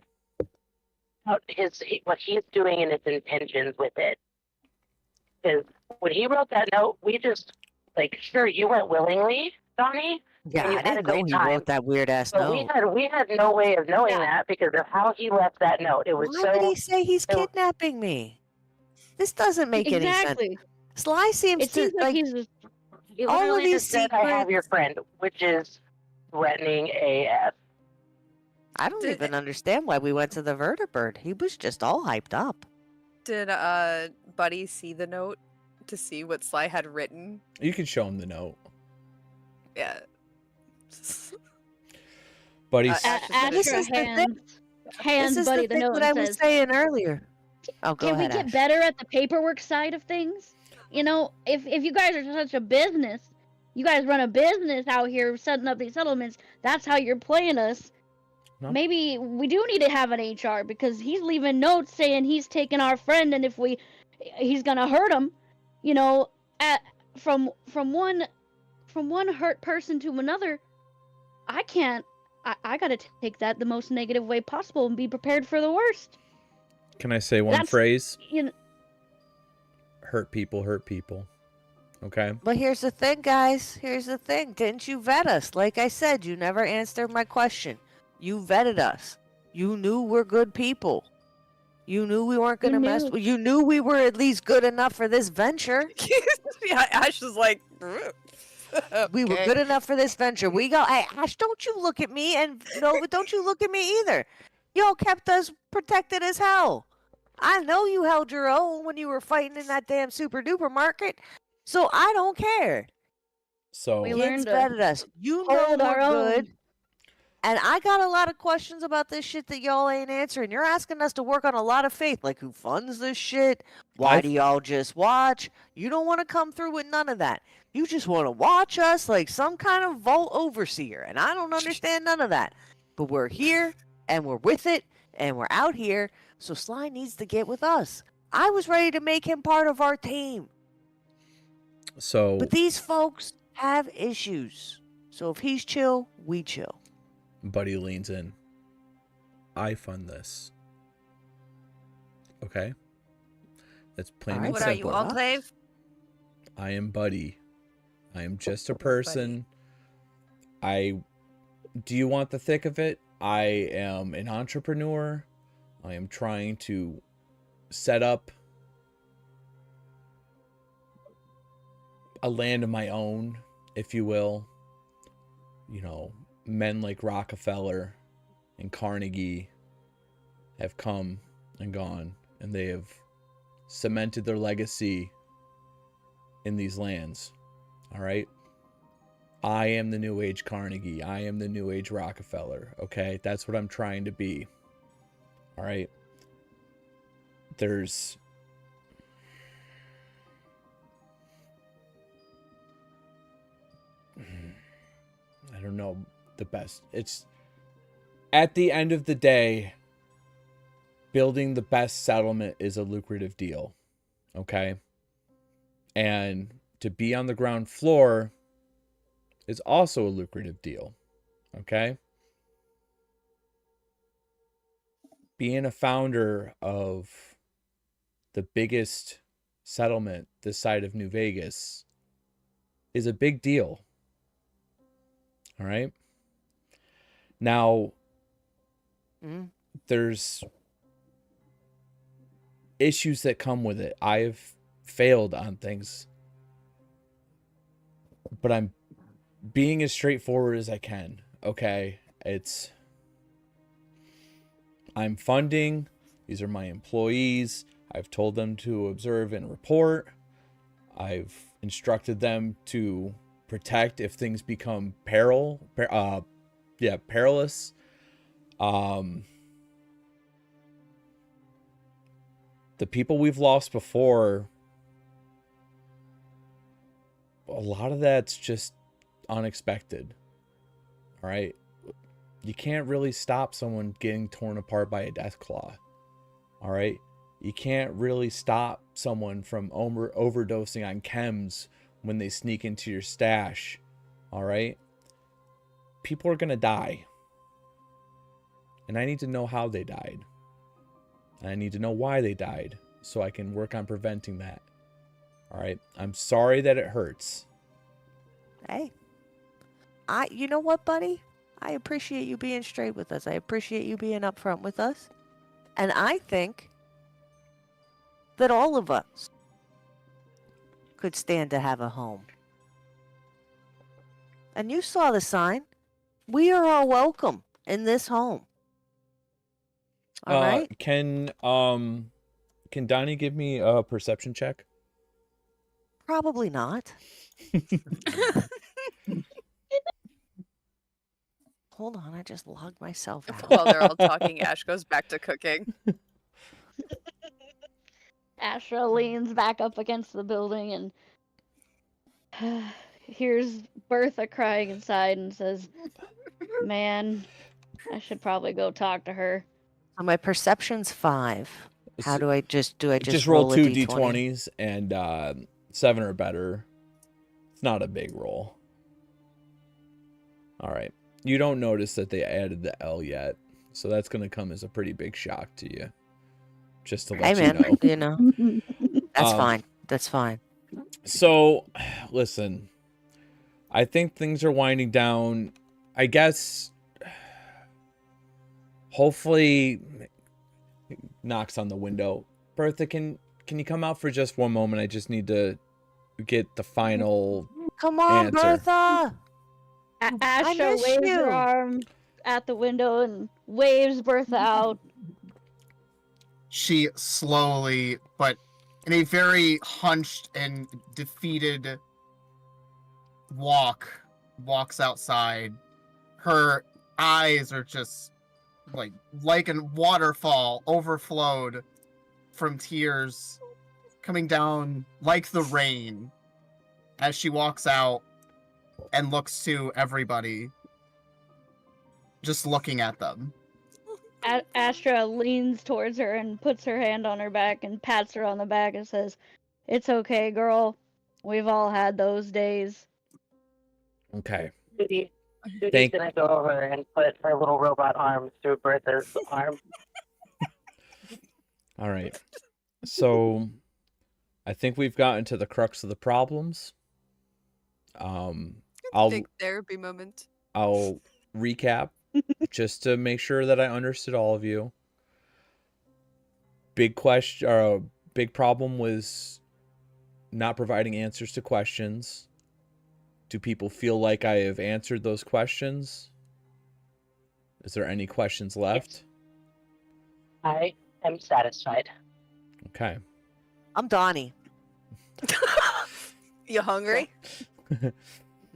doing and his intentions with it. Because when he wrote that note, we just sure, you went willingly, Donnie. Yeah, and you I had a didn't know great he time. wrote that weird ass But note. we had no way of knowing that because of how he left that note. It was Why would he say he's kidnapping me? This doesn't make any sense. Exactly. Sly seems It seems like he's just You All of literally these just said I have your friend, which is threatening AF. I don't Did- even understand why we went to the vertibird. He was just all hyped up. Did Buddy see the note to see what Sly had written? You can show him the note. Yeah. Buddy, Ash is This Astra is the thing. hands This is Buddy the the thing note that and I was says, saying earlier. Oh, go "Can we ahead, get Ash. better at the paperwork side of things? You know, if you guys are such a business, you guys run a business out here setting up these settlements. That's how you're playing us. No. Maybe we do need to have an HR because he's leaving notes saying he's taking our friend, and if he's gonna hurt him. You know, from one hurt person to another. I can't. I gotta take that the most negative way possible and be prepared for the worst. can I say one That's- phrase? You know, Hurt people, hurt people. Okay? But here's the thing, guys. Here's the thing. Didn't you vet us? Like I said, you never answered my question. You vetted us. You knew we're good people. You knew we weren't going to mess knew. with you. Knew we were at least good enough for this venture. Yeah, Ash was like, We were "Okay." good enough for this venture. We go, hey, Ash, don't you look at me. And Nova, don't you look at me either. Y'all kept us protected as hell. I know you held your own when you were fighting in that damn super duper market. So I don't care. So, We Kids learned to vetted us. You know hold we're our own. good. And I got a lot of questions about this shit that y'all ain't answering. You're asking us to work on a lot of faith, like who funds this shit? Why I've- do y'all just watch? You don't want to come through with none of that. You just want to watch us like some kind of vault overseer, and I don't understand none of that. But we're here, and we're with it, and we're out here, so Sly needs to get with us. I was ready to make him part of our team. so But these folks have issues. So if he's chill, we chill. Buddy leans in. I fund this. Okay? That's plain Alright, and What are you, simple. Enclave? I am Buddy. I am just a Buddy. person. Do you want the thick of it? I am an entrepreneur. I am trying to set up a land of my own, if you will. You know, men like Rockefeller and Carnegie have come and gone, and they have cemented their legacy in these lands. All right? I am the new age Carnegie. I am the new age Rockefeller. Okay? That's what I'm trying to be. All right? There's I don't know the best. It's at the end of the day, building the best settlement is a lucrative deal. Okay? And to be on the ground floor is also a lucrative deal. Okay? Being a founder of the biggest settlement this side of New Vegas is a big deal. All right? Now, there's issues that come with it. I've failed on things, but I'm being as straightforward as I can. Okay? I'm funding. These are my employees. I've told them to observe and report. I've instructed them to protect if things become perilous. The people we've lost before, a lot of that's just unexpected. All right? You can't really stop someone getting torn apart by a Deathclaw. All right? You can't really stop someone from overdosing on chems when they sneak into your stash. All right? People are going to die. And I need to know how they died. And I need to know why they died so I can work on preventing that. All right? I'm sorry that it hurts. Hey, you know what, buddy? I appreciate you being straight with us. I appreciate you being upfront with us. And I think that all of us could stand to have a home. And you saw the sign. We are all welcome in this home. All right? Can Donnie give me a perception check? Probably not. Hold on, I just logged myself out. While they're all talking, Ash goes back to cooking. Astra leans back up against the building and hears Bertha crying inside and says, "Man, I should probably go talk to her." So my perception's 5. How do I just Just roll roll a 2 D20? d20s and 7 or better. It's not a big roll. All right. You don't notice that they added the L yet, so that's going to come as a pretty big shock to you. Just to let Hey, you man, know. you know, that's fine. That's fine. So, listen, I think things are winding down. I guess, hopefully, knocks on the window. Bertha, can you come out for just one moment? I just need to get the final Come on, answer. Bertha. Astra miss waves her you. arm at the window and waves Bertha out. She slowly, but in a very hunched and defeated walks outside. Her eyes are just like a waterfall overflowed from tears coming down like the rain as she walks out and looks to everybody, just looking at them. Astra leans towards her and puts her hand on her back and pats her on the back and says, "It's okay, girl. We've all had those days." Okay. Judy's Thank- gonna go over and put her little robot arm through Bertha's arm. All right. So, I think we've gotten to the crux of the problems. Big therapy moment. I'll recap just to make sure that I understood all of you. Big problem was not providing answers to questions. Do people feel like I have answered those questions? Is there any questions left? I am satisfied. Okay. I'm Donnie. You hungry?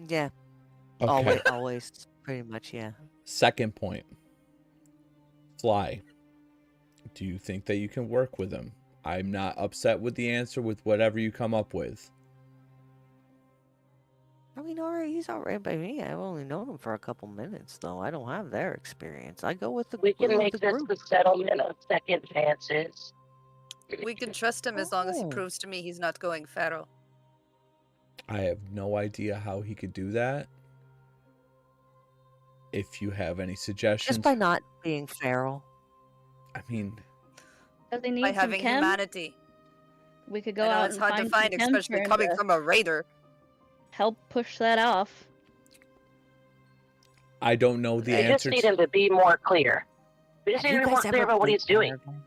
Yeah. Okay. Always, pretty much, yeah. Second point. Fly. Do you think that you can work with him? I'm not upset with the answer with whatever you come up with. I mean, he's all right by me. I've only known him for a couple minutes, though. I don't have their experience. I go with the We can with make the this group. the settlement of second chances. We can trust him as long as he Oh. proves to me he's not going feral. I have no idea how he could do that. If you have any suggestions. Just by not being feral. I mean, Does he need By some having chem? humanity. We could go I know out it's and hard to find find, some chem especially for him coming to from a raider. help push that off. I don't know the We just answer. need him to be more clear. We just Have need you to be more guys clear ever about what played he's doing. Paragon?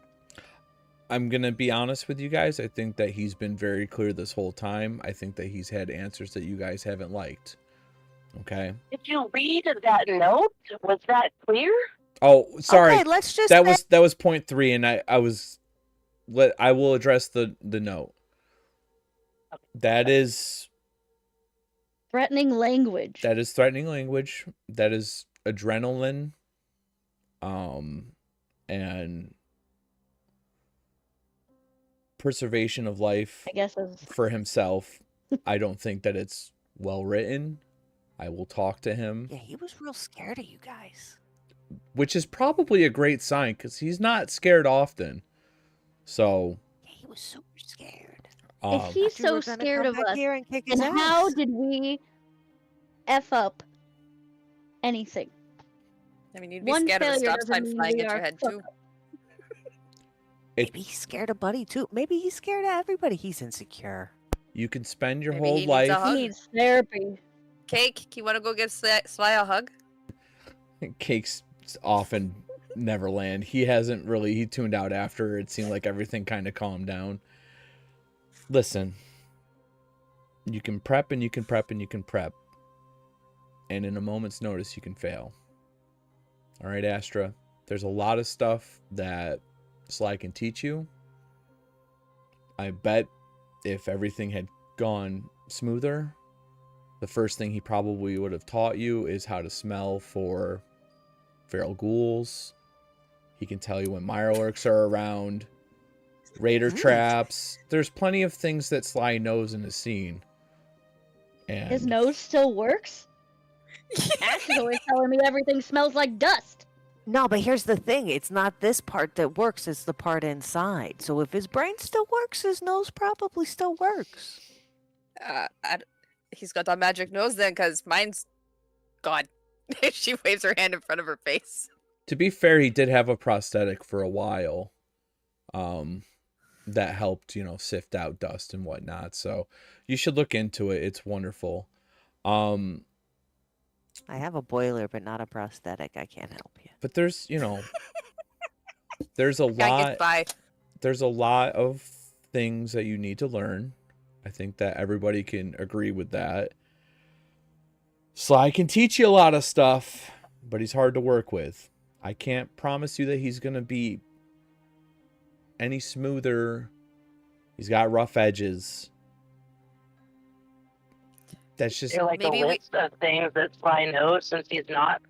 I'm going to be honest with you guys. I think that he's been very clear this whole time. I think that he's had answers that you guys haven't liked. Okay. Did you read that note? Was that clear? Oh, sorry. Okay, let's just that was point 3, and I will address the note. That is Threatening language. That is threatening language. That is adrenaline. And preservation of life I guess is for himself. I don't think that it's well written. I will talk to him, Yeah, he was real scared of you guys. which is probably a great sign because he's not scared often. So, Yeah, he was super scared. if he's Thought you were so gonna scared come of back us, here and kick his then how ass. did we F up anything? I mean, you'd be One scared of a failure stop doesn't sign mean flying we at your are head, fuck too. up. Maybe he's scared of Buddy too. Maybe he's scared of everybody. He's insecure. you can spend your Maybe whole he needs a life. hug. He needs therapy. Cake, you want to go give Sly a hug? Cake's off in Neverland. He tuned out after it seemed like everything kind of calmed down. Listen, you can prep and you can prep and you can prep. and in a moment's notice you can fail. All right, Astra. There's a lot of stuff that Sly can teach you. I bet if everything had gone smoother, the first thing he probably would have taught you is how to smell for feral ghouls. He can tell you when mirelurks are around, raider traps. There's plenty of things that Sly knows and has seen. And His nose still works? Ash is always telling me everything smells like dust. No, but here's the thing. It's not this part that works. It's the part inside. So if his brain still works, his nose probably still works. He's got that magic nose then, because mine's gone. She waves her hand in front of her face. to be fair, he did have a prosthetic for a while. That helped, sift out dust and whatnot. So you should look into it. It's wonderful. I have a boiler, but not a prosthetic. I can't help you. But there's, there's a lot. There's a lot of things that you need to learn. I think that everybody can agree with that. Sly can teach you a lot of stuff, but he's hard to work with. I can't promise you that he's going to be any smoother. He's got rough edges. That's just like a list of things that Sly knows, since he's not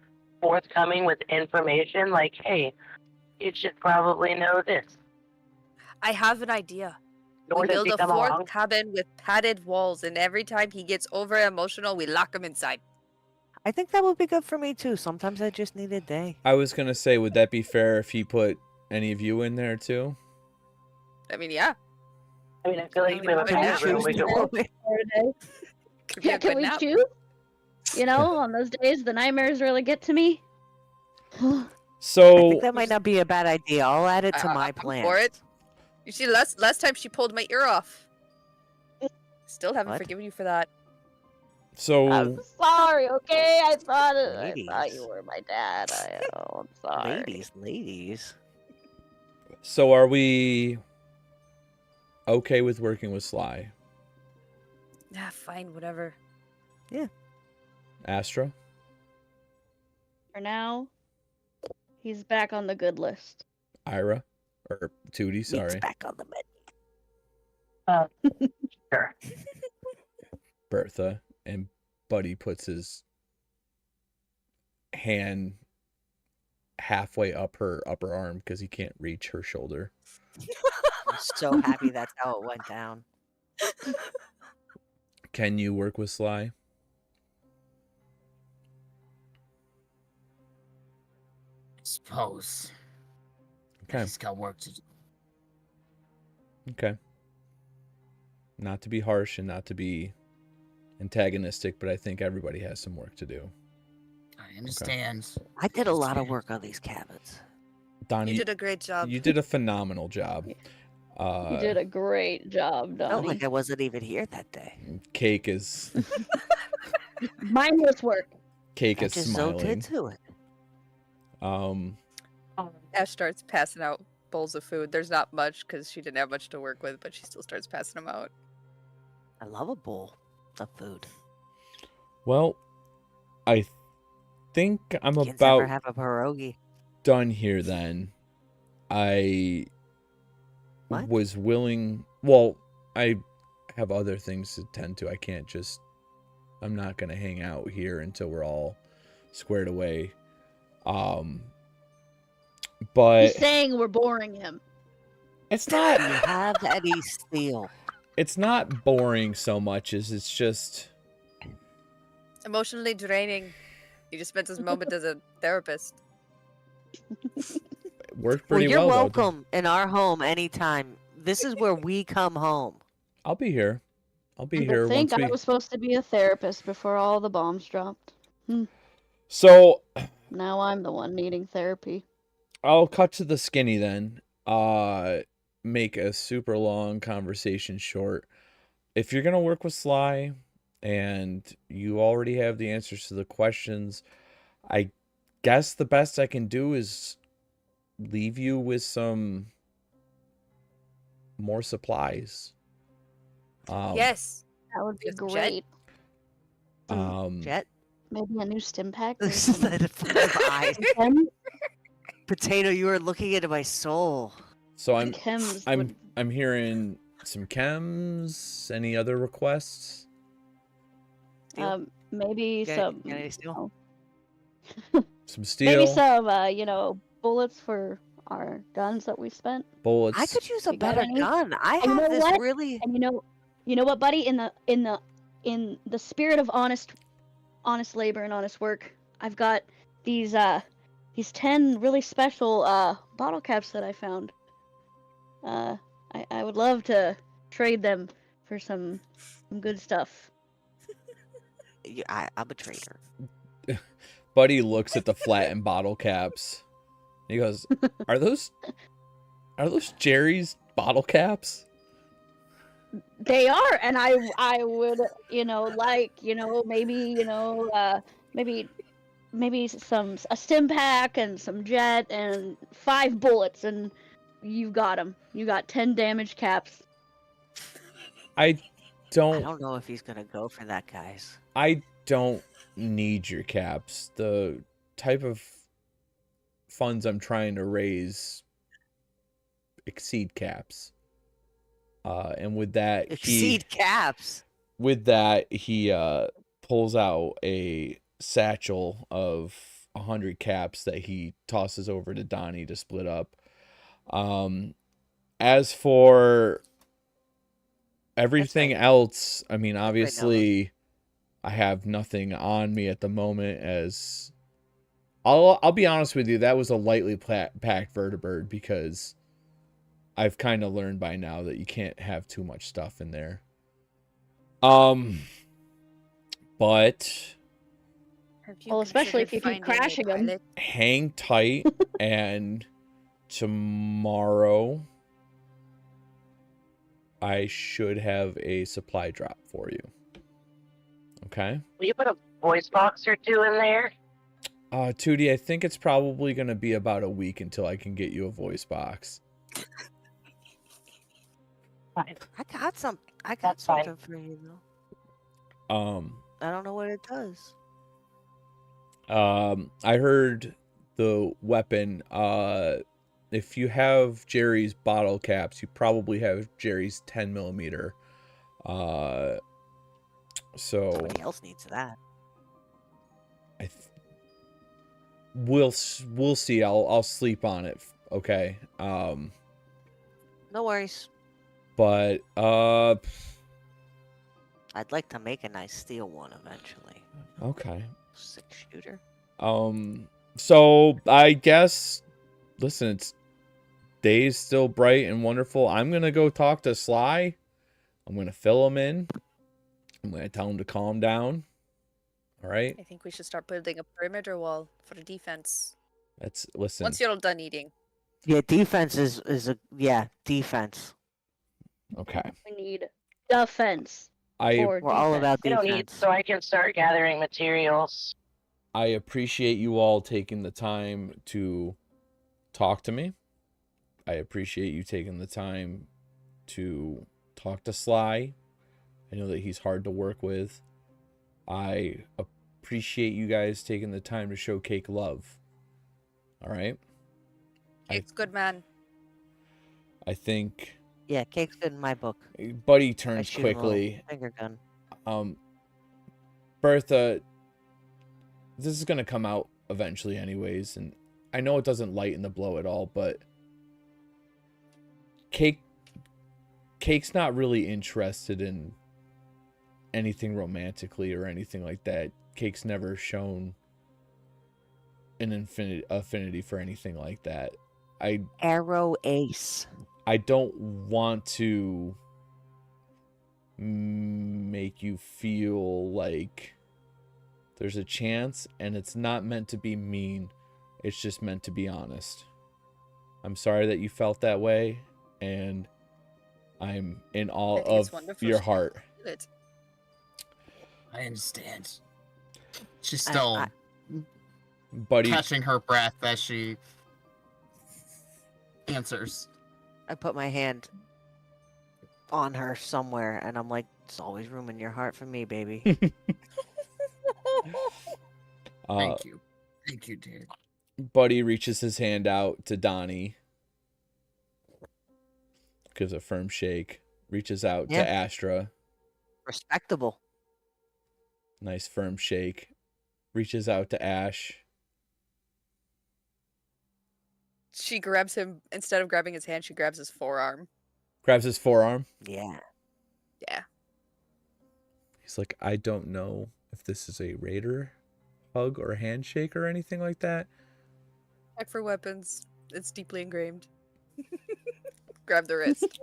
forthcoming with information. Like, hey, you should probably know this. I have an idea. Nor We does build he a come fourth along. cabin with padded walls, and every time he gets over emotional, we lock him inside. I think that would be good for me too. Sometimes I just need a day. I was going to say, would that be fair if he put any of you in there too? I mean, yeah. I mean, I feel like we have a Can we bad room. choose We to could do walk. it? Could be Yeah, a can good we nap. choose? On those days the nightmares really get to me. I So think that might not be a bad idea. I'll add it to my I'm plan. for it. You see, last time she pulled my ear off. Still haven't What? forgiven you for that. I'm sorry, okay? I thought Ladies. you were my dad. I'm sorry. Ladies. So are we okay with working with Sly? Ah, fine, whatever. Astra? For now, he's back on the good list. Ira? Or Tootie, Meat's sorry. back on the menu. Sure. Bertha. And Buddy puts his hand halfway up her upper arm because he can't reach her shoulder. I'm so happy that's how it went down. Can you work with Sly? I suppose. Okay. He's got work to do. Okay. Not to be harsh and not to be antagonistic, but I think everybody has some work to do. I understand. I did a lot of work on these cabins. Donnie, You did a great job. you did a phenomenal job. You did a great job, Felt Donnie. like I wasn't even here that day. Cake is Mindless work. Cake I is just zoned smiling. into it. Ash starts passing out bowls of food. There's not much because she didn't have much to work with, but she still starts passing them out. I love a bowl of food. Well, I think I'm Kids about never have a pierogi. done here then. I What? was willing. Well, I have other things to tend to. I'm not going to hang out here until we're all squared away. But He's saying we're boring him. it's Do you not have any steel? it's not boring so much as it's just Emotionally draining. He just spent his moment as a therapist. it worked Well, pretty you're well. though. welcome in our home anytime. This is where we come home. I'll be here. I'll be I here think once I we. was supposed to be a therapist before all the bombs dropped. So Now I'm the one needing therapy. I'll cut to the skinny then. Make a super long conversation short. If you're gonna work with Sly and you already have the answers to the questions, I guess the best I can do is leave you with some more supplies. Yes. That would be Just Jet? great. Um, Jet? Maybe a new stim pack. Or This is something. the 5 eyes. Chem- Potato, you are looking into my soul. So the chems would. I'm hearing some chems. Any other requests? Steel? Maybe some. Get any steel? Some steel, Maybe some. Bullets for our guns that we spent. bullets. I could use a You got better any? gun. I And you have know this what? really. And you know what, buddy? In the spirit of honest labor and honest work, I've got these 10 really special bottle caps that I found. I would love to trade them for some good stuff. I'm a traitor. Buddy looks at the flattened bottle caps. He goes, "Are those Jerry's bottle caps?" They are, and I would maybe a stim pack and some jet and 5 bullets, and you got them. You got 10 damage caps. I don't know if he's gonna go for that, guys. I don't need your caps. The type of funds I'm trying to raise exceed caps. And with that, caps. With that, he pulls out a satchel of 100 caps that he tosses over to Donnie to split up. As for everything else, I mean, obviously, I have nothing on me at the moment. As I'll be honest with you, that was a lightly packed vertibird because I've kind of learned by now that you can't have too much stuff in there. But Well, especially if you keep crashing them. Hang tight, and tomorrow I should have a supply drop for you. Okay? Will you put a voice box or 2 in there? Tootie, I think it's probably going to be about a week until I can get you a voice box. Fine. I got something for you though. I don't know what it does. I heard the weapon. If you have Jerry's bottle caps, you probably have Jerry's 10mm. So Somebody else needs that. We'll see. I'll sleep on it. Okay. No worries. But I'd like to make a nice steel one eventually. Okay. 6-shooter. So I guess, listen, it's day's still bright and wonderful. I'm gonna go talk to Sly. I'm gonna fill him in. I'm gonna tell him to calm down. All right. I think we should start building a perimeter wall for the defense. Listen. Once you're all done eating. Yeah, defense is defense. Okay. We need defense. We're all about I defense. don't need, so I can start gathering materials. I appreciate you all taking the time to talk to me. I appreciate you taking the time to talk to Sly. I know that he's hard to work with. I appreciate you guys taking the time to show Cake love. All right? Cake's good, man. I think... Yeah, Cake's good in my book. Buddy turns quickly. Finger gun. Bertha, this is going to come out eventually anyways, and I know it doesn't lighten the blow at all, but Cake's not really interested in anything romantically or anything like that. Cake's never shown an affinity for anything like that. Arrow ace. I don't want to make you feel like there's a chance, and it's not meant to be mean. It's just meant to be honest. I'm sorry that you felt that way, and I'm in awe of your heart. I understand. She's still Buddy, catching her breath as she answers. I put my hand on her somewhere, and I'm like, "There's always room in your heart for me, baby." Thank you. Thank you, dear. Buddy reaches his hand out to Donnie. Gives a firm shake. Reaches out Yeah. to Astra. Respectable. Nice firm shake. Reaches out to Ash. She grabs him, instead of grabbing his hand, she grabs his forearm. Grabs his forearm. Yeah. Yeah. He's like, I don't know if this is a raider hug or handshake or anything like that. Check for weapons. It's deeply ingrained. Grab the wrist.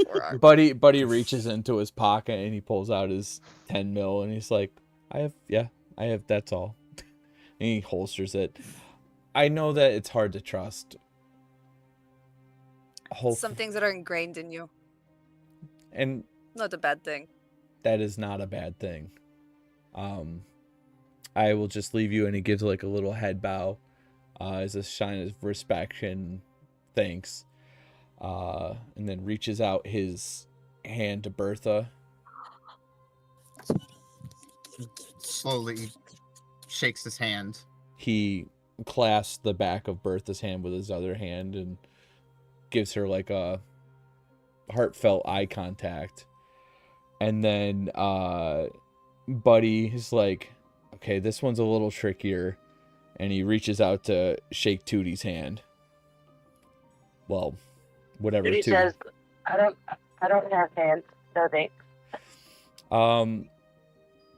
Forearm. Buddy reaches into his pocket and he pulls out his 10 mil and he's like, I have, that's all. And he holsters it. I know that it's hard to trust. Some things that are ingrained in you. And Not a bad thing. that is not a bad thing. I will just leave you, and he gives like a little head bow as a sign of respect and thanks. And then reaches out his hand to Bertha. Slowly shakes his hand. He clasps the back of Bertha's hand with his other hand and gives her like a heartfelt eye contact. And then Buddy is like, okay, this one's a little trickier. And he reaches out to shake Tootie's hand. Well, whatever. He says, I don't have hands, no thanks.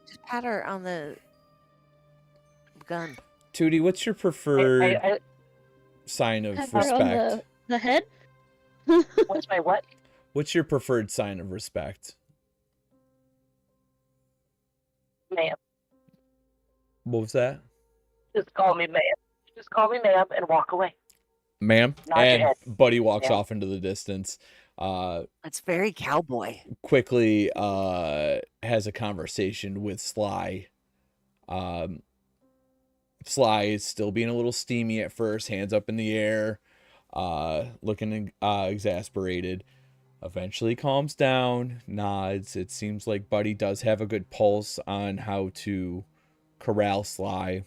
Just pat her on the gun. Tootie, what's your preferred sign of Pat her on respect? the head? What's my what? What's your preferred sign of respect? Ma'am. What was that? Just call me ma'am. Just call me ma'am and walk away. Ma'am. Nod your And head. Buddy walks Yeah. off into the distance. It's very cowboy. Quickly has a conversation with Sly. Sly is still being a little steamy at first, hands up in the air, looking exasperated. Eventually calms down, nods. It seems like Buddy does have a good pulse on how to corral Sly.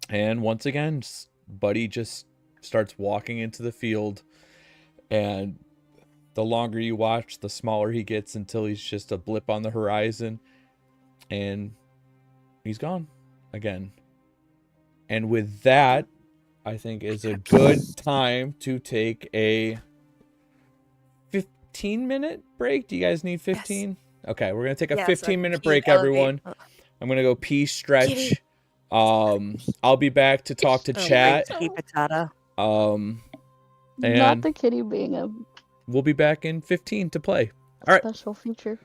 And once again, Buddy just starts walking into the field. And the longer you watch, the smaller he gets until he's just a blip on the horizon. And he's gone again. And with that, I think is a good time to take a 15-minute break. Do you guys need 15? Yes. Okay, we're going to take a 15-minute break, everyone. I'm going to go pee, stretch. I'll be back to talk to chat. Potato. Not the kitty being a we'll be back in 15 to play. All right. Special feature.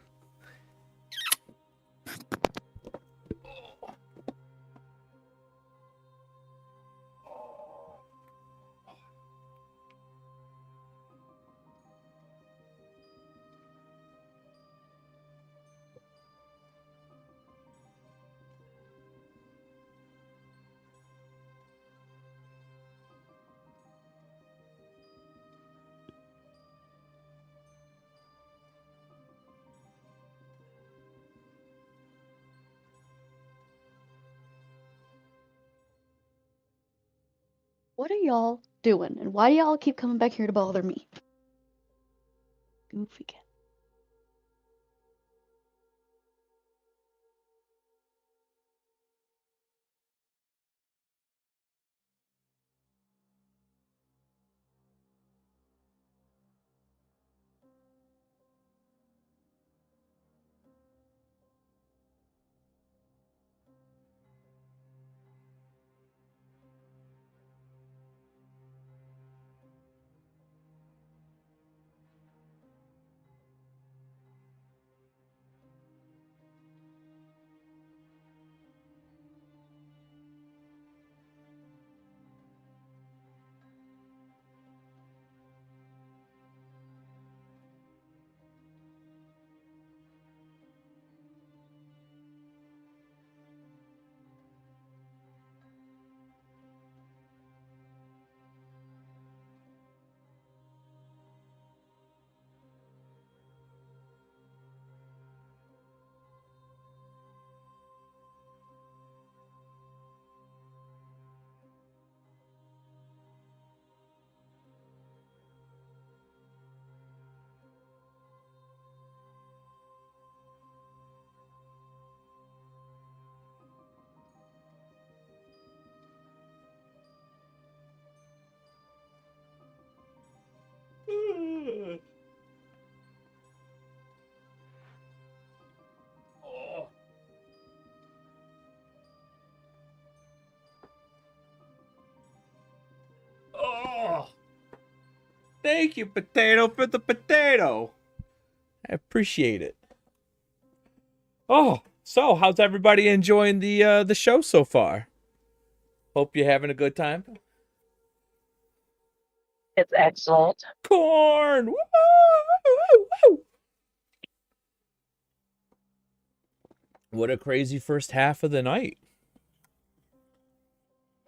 What are y'all doing? And why do y'all keep coming back here to bother me? Goofy cat. Thank you, potato, for the potato. I appreciate it. Oh, so how's everybody enjoying the show so far? Hope you're having a good time. It's excellent. Corn! Woo! Woo! Woo! What a crazy first half of the night.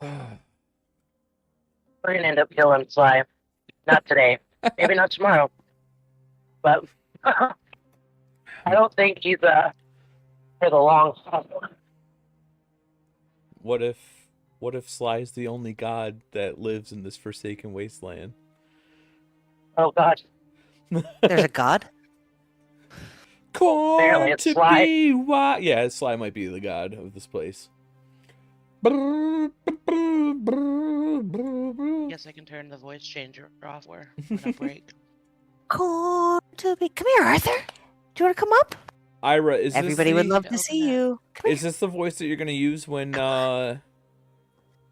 We're gonna end up killing Sly. Not today. Maybe not tomorrow. But I don't think he's for the long haul. What if Sly's the only god that lives in this forsaken wasteland? Oh God. There's a god? Apparently Corn it's to Sly. be wild. Yeah, Sly might be the god of this place. Guess I can turn the voice changer off when I break. Corn to be. Come here, Arthur. Do you want to come up? Ira, is Everybody this would the, love to Open see that. you. Come is this the voice that you're gonna use when the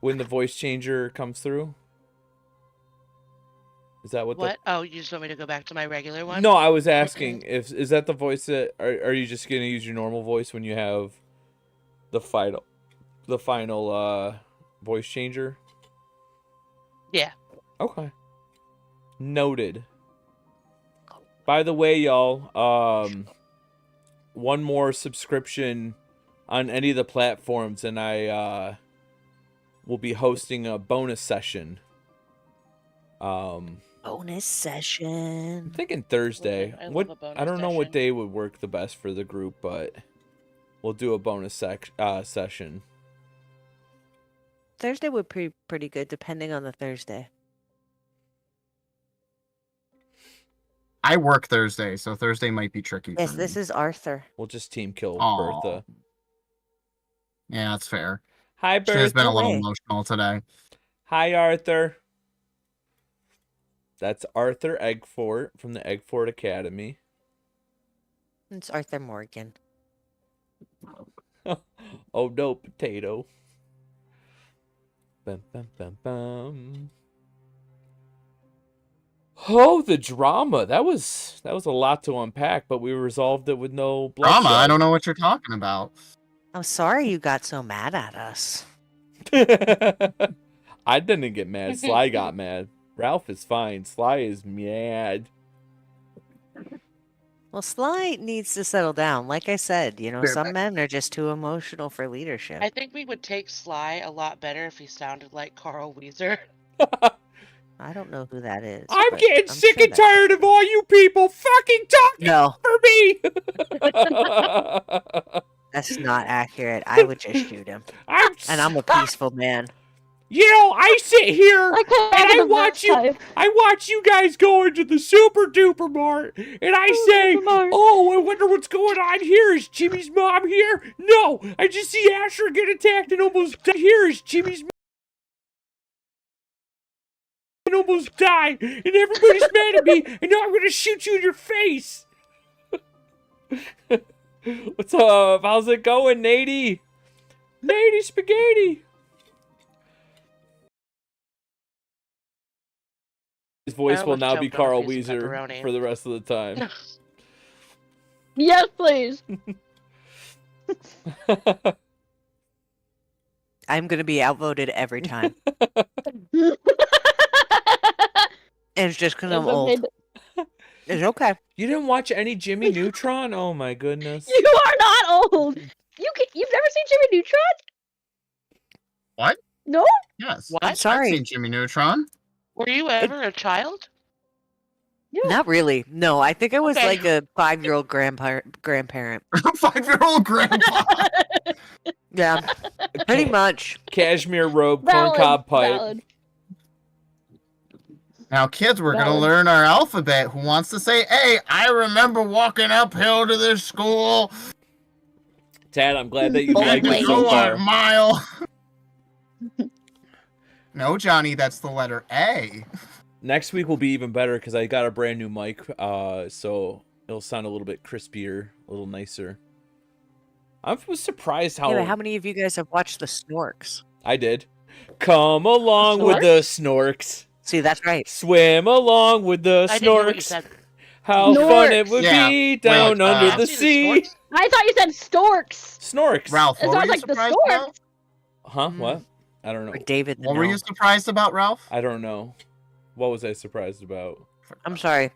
voice changer comes through? Is that what? What? Oh, you just want me to go back to my regular one? No, I was asking if is that the voice that are you just gonna use your normal voice when you have the final voice changer? Yeah. Okay. Noted. By the way, y'all, one more subscription on any of the platforms and I will be hosting a bonus session. Bonus session. I'm thinking Thursday. I love What a bonus I don't know what session. day would work the best for the group, but we'll do a bonus session. Thursday would be pretty good, depending on the Thursday. I work Thursday, so Thursday might be tricky. Yes, for this me. is Arthur. We'll just team kill Aw. Bertha. Yeah, that's fair. Hi, She has been Bertha. a little Hey. emotional today. Hi, Arthur. That's Arthur Eggfort from the Eggfort Academy. It's Arthur Morgan. Oh no, potato. Bum, bum, bum, bum. Oh, the drama. That was a lot to unpack, but we resolved it with no bloodshed. Drama, I don't know what you're talking about. I'm sorry you got so mad at us. I didn't get mad. Sly got mad. Ralph is fine. Sly is mad. Well, Sly needs to settle down. Like I said, Fair some back. men are just too emotional for leadership. I think we would take Sly a lot better if he sounded like Carl Weezer. I don't know who that is. I'm but getting I'm sick sure and tired of all you people fucking talking No, for me. that's not accurate. I would just shoot him. And I'm a peaceful man. You know, I sit here I can't and I have watch that you. type. I watch you guys go into the Super Duper Mart, and I say, Super Mart. "Oh, I wonder what's going on here. Is Jimmy's mom here?" No, I just see Asher get attacked and almost die. Here is Jimmy's mom and almost die, and everybody's mad at me, and now I'm gonna shoot you in your face. What's up? How's it going, Nady? Nady Spaghetti. His voice I will almost now be choked on a Carl piece of Weezer pepperoni. for the rest of the time. Yes, please. I'm going to be outvoted every time. And it's just because I'm It's okay old. It's okay. You didn't watch any Jimmy Neutron? Oh my goodness. You are not old. You've never seen Jimmy Neutron? What? No? Yes. What? I'm I've sorry. seen Jimmy Neutron. Were you ever a child? Yeah. Not really. No, I think I was Okay. like a 5-year-old grandparent. 5-year-old grandpa. Yeah, pretty much. Cashmere robe, Valid, corncob pipe. valid. Now, kids, we're going to Valid. learn our alphabet. Who wants to say, hey, I remember walking uphill to this school. Tad, I'm glad that you Oh, liked it wait. so Go far. a mile. No, Johnny, that's the letter A. Next week will be even better because I got a brand new mic, so it'll sound a little bit crispier, a little nicer. I was surprised Yeah, but how many of you guys have watched the Snorks? I did. Come along with the Snorks. See, that's right. Swim along with the I didn't hear what you snorks. said. How fun it Snorks. would Yeah, be down wait, under I've the seen sea. snorks. I thought you said storks. Snorks. Ralph, It what were sounds you like the surprised storks. about? Huh? What? I don't know. Or David the What were you gnome. surprised about, Ralph? I don't know. What was I surprised about? I'm sorry.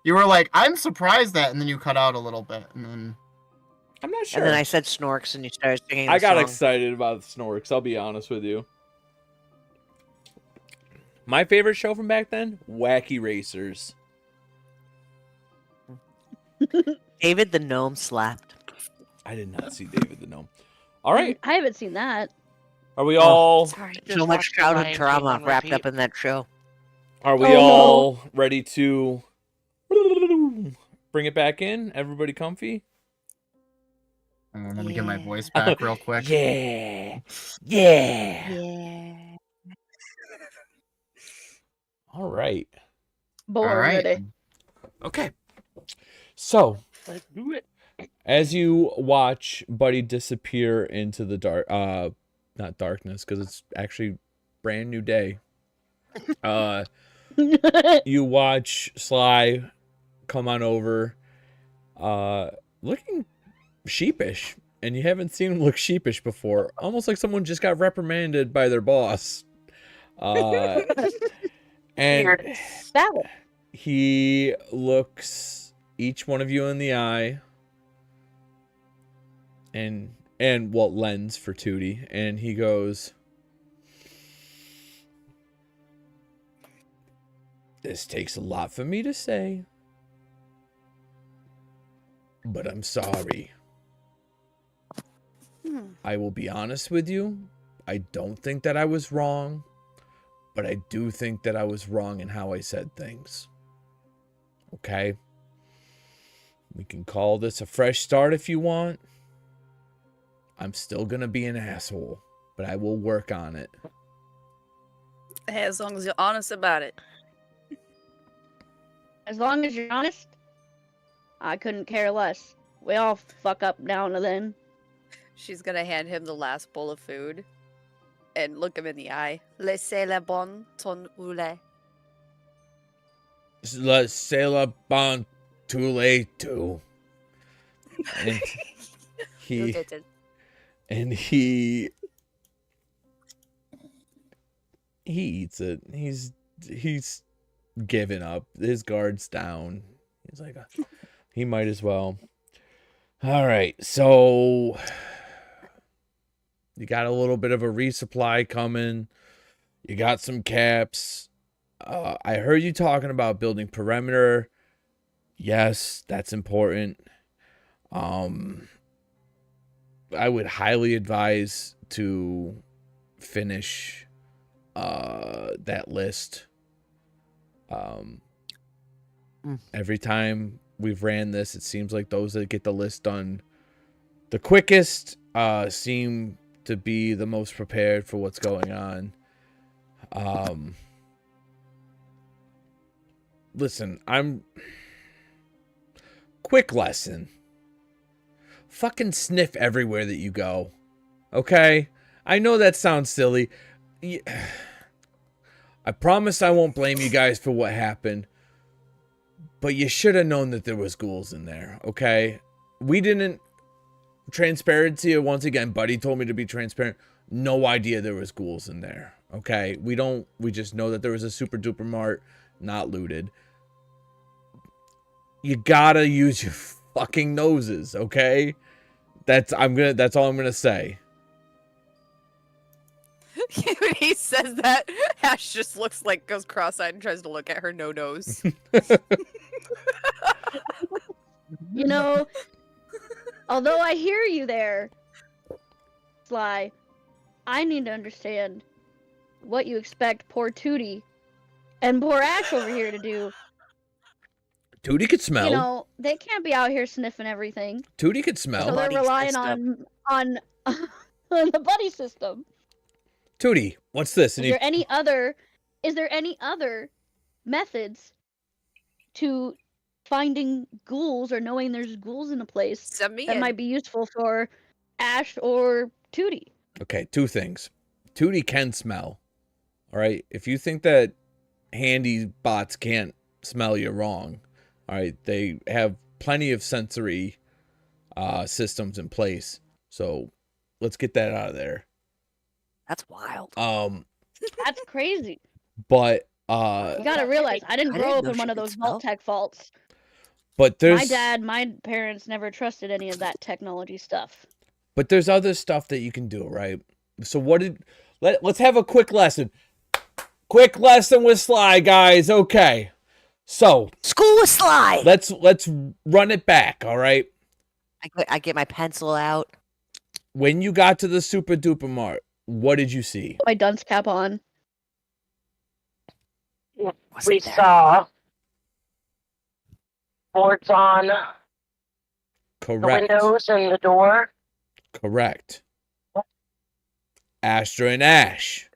You were like, I'm surprised that, and then you cut out a little bit, and then I'm not sure. And then I said snorks, and you started singing the I got song. excited about Snorks. I'll be honest with you. My favorite show from back then, Wacky Racers. David the gnome slapped. I did not see David the Gnome. All right, I haven't seen that. are we Oh. all Sorry, So just much watched The childhood Lion King trauma on wrapped repeat. up in that show. are we Oh, no. all ready to bring it back in? Everybody comfy? let me get my voice back real quick. Yeah. Yeah. Yeah. All right. Born All right. ready. Okay. So, Let's do it. as you watch Buddy disappear into the dark, not darkness, because it's actually brand new day. You watch Sly come on over, looking sheepish, and you haven't seen him look sheepish before. Almost like someone just got reprimanded by their boss. And Weird. That he looks each one of you in the eye, and well, lens for Tootie, and he goes, "This takes a lot for me to say, but I'm sorry. I will be honest with you. I don't think that I was wrong, but I do think that I was wrong in how I said things. Okay? We can call this a fresh start if you want. I'm still gonna be an asshole, but I will work on it." Hey, as long as you're honest about it. As long as you're honest, I couldn't care less. We all fuck up now and then. She's gonna hand him the last bowl of food and look him in the eye. Laissez la bonne ton oulé. Let's sail up on too late too. And he eats it. He's given up. His guard's down. He's like, he might as well. All right, so you got a little bit of a resupply coming. You got some caps. I heard you talking about building perimeter. Yes, that's important. I would highly advise to finish that list. Every time we've ran this, it seems like those that get the list done the quickest seem to be the most prepared for what's going on. Listen, quick lesson. Fucking sniff everywhere that you go. Okay? I know that sounds silly. I promise I won't blame you guys for what happened. But you should have known that there was ghouls in there, okay? We didn't... Transparency, once again, Buddy told me to be transparent. No idea there was ghouls in there, okay? We just know that there was a super duper mart, not looted. You gotta use your fucking noses, okay? That's all I'm gonna say. When he says that, Ash just goes cross-eyed and tries to look at her no-nose. You know, although I hear you there, Sly, I need to understand what you expect poor Tootie and poor Ash over here to do. Tootie could smell. You know, they can't be out here sniffing everything. Tootie could smell. So they're Buddy relying system. on the buddy system. Tootie, what's this? Is there any other methods to finding ghouls or knowing there's ghouls in a place Send me that in. might be useful for Ash or Tootie? Okay, two things. Tootie can smell. All right? If you think that handy bots can't smell you wrong. All right, they have plenty of sensory systems in place. So let's get that out of there. That's wild. That's crazy. But You gotta realize, I didn't I grow didn't up know in she one of could those smell. vault tech vaults. but there's My parents never trusted any of that technology stuff. but there's other stuff that you can do, right? So let's have a quick lesson. Quick lesson with Sly, guys. Okay. So School with Sly. let's run it back, all right? I get my pencil out. When you got to the Super Duper Mart, what did you see? My dunce cap on. Was We it there? saw boards on the Correct. windows and the door. Correct. Astra and Ash.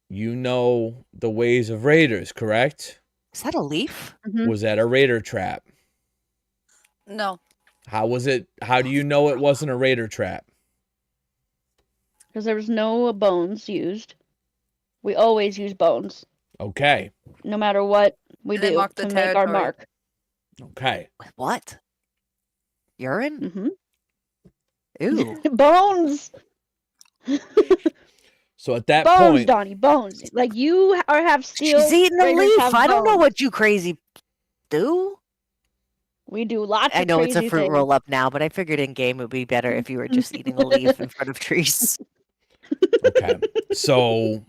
You know the ways of raiders, correct? Is that a leaf? Mhm. Was that a raider trap? No. How was it? How do you know it wasn't a raider trap? Because there was no bones used. We always use bones, Okay. no matter what we And they do mark the to make our territory. mark. Okay. With what? Urine? Mm-hmm. Ew. Bones! So at that Bones, point, Donnie, bones. Like, you have steel. She's eating a raiders leaf. have I don't know bones. what you crazy do. We do lots I of know it's a crazy fruit things. roll up now, but I figured in game it would be better if you were just eating a leaf in front of trees. okay. So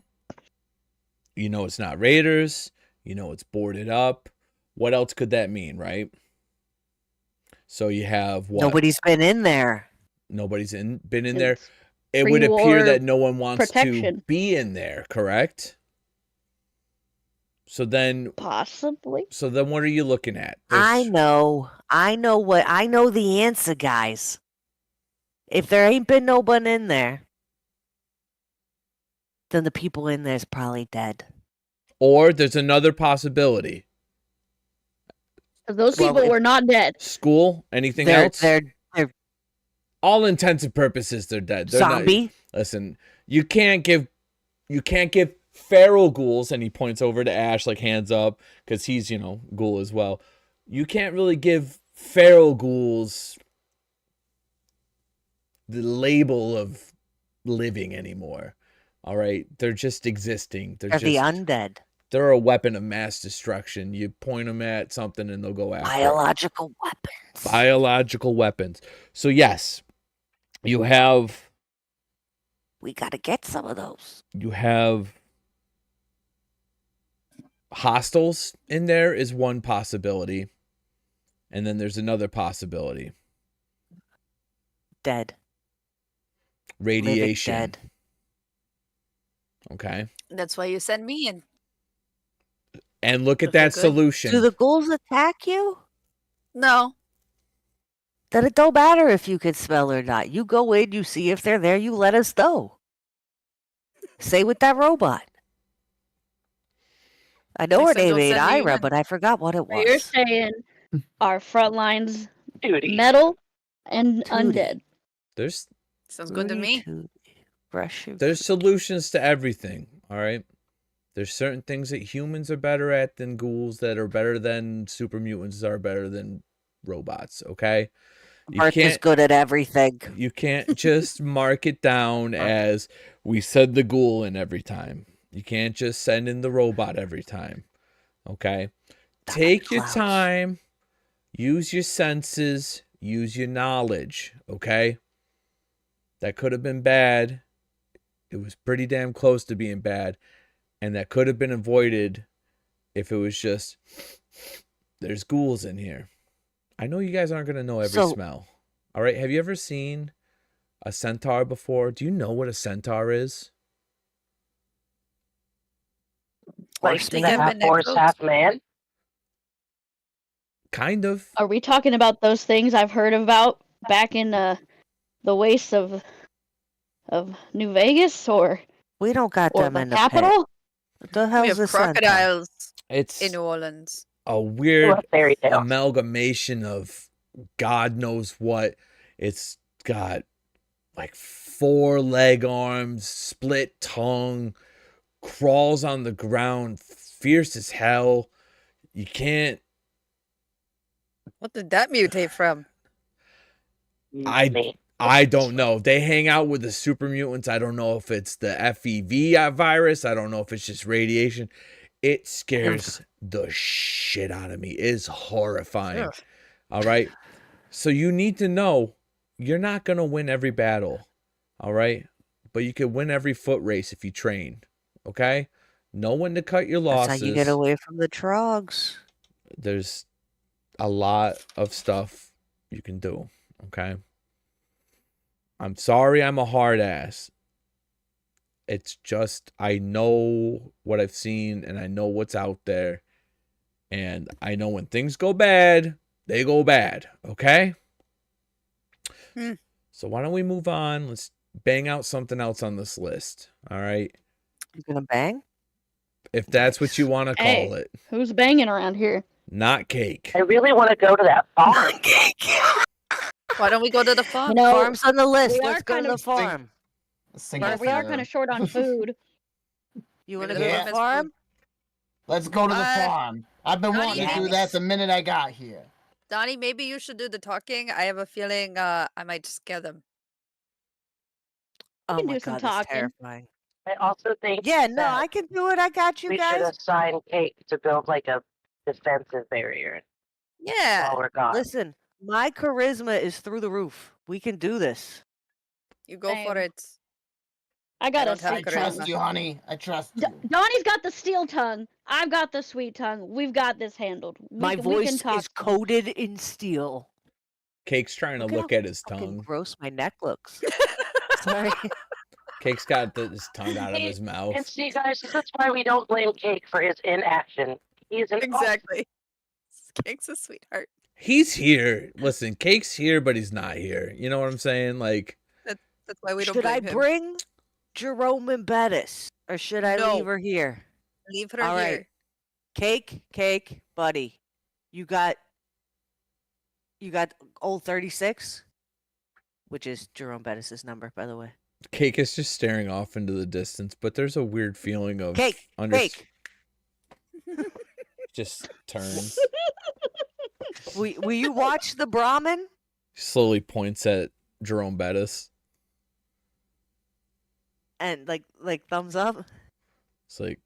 you know it's not raiders. You know it's boarded up. What else could that mean, right? So you have what? Nobody's been in there. Nobody's been in there. It's It would appear pre-war that no one wants to protection. be in there, correct? So then possibly. what are you looking at? I know the answer, guys. If there ain't been no one in there, then the people in there's probably dead. Or there's another possibility. 'Cause those Well, people were not dead. School? Anything They're else? they're All intents and purposes, they're dead. They're zombie. Not, listen, you can't give feral ghouls, and he points over to Ash, like hands up, because he's, ghoul as well. You can't really give feral ghouls the label of living anymore. All right? They're just existing. They're the undead. They're a weapon of mass destruction. You point them at something and they'll go after it. Biological weapons. Biological weapons. So yes, you have We gotta get some of those. Hostiles in there is one possibility. And then there's another possibility. Dead. Radiation. Living dead. Okay. That's why you send me in. And look at If they're that good. solution. Do the ghouls attack you? No. Then it don't matter if you can smell or not. You go in, you see if they're there, you let us know. Say with that robot. I know her Next time name don't ain't send me Ira, in. but I forgot what it So you're was. saying our front lines Duty. metal and Tootie. undead. There's Sounds good to me. Brush your There's solutions to everything, all right? There's certain things that humans are better at than ghouls, that are better than super mutants, are better than robots, okay? Earth is good at everything. You can't just mark it down as we send the ghoul in every time. You can't just send in the robot every time, okay? Take your Deathclaws. time, use your senses, use your knowledge, okay? That could have been bad. It was pretty damn close to being bad. And that could have been avoided if it was just, there's ghouls in here. I know you guys aren't going to know every smell. All right, have you ever seen a centaur before? Do you know what a centaur is? Like Horseman. the I've half been that horse, close. half man. Kind of. Are we talking about those things I've heard about back in the wastes of New Vegas or We don't got them the in the pit. capital? What the We hell's have the centaur? crocodiles It's in New Orleans. a weird What fairy tale. amalgamation of God knows what. It's got like 4 leg arms, split tongue, crawls on the ground, fierce as hell. You can't. What did that mutate from? I don't know. They hang out with the super mutants. I don't know if it's the FEV virus. I don't know if it's just radiation. It scares the shit out of me. It's horrifying. Ugh. All right. So you need to know you're not going to win every battle. All right. But you can win every foot race if you train. Okay. Know when to cut your losses. That's how you get away from the trogs. There's a lot of stuff you can do. Okay. I'm sorry I'm a hard ass. It's just, I know what I've seen and I know what's out there. And I know when things go bad, they go bad. Okay? So why don't we move on? Let's bang out something else on this list. All right? You gonna bang? If that's what you want to call it. Who's banging around here? Not cake. I really want to go to that farm. Why don't we go to the farm? You know, Farm's on the list. we Let's are go to kind the of- farm. we are kind of short on food. You want to Yeah. go to the farm? Let's go to the Uh, farm. I've been Donnie, wanting to do maybe- that the minute I got here. Donnie, maybe you should do the talking. I have a feeling I might scare them. Oh can my do some god, that's talking. terrifying. I also think Yeah, no, that I can do it. I got you we should guys. assign Kate to build like a defensive barrier Yeah. while we're gone. Listen, my charisma is through the roof. We can do this. You go for Same. it. I got a don't have I sweet charisma. trust tongue. you, honey. I trust you. Donnie's got the steel tongue. I've got the sweet tongue. We've got this handled. My we voice can talk is coated in steel. Cake's trying to Look at look how at his Fucking tongue. gross my neck looks. Sorry. Cake's got his tongue out of his And mouth. see, guys, that's why we don't blame Cake for his inaction. He's an Exactly. Cake's a sweetheart. He's here. Listen, Cake's here, but he's not here. You know what I'm saying? Like, That's why we don't Should I blame him. bring Jerome and Bettis? Or should I No. leave her here? Leave her All here. right. Cake, buddy. You got old 36? Which is Jerome Bettis's number, by the way. Cake is just staring off into the distance, but there's a weird feeling of Cake. just turns. Will you watch the Brahmin? Slowly points at Jerome Bettis. And like thumbs up? It's like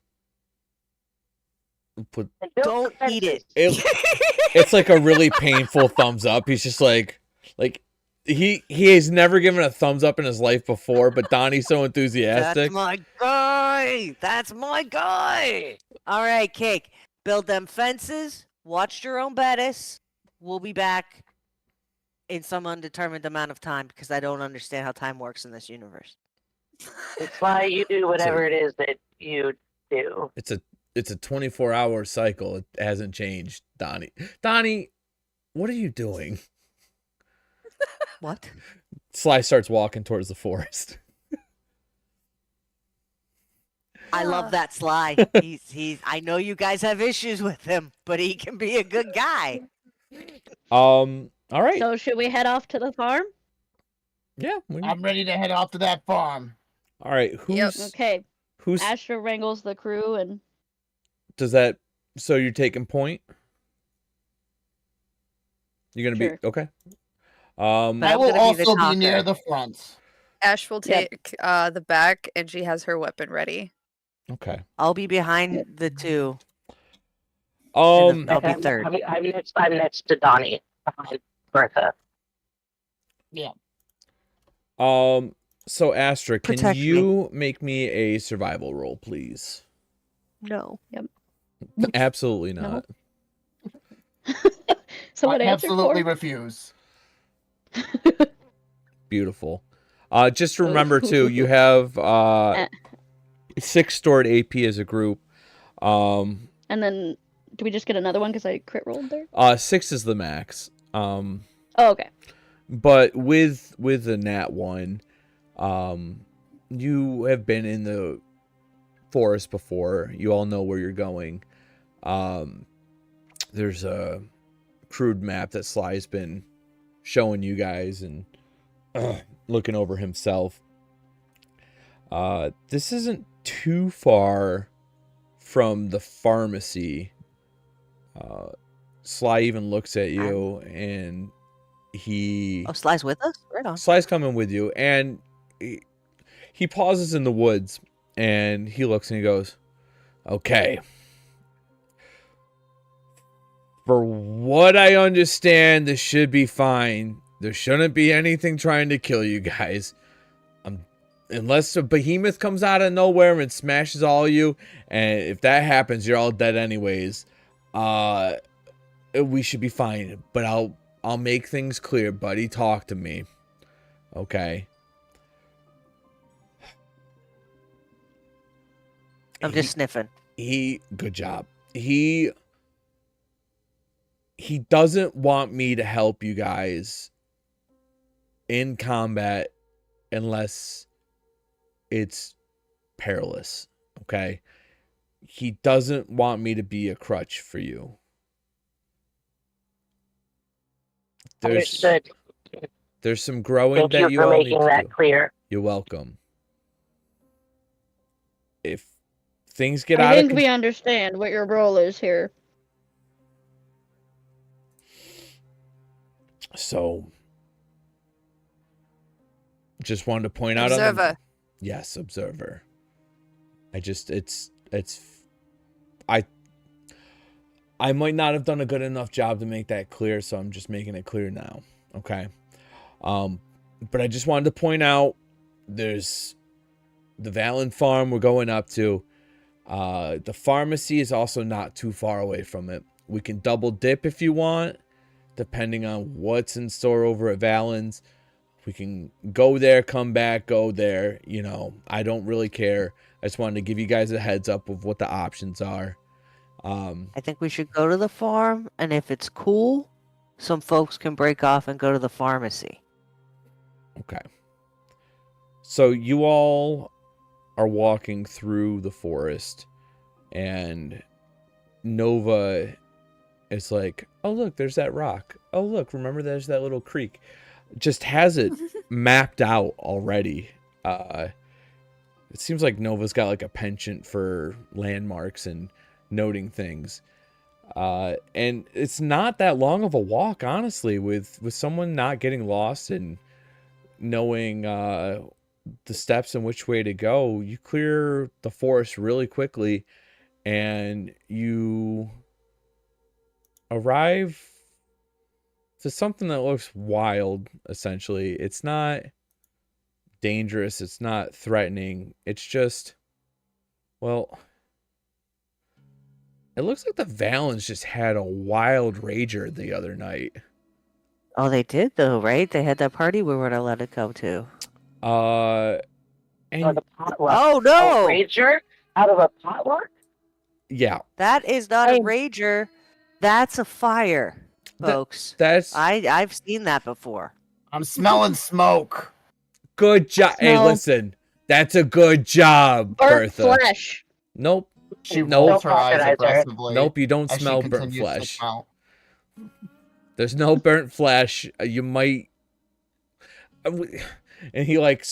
put And build Don't eat it. defenses. it's like a really painful thumbs up. He's just like he has never given a thumbs up in his life before, but Donnie's so enthusiastic. That's my guy. That's my guy. All right, Cake. Build them fences. Watch Jerome Bettis. We'll be back in some undetermined amount of time because I don't understand how time works in this universe. It's why you do whatever it is that you do. It's a 24-hour cycle. It hasn't changed, Donnie. Donnie, what are you doing? What? Sly starts walking towards the forest. I love that Sly. He's. I know you guys have issues with him, but he can be a good guy. All right. So should we head off to the farm? Yeah. I'm ready to head off to that farm. All right. Okay. Who's Astra wrangles the crew and does that? So you're taking point? You're gonna Sure. be okay. But I I'm will gonna be the also be near talker. the front. Ash will Yep. take the back, and she has her weapon ready. Okay. I'll be behind the two. Um. And I'll be I'm- third. I'm next to Donnie behind Bertha. So Astra, can Protect me. you make me a survival roll, please? No. Absolutely No. not. someone I answered absolutely for? refuse. Beautiful. Just remember too, you have 6 stored AP as a group. And then do we just get another one because I crit rolled there? 6 is the max. Oh, okay. But with the nat 1, you have been in the forest before. You all know where you're going. There's a crude map that Sly's been showing you guys and looking over himself. This isn't too far from the pharmacy. Sly even looks at you, and he... Oh, Sly's with us? Right on. Sly's coming with you, and he pauses in the woods, and he looks and he goes, okay. For what I understand, this should be fine. There shouldn't be anything trying to kill you guys. Unless a behemoth comes out of nowhere and smashes all of you, and if that happens, you're all dead anyways. We should be fine. But I'll make things clear, buddy. Talk to me. Okay. I'm just sniffing. Good job. He doesn't want me to help you guys in combat unless it's perilous, okay? He doesn't want me to be a crutch for you. Understood. There's some growing Thank that you you for all need making to that do. clear. You're welcome. If things get I out of think we understand what your role is here. So, just wanted to point out Observer. Yes, observer. I might not have done a good enough job to make that clear, so I'm just making it clear now. Okay. But I just wanted to point out there's the Valen farm we're going up to. The pharmacy is also not too far away from it. We can double dip if you want, depending on what's in store over at Valen's. We can go there, come back, go there. You know, I don't really care. I just wanted to give you guys a heads up of what the options are. I think we should go to the farm, and if it's cool, some folks can break off and go to the pharmacy. Okay. So you all are walking through the forest, and Nova is like, oh, look, there's that rock. Oh, look, remember there's that little creek. Just has it mapped out already. It seems like Nova's got like a penchant for landmarks and noting things. And it's not that long of a walk, honestly, with someone not getting lost and knowing the steps and which way to go. You clear the forest really quickly, and you arrive to something that looks wild, essentially. It's not dangerous. It's not threatening. It's just, well, it looks like the Valens just had a wild rager the other night. Oh, they did though, right? They had that party we were to let it go to. And The potluck. Oh no! A rager out of a potluck? yeah, That is not a rager. That's a fire, folks. that's I've seen that before. I'm smelling smoke. good job. Hey, No. listen, that's a good job, Burnt Bertha. flesh. Nope. She Nope. rolls her eyes Apologize, aggressively. Nope, you don't as she smell burnt continues to flesh. smell. There's no burnt flesh. You might. And he like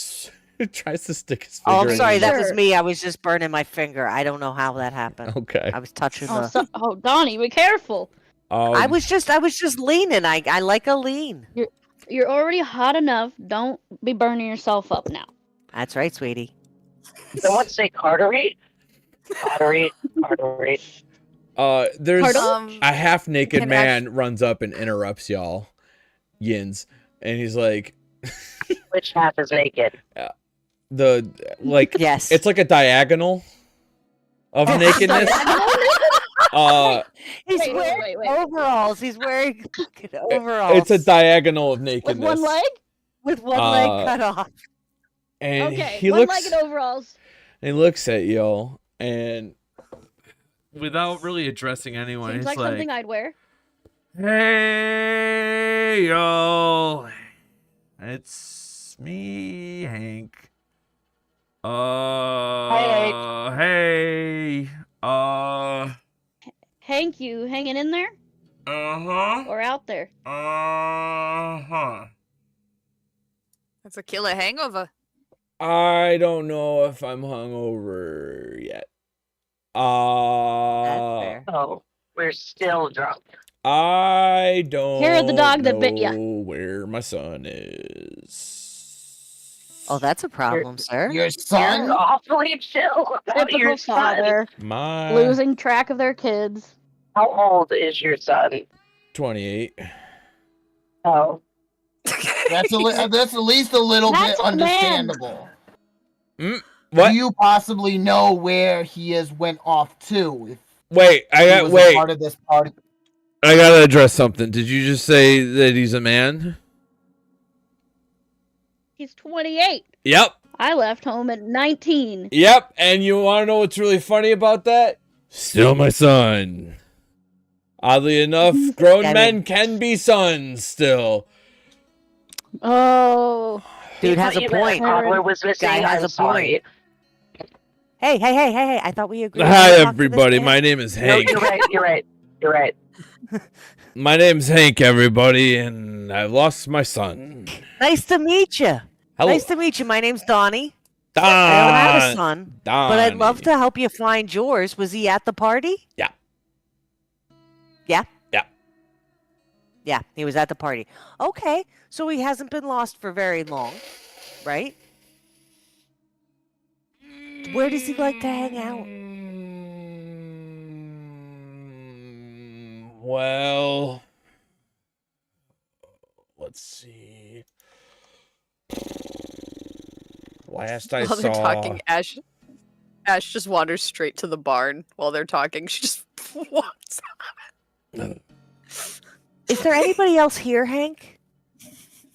tries to stick his finger Oh, I'm in sorry. his That mouth. was me. I was just burning my finger. I don't know how that happened. Okay. I was touching Oh, the. Donnie, be careful. I was just leaning. I like a lean. You're already hot enough. Don't be burning yourself up now. That's right, sweetie. Someone say cartery? Cartery. There's Pardon? a half naked can man runs up and interrupts y'all, Yins, and he's like, Which half is naked? Yes. it's like a diagonal of nakedness. He's Wait, wearing wait. overalls. He's wearing fucking overalls. It's a diagonal of With nakedness. one leg? with one leg cut off. And Okay, he one-legged overalls. and he looks at y'all, and without really addressing anyone, Seems he's like something I'd wear. "Hey, y'all, it's me, Hank. Hey, Hank, you hanging in there? Or out there? That's a killer hangover. I don't know if I'm hungover yet. That's fair. Oh, we're still drunk. I don't Hair of the dog that know bit ya. where my son is. Oh, that's a problem, sir. Your You're son? awfully chill about Typical your son. father My losing track of their kids. How old is your son? 28. Oh, That's at least a little That's bit a man. understandable. What? Do you possibly know where he has went off to? If Wait, I he got was a wait. part of this party. I gotta address something. Did you just say that he's a man? He's 28. Yep. I left home at 19. Yep. And you want to know what's really funny about that? Still my son. Oddly enough, grown I men mean- can be sons still. Oh. Dude I has thought a you meant point. Toddler was missing. Guy has I'm a sorry. Hey! I thought we agreed. Hi, to talk to this everybody. man. My name is No, Hank. you're right. My name's Hank, everybody, and I've lost my son. Nice to meet you. Hello. Nice to meet you. My name's Donnie. I don't have a son, but I'd love to help you find yours. Was he at the party? Yeah. Yeah? Yeah. Yeah, he was at the party. Okay, so he hasn't been lost for very long, right? Where does he like to hang out? Well, let's see. Last I While saw. they're talking, Ash just wanders straight to the barn while they're talking. She just walks out. Is there anybody else here, Hank?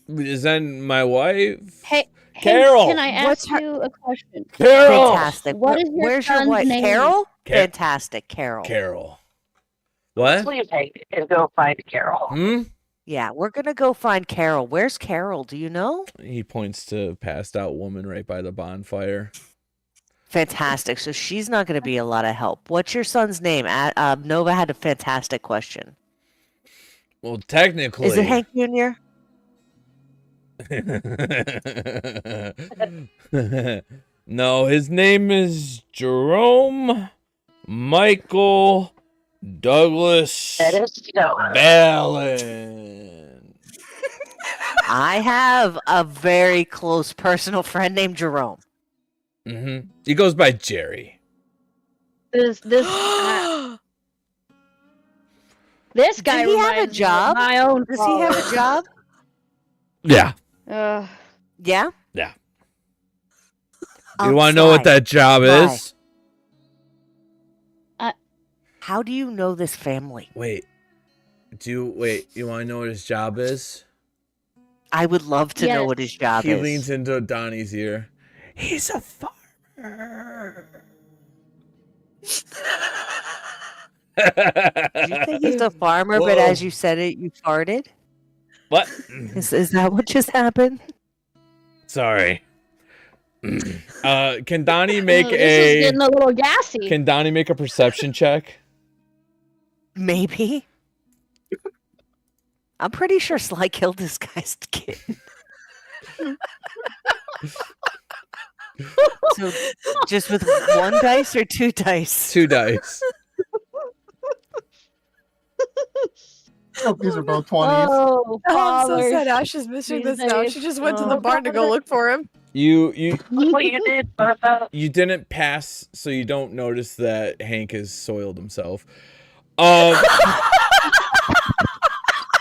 Is that my wife? Hey, Carol! Can I What's ask her- you a question? Carol! Fantastic. What is your Where's your son's wife? name? Carol? Ca- Fantastic, Carol. Carol. Let's What? leave Hank and go find Carol. Hmm? Yeah, we're gonna go find Carol. Where's Carol? Do you know? He points to passed out woman right by the bonfire. Fantastic. So she's not going to be a lot of help. What's your son's name? Nova had a fantastic question. Well, technically. Is it Hank Jr.? No, his name is Jerome Michael Douglas That is no. Ballin. I have a very close personal friend named Jerome. Mm-hmm. He goes by Jerry. This this guy Does he have a reminds me of job? my own Does he have father. a job? Yeah. Yeah. Yeah. You want to know what Sly, that job Sly. is? How do you know this family? Wait. You want to know what his job is? I would love to know Yes. what his job He is. leans into Donnie's ear. He's a farmer. Did you think he's a farmer, but Whoa. as you said it, you farted? What? Is that what just happened? Sorry. Can Donnie make This is a getting a little gassy. Can Donnie make a perception check? Maybe. I'm pretty sure Sly killed this guy's kid. So, just with one dice or two dice? 2 dice. Hope these are both 20s. Oh, Oh, I'm so fathers. sad Ash is missing these this now. days. She just went to Oh. the barn to go look for him. You Look what you did, Bertha. you didn't pass, so you don't notice that Hank has soiled himself.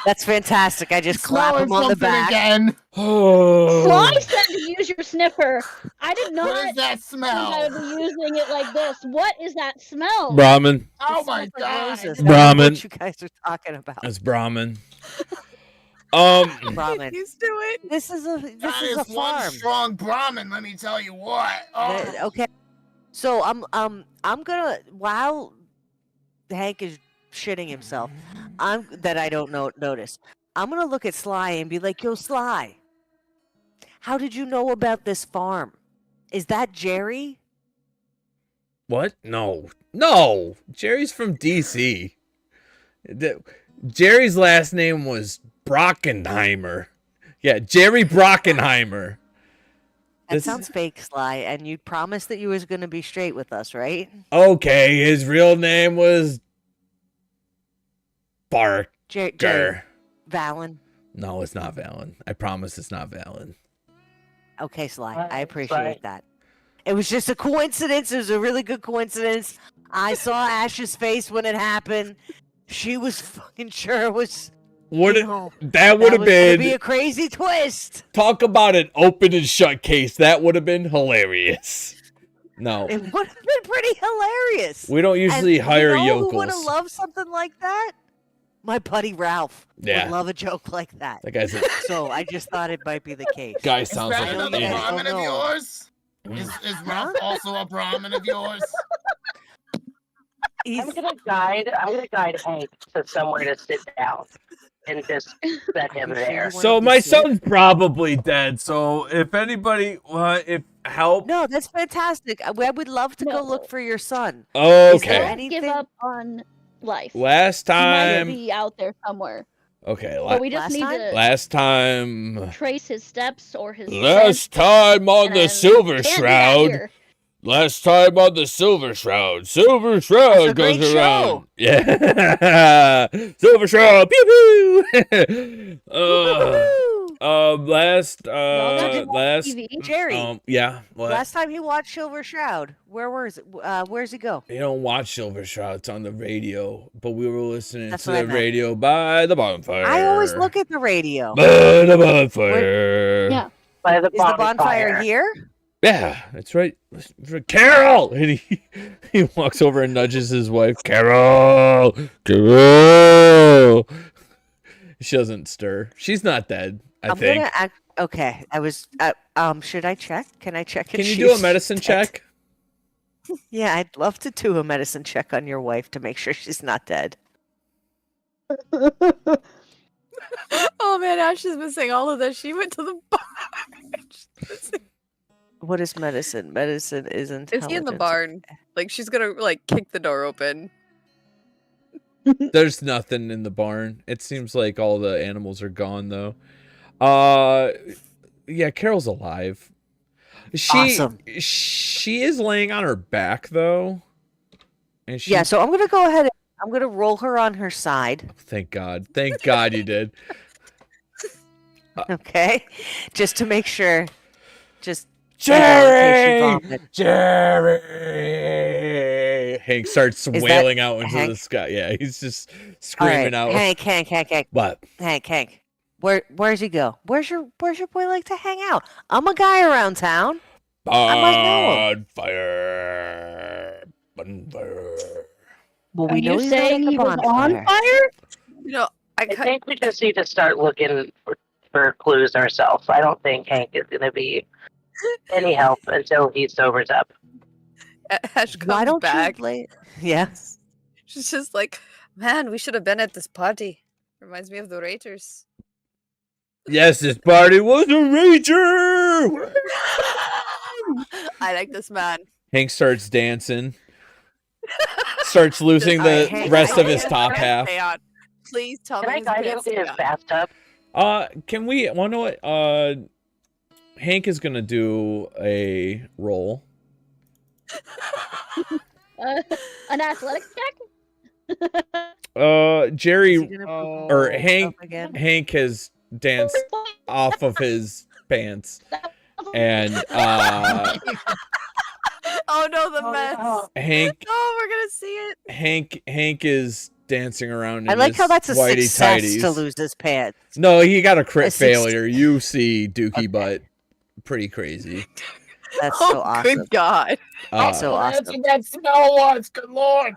That's fantastic. I just clap Smelling him on the something back. again. Sly said to use your sniffer. I did not What is that think smell? I would be using it like this. What is that smell? Brahmin. Oh my Sniffer god. roses. That's Brahmin. what you guys are talking about. That's Brahmin. Brahmin. He's doing. This is a That is a one farm. strong Brahmin, let me tell you what. Oh. Okay. So I'm gonna while Hank is shitting himself, I don't notice. I'm gonna look at Sly and be like, "Yo, Sly, how did you know about this farm? Is that Jerry?" What? No. Jerry's from DC. Jerry's last name was Brockenheimer. Yeah, Jerry Brockenheimer. That sounds fake, Sly, and you promised that you was going to be straight with us, right? Okay, his real name was Barker. Jay, Valen. No, it's not Valen. I promise it's not Valen. Okay, Sly, I Sly. appreciate that. It was just a coincidence. It was a really good coincidence. I saw Ash's face when it happened. She was fucking sure it was. That would That have was gonna been. be a crazy twist. Talk about an open and shut case. That would have been hilarious. No, It would have been pretty hilarious. we don't usually hire Who would have yokels. loved something like that? My buddy Ralph Yeah. would love a joke like that. That guy's a So I just thought it might be the case. guy Is sounds that like an another idiot. idiot. Brahmin of Oh, no. yours? Is Ralph also a Brahmin of yours? He's, I'm gonna guide Hank to somewhere to sit down and just set him there. So my son's probably dead. So if anybody, if help. no, that's fantastic. I would love to go No. look for your son. Is there Okay. Don't anything- give up on life. Last He might time. be out there somewhere. Okay. But we just last need time? to Last time. trace his steps or his Last scent, time on and the Silver can't do that Shroud. here. Last time on the Silver Shroud. Silver That's a Shroud goes great around. show. Yeah. Silver Shroud. Pew pew. Woohoo! Y'all got to watch last. TV. Jerry, Yeah. What? last time he watched Silver Shroud, where was it? Where's he go? They don't watch Silver Shroud. It's on the radio. But we were listening That's to what I the meant. radio by the bonfire. I always look at the radio. By the bonfire. Yeah. By the Is the bonfire here? Yeah, that's right. Carol! And he walks over and nudges his wife. Carol! Carol! She doesn't stir. She's not dead, I I'm think. gonna act. Okay, I was. Should I check? Can I check? Can if you do a she's medicine dead? check? Yeah, I'd love to do a medicine check on your wife to make sure she's not dead. Oh man, Ash is missing all of this. She went to the bar. What is medicine? Medicine is intelligence. Is he in the barn? Like she's gonna like kick the door open. There's nothing in the barn. It seems like all the animals are gone, though. Yeah, Carol's alive. Awesome. She is laying on her back, though. And she, Yeah, so I'm gonna go ahead. And I'm gonna roll her on her side. Thank God. Thank God you did. Okay, just to make sure. Just Jerry! vomits. Jerry! Hank starts that wailing out into the Hank? sky. Yeah, he's just all screaming right, out. Hank. What? Hank. Where's he go? Where's your boy like to hang out? I'm a guy around town. I might know him. Bonfire. Bonfire. Well, Are we know you he's not at saying the he was bonfire. on fire? You know, I think we just need to start looking for clues ourselves. I don't think Hank is going to be any help until he sobers up. Ash comes Why don't back. you play? Yeah. She's just like, man, we should have been at this party. Reminds me of the Raiders. Yes, this party was a rager! I like this man. Hank starts dancing. Starts losing All right, the Hank, rest I of his get top Pants half. stay on. Please tell Can me I his guide him pants to stay his on. bathtub? Can we, wanna know what, Hank is gonna do a roll. An athletics check? Jerry, Is he gonna poop or himself Hank, again? Hank has danced off of his pants. And, Oh no, the Oh, mess. no. Hank, Oh, we're gonna see it. Hank is dancing around in I like how his that's a whitey success tighties. to lose his pants. No, he got a crit A success. failure. You see Dookie butt. Pretty crazy. That's Oh, so awesome. good God. That's so awesome. That smell was, good lord.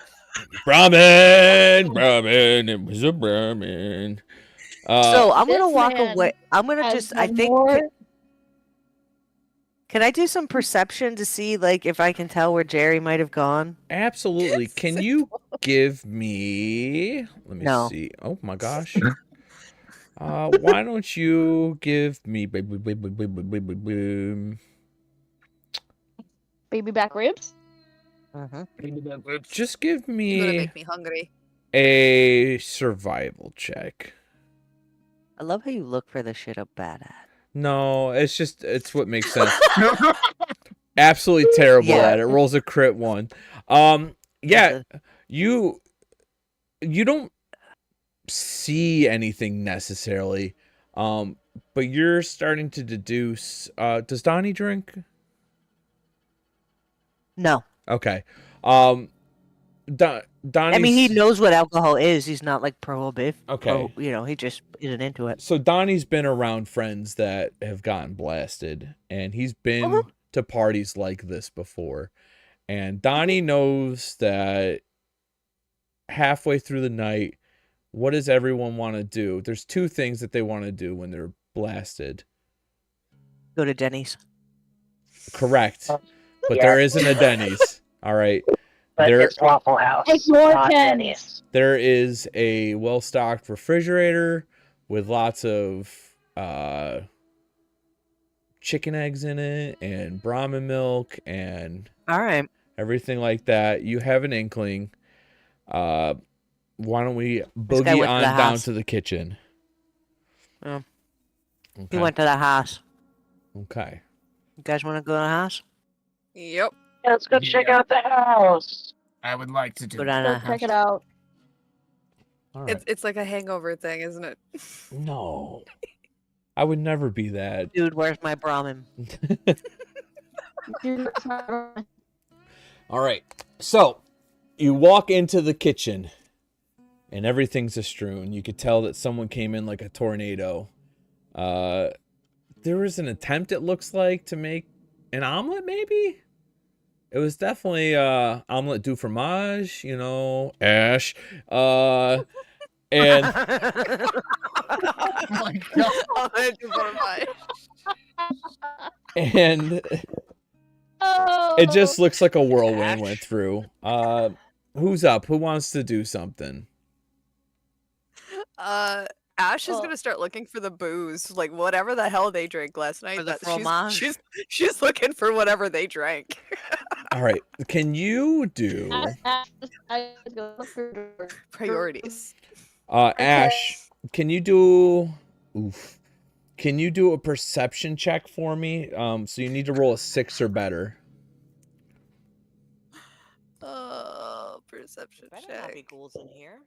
Brahmin, it was a Brahmin. So I'm gonna This walk man away. I'm gonna Has just. I the think. more- Can I do some perception to see, like, if I can tell where Jerry might have gone? absolutely. Can you give me? Let me No. see. Oh my gosh. Why don't you give me? Baby back ribs? Just give You're gonna me make me hungry. a survival check. I love how you look for the shit I'm bad at. No, it's what makes sense. Absolutely terrible Yeah. at it. Rolls a crit 1. Yeah, you don't see anything necessarily. But you're starting to deduce. Does Donnie drink? No. Okay. Donnie's... I mean, he knows what alcohol is. He's not like prohibitive. Okay. He just isn't into it. So Donnie's been around friends that have gotten blasted, and he's been to parties like this before. And Donnie knows that halfway through the night, what does everyone want to do? There's 2 things that they want to do when they're blasted. Go to Denny's. Correct. But Yeah. there isn't a Denny's. All right. But it's Waffle House. It's more not Denny's. There is a well-stocked refrigerator with lots of chicken eggs in it and Brahmin milk and All right. everything like that. You have an inkling. Why don't we guy boogie went to on the down house. to the kitchen? Yeah. Okay. He went to the house. Okay. You guys want to go to the house? Yep. Let's go check out the house. I would like to do Go it. down to the Go house. check it out. All right. It's like a hangover thing, isn't it? No. I would never be that. Dude, where's my Brahmin? All right. So, you walk into the kitchen and everything's astrewn. You could tell that someone came in like a tornado. There was an attempt, it looks like, to make an omelet, maybe? It was definitely omelet du fromage, Ash. And Oh my god. and Oh. it just looks like a whirlwind Ash. went through. Who's up? Who wants to do something? Ash is Well- gonna start looking for the booze, like whatever the hell they drank last night. For the that- fromage? she's looking for whatever they drank. All right. Can you do Priorities. Ash, can you do Can you do a perception check for me? So you need to roll a 6 or better. Perception Better not be check. ghouls in here.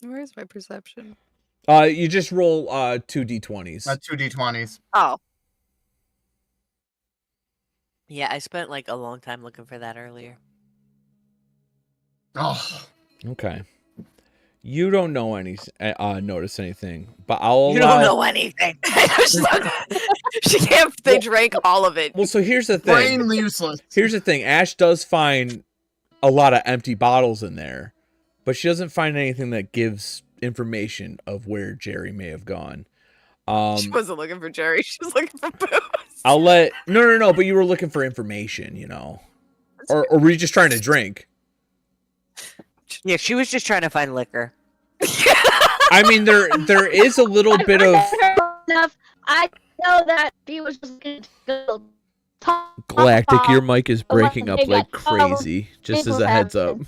Where's my perception? You just roll 2 d20s. 2 d20s. Oh, Yeah, I spent like a long time looking for that earlier. Oh, Okay. You don't know notice anything, but I'll You allow... don't know anything. she can't. They drank all of it. Well, so here's the thing. brain useless. Here's the thing. Ash does find a lot of empty bottles in there, but she doesn't find anything that gives information of where Jerry may have gone. She wasn't looking for Jerry. She was looking for booze. I'll let... No, but you were looking for information, Or were you just trying to drink? Yeah, she was just trying to find liquor. I mean, there is a little bit of... enough. I know that he was just going to go talk. Galactic, your mic is breaking Well, up they like got crazy. Just as a heads up.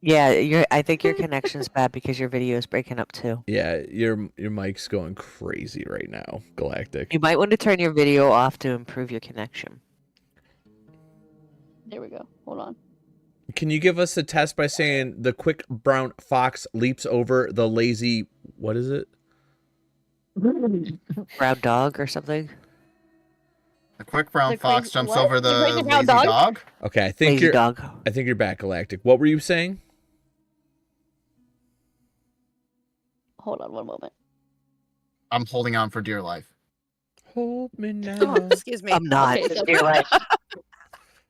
Yeah, I think your connection's bad because your video is breaking up too. Yeah, your mic's going crazy right now, Galactic. You might want to turn your video off to improve your connection. There we go. Hold on. Can you give us a test by saying the quick brown fox leaps over the lazy... What is it? Brown dog or something? A quick brown The fox crazy- jumps what? over The the crazy brown lazy dog? dog. Okay, I think Lazy dog. you're back, Galactic. What were you saying? Hold on one moment. I'm holding on for dear life. Hold me now. Excuse me. I'm not. Okay, so You're like,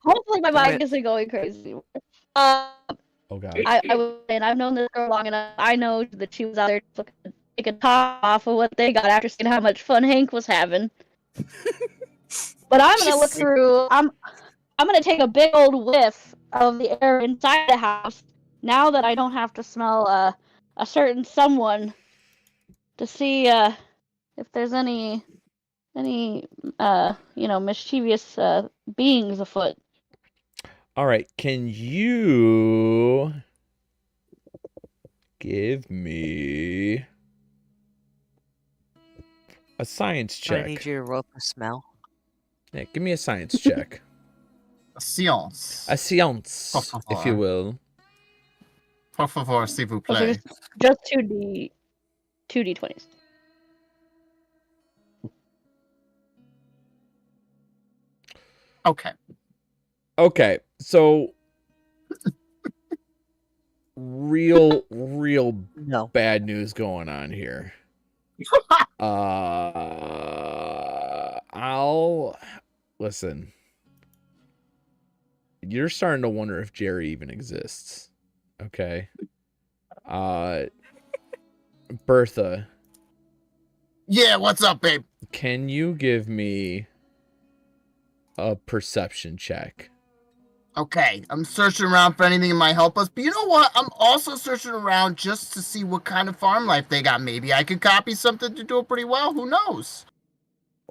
hopefully my Alright. mic isn't going crazy. Oh god. I was saying I've known this girl long enough. I know that she was out there looking to take a top off of what they got after seeing how much fun Hank was having. But I'm gonna look through. I'm gonna take a big old whiff of the air inside the house now that I don't have to smell a certain someone to see if there's any mischievous beings afoot. All right, can you give me A science I check. need you to roll for smell. Yeah, give me a science check. Science. A science, Por favor. if you will. Por favor, s'il vous Oh, so plaît. just 2d20s. Okay. Okay, so real No. bad news going on here. I'll listen. You're starting to wonder if Jerry even exists. Okay. Bertha, Yeah, what's up, babe? can you give me a perception check? Okay, I'm searching around for anything that might help us. But you know what? I'm also searching around just to see what kind of farm life they got. Maybe I could copy something to do it pretty well. Who knows?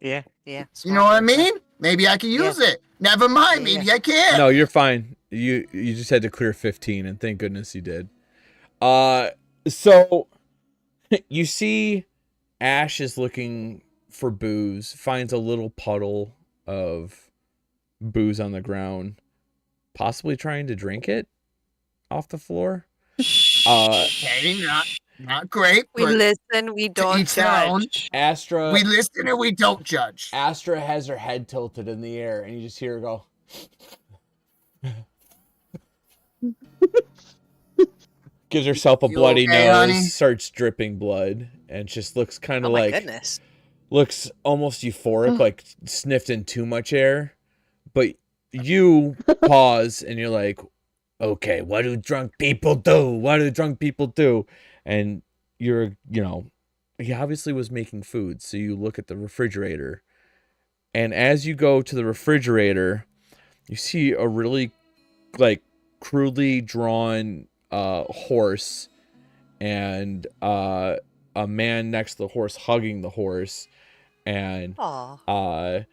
Yeah. You know what I mean? Maybe I can use it. Never mind. Yeah, Maybe I can't. No, you're fine. You just had to clear 15, and thank goodness you did. So you see Ash is looking for booze, finds a little puddle of booze on the ground, possibly trying to drink it off the floor. Okay, not great. We but listen, we don't each their own. judge. Astra we listen and we don't judge. Astra has her head tilted in the air, and you just hear her go. Gives herself a You bloody okay, nose, honey? starts dripping blood, and just looks kind Oh of my like goodness. looks almost euphoric, like sniffed in too much air. But you pause and you're like, okay, what do drunk people do? What do drunk people do? And he obviously was making food. So you look at the refrigerator, and as you go to the refrigerator, you see a really like crudely drawn horse and a man next to the horse hugging the horse, and Aw.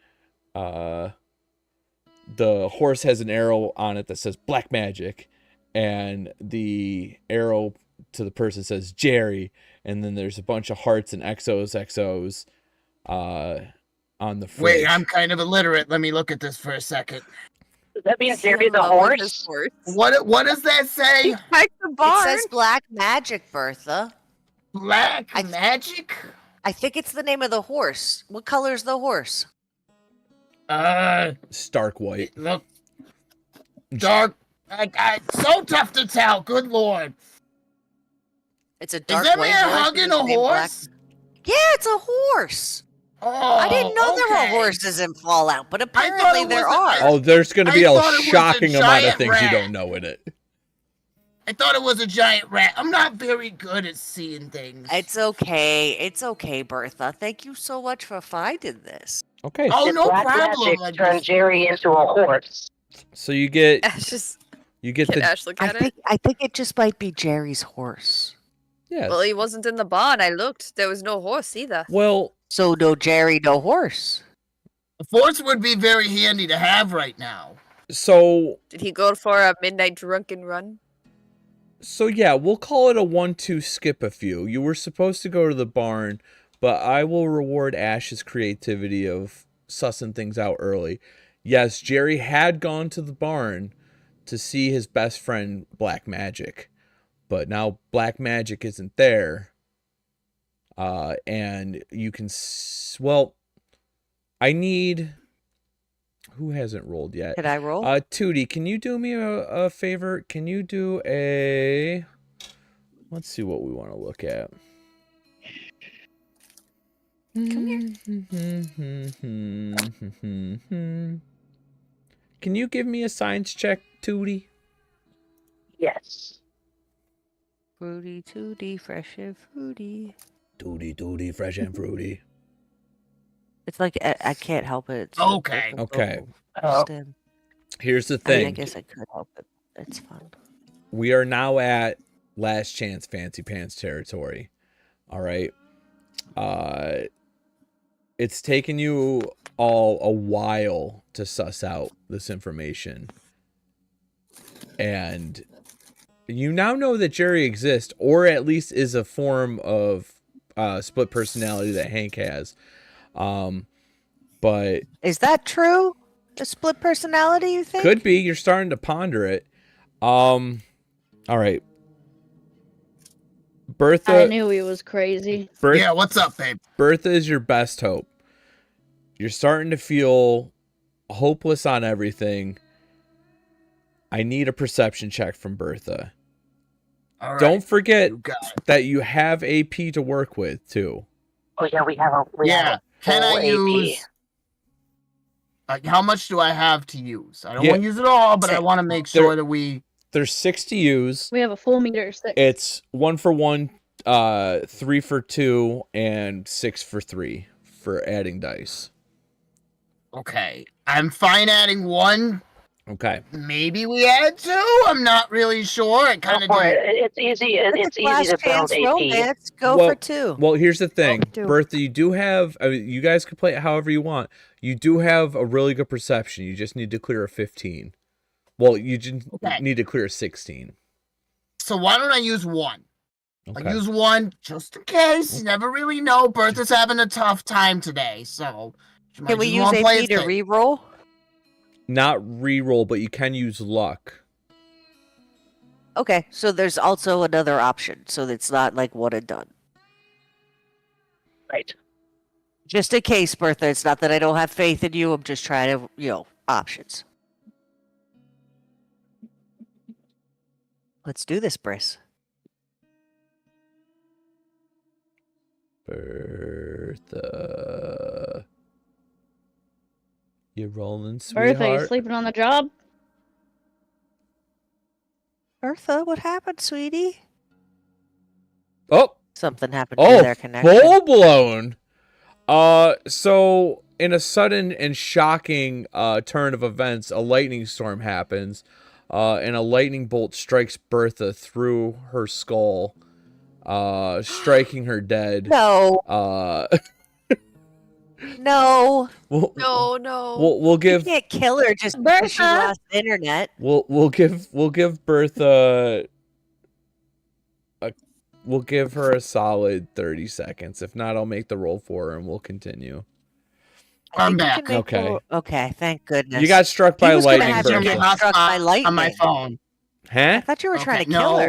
the horse has an arrow on it that says black magic, and the arrow to the person says Jerry, and then there's a bunch of hearts and XOs on the fridge. Wait, I'm kind of illiterate. Let me look at this for a second. Does that mean Jerry the Love with his horse? horse. What does that say? He packed the It barn. says black magic, Bertha. Black I- magic? I think it's the name of the horse. What color is the horse? Stark white. Look, dark. So tough to tell. Good lord. It's a Is dark that white man horse. hugging with a the name Black- horse? Yeah, it's a horse. Oh, I didn't know there okay. were horses in Fallout, but thought apparently it there was are. Oh, there's going to be I a thought it was a shocking amount of giant things you rat. don't know in it. I thought it was a giant rat. I'm not very good at seeing things. It's okay. It's okay, Bertha. Thank you so much for finding this. Okay, Oh, Did no black problem. magic I turn just- Jerry into a horse? so you get Ash just the can Ash look at it? I think it just might be Jerry's horse. yeah. Well, he wasn't in the barn. I looked. There was no horse either. Well, So no Jerry, no horse. A force would be very handy to have right now. so Did he go for a midnight drunken run? yeah, we'll call it a 1-2 skip a few. You were supposed to go to the barn, but I will reward Ash's creativity of sussing things out early. Yes, Jerry had gone to the barn to see his best friend Black Magic, but now Black Magic isn't there. And you can I need who hasn't rolled yet? Did I roll? Tootie, can you do me a favor? Can you do a... Let's see what we want to look at. Come here. Can you give me a science check, Tootie? Yes. Fruity tooty, fresh and fruity. Tootie, fresh and fruity. It's like I can't help it. It's Okay. Okay. Oh. Here's the I mean, I thing. guess I could help it. It's fun. We are now at last chance fancy pants territory. All right. It's taken you all a while to suss out this information. And you now know that Jerry exists, or at least is a form of split personality that Hank has. But Is that true? A split personality, you think? could be. You're starting to ponder it. All right. Bertha. I knew he was crazy. Yeah, what's up, babe? Bertha is your best hope. You're starting to feel hopeless on everything. I need a perception check from Bertha. All right. Don't forget You got it. that you have AP to work with, too. Oh yeah, we have a Can full I AP. use? Like, how much do I have to use? I don't Yeah. want to use it all, but I want to make sure that we. There's 6 to use. We have a full meter 6. It's 1 for 1, 3 for 2, and 6 for 3 for adding dice. Okay, I'm fine adding 1. Okay. Maybe we add 2. I'm not really sure. It kind of. It's easy. It's easy to build AP. Romance, go Well- for 2. Well, here's the thing. do. Bertha, you do have... I mean, you guys can play it however you want. You do have a really good perception. You just need to clear a 15. Well, you just Okay. need to clear a 16. So why don't I use 1? Okay. I use 1 just in case. You never really know. Bertha's having a tough time today, so. she might Can we just use wanna play AP it to safe. reroll? Not reroll, but you can use luck. Okay, so there's also another option, so it's not like one and done. Right. Just in case, Bertha. It's not that I don't have faith in you. I'm just trying to, options. Let's do this, Briss. Bertha. You rolling, Bertha, you sweetheart? sleeping on the job? Bertha, what happened, sweetie? Oh, Something happened to their connection. full blown. So in a sudden and shocking turn of events, a lightning storm happens, and a lightning bolt strikes Bertha through her skull, striking her dead. No, no. We'll, No. we'll You give can't kill her just because she Bertha! lost internet. we'll give Bertha we'll give her a solid 30 seconds. If not, I'll make the roll for her and we'll continue. I I'm think you back. can make Okay. the- Okay, thank goodness. You got struck He by was gonna lightning, have you Bertha. get struck by on my lightning. phone. Huh? I thought you were trying to no, kill her.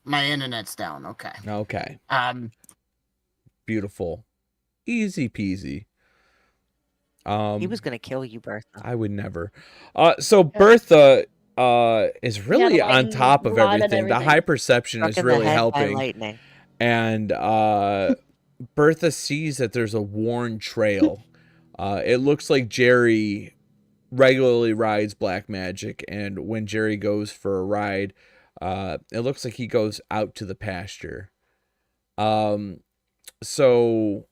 my internet's down. Okay. Okay. Beautiful. Easy peasy. He was gonna kill you, Bertha. I would never. So Bertha is really the on lightning top of rod and everything. The everything. high perception Struck is in the really head by helping. lightning. And Bertha sees that there's a worn trail. It looks like Jerry regularly rides black magic, and when Jerry goes for a ride, it looks like he goes out to the pasture. So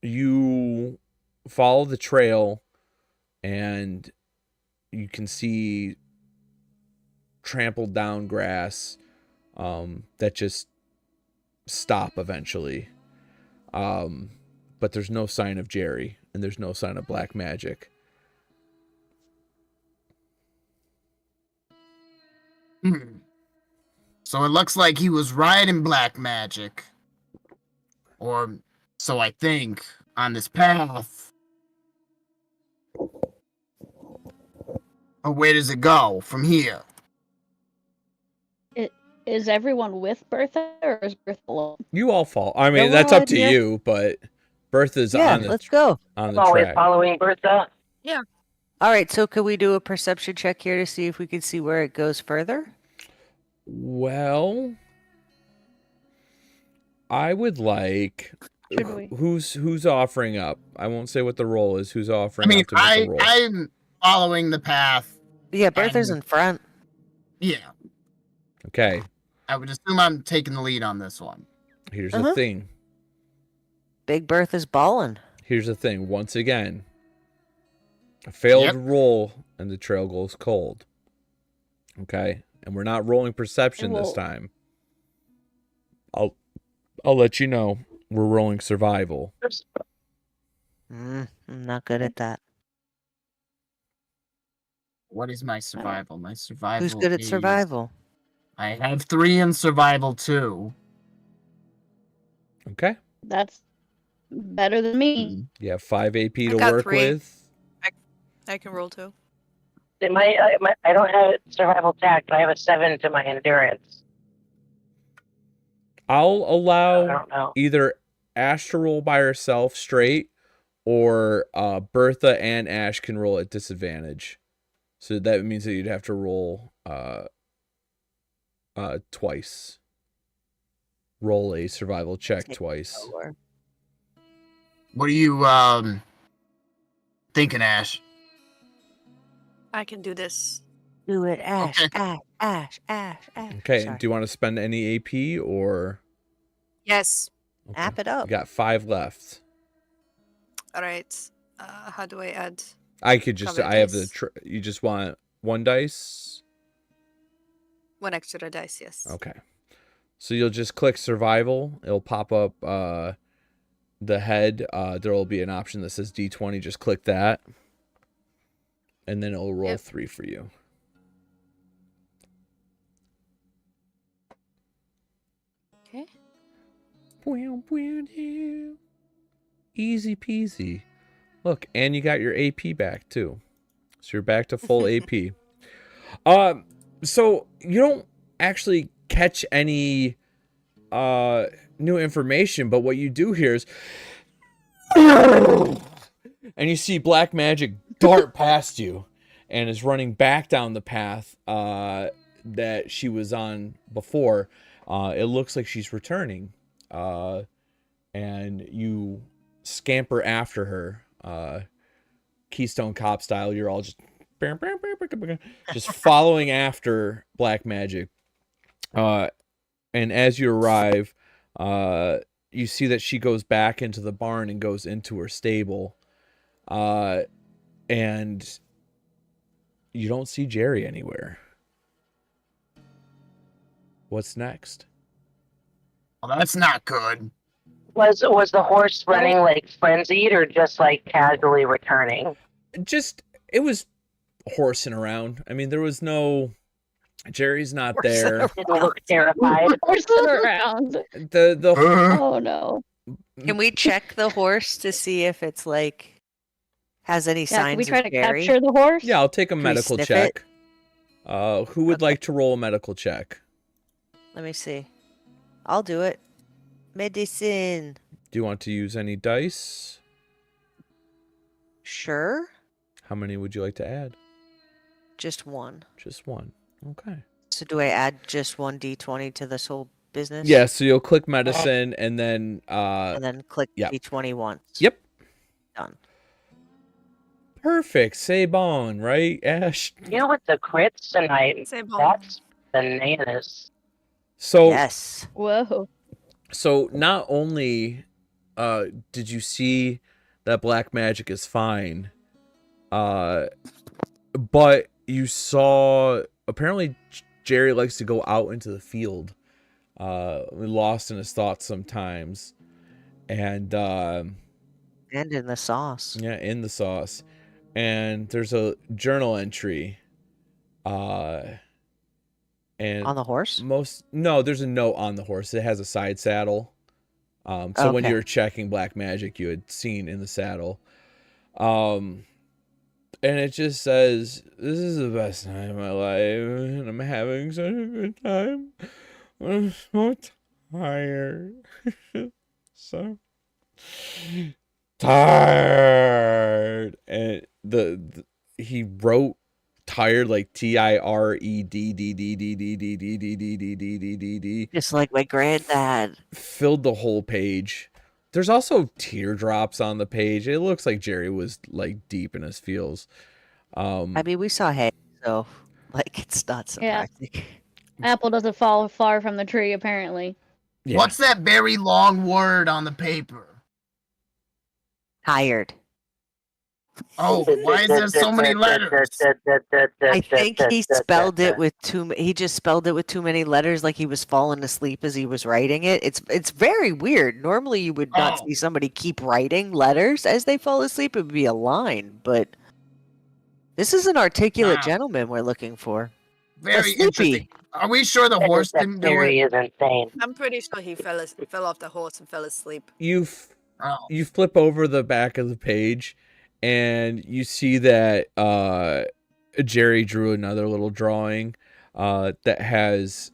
you follow the trail, and you can see trampled down grass that just stop eventually. But there's no sign of Jerry, and there's no sign of black magic. So it looks like he was riding black magic. Or so I think, on this path. Or where does it go from here? Is everyone with Bertha, or is Bertha alone? You all fall. I mean, Go that's up on, to yeah. you, but Bertha's Yeah, on the let's go. on the Always track. following Bertha. All right, so could we do a perception check here to see if we can see where it goes further? Well, I would like. Should we? Who's offering up? I won't say what the role is. Who's I offering mean, up to make the roll? I'm following the path. Yeah, Bertha's in front. Yeah. Okay, I would assume I'm taking the lead on this one. here's Uh-huh. the thing. Big Bertha's balling. Here's the thing. Once again, a failed Yep. roll and the trail goes cold. Okay, and we're not rolling perception this Well- time. I'll let you know. We're rolling survival. I'm not good at that. What is my survival? My survival. Who's good at is- survival? I have 3 in survival too. Okay. That's Better than me. You have 5 AP I to got work 3. with. I can roll 2. I don't have survival tact, but I have a 7 to my endurance. I'll I allow don't know. either Ash to roll by herself straight, or Bertha and Ash can roll at disadvantage. So that means that you'd have to roll twice. Roll a survival check twice. What are you thinking, Ash? I can do this. Do it, Ash, Okay. Ash. Okay, Sorry. do you want to spend any AP or? Yes. Okay. App it You up. got 5 left. All right. How do I add? I could just. Cover I have the. dice. You just want 1 dice. 1 extra dice, yes. Okay. So you'll just click survival. It'll pop up the head. There will be an option that says D20. Just click that, and then it'll roll 3 for you. Okay. Easy peasy. Look, and you got your AP back too. So you're back to full AP. So you don't actually catch any new information, but what you do here is and you see black magic dart past you and is running back down the path that she was on before. It looks like she's returning. And you scamper after her. Keystone Cop style, you're all just following after black magic. And as you arrive, you see that she goes back into the barn and goes into her stable. And you don't see Jerry anywhere. What's next? Well, that's not good. Was the horse running like frenzied or just like casually returning? It was horsing around. I mean, there was no... Jerry's not there. Didn't look terrified. Horsing around. The Oh no. Can we check the horse to see if it's like has any Yeah, signs can we try of to Jerry? capture the horse? Yeah, I'll take a we medical sniff check. Who would like to roll a medical check? Let me see. I'll do it. Medicine. Do you want to use any dice? Sure. How many would you like to add? Just 1. Just 1. Okay. So do I add just 1 d20 to this whole business? Yeah, so you'll click medicine and then And then click yeah. d20 once. Yep. Done. Perfect. C'est bon, right, Ash? You know what the crits tonight? C'est bon. That's bananas. So Yes. Whoa. So not only did you see that black magic is fine, but you saw apparently Jerry likes to go out into the field, lost in his thoughts sometimes, and And in the sauce. yeah, in the sauce, and there's a journal entry, and On the horse? No, there's a note on the horse. It has a side saddle. So when Okay. you were checking black magic, you had seen in the saddle. And it just says, "This is the best time of my life, and I'm having such a good time. I'm so tired. So tired." And he wrote tired like TIREDDDDDDDDDDD. Just like my granddad. Filled the whole page. There's also teardrops on the page. It looks like Jerry was like deep in his feels. I mean, we saw hay, so like it's not Yeah. surprising. Apple doesn't fall far from the tree, apparently. Yeah. What's that very long word on the paper? Tired. Oh, why is there so many letters? I think he spelled it with he just spelled it with too many letters, like he was falling asleep as he was writing it. It's very weird. Normally you would not Oh. see somebody keep writing letters as they fall asleep. It would be a line, but this is an articulate Wow. gentleman we're looking for. Very sleepy. interesting. Are we sure the horse That didn't do theory it? is insane. I'm pretty sure he fell off the horse and fell asleep. You you flip over the back of the page, and you see that Jerry drew another little drawing that has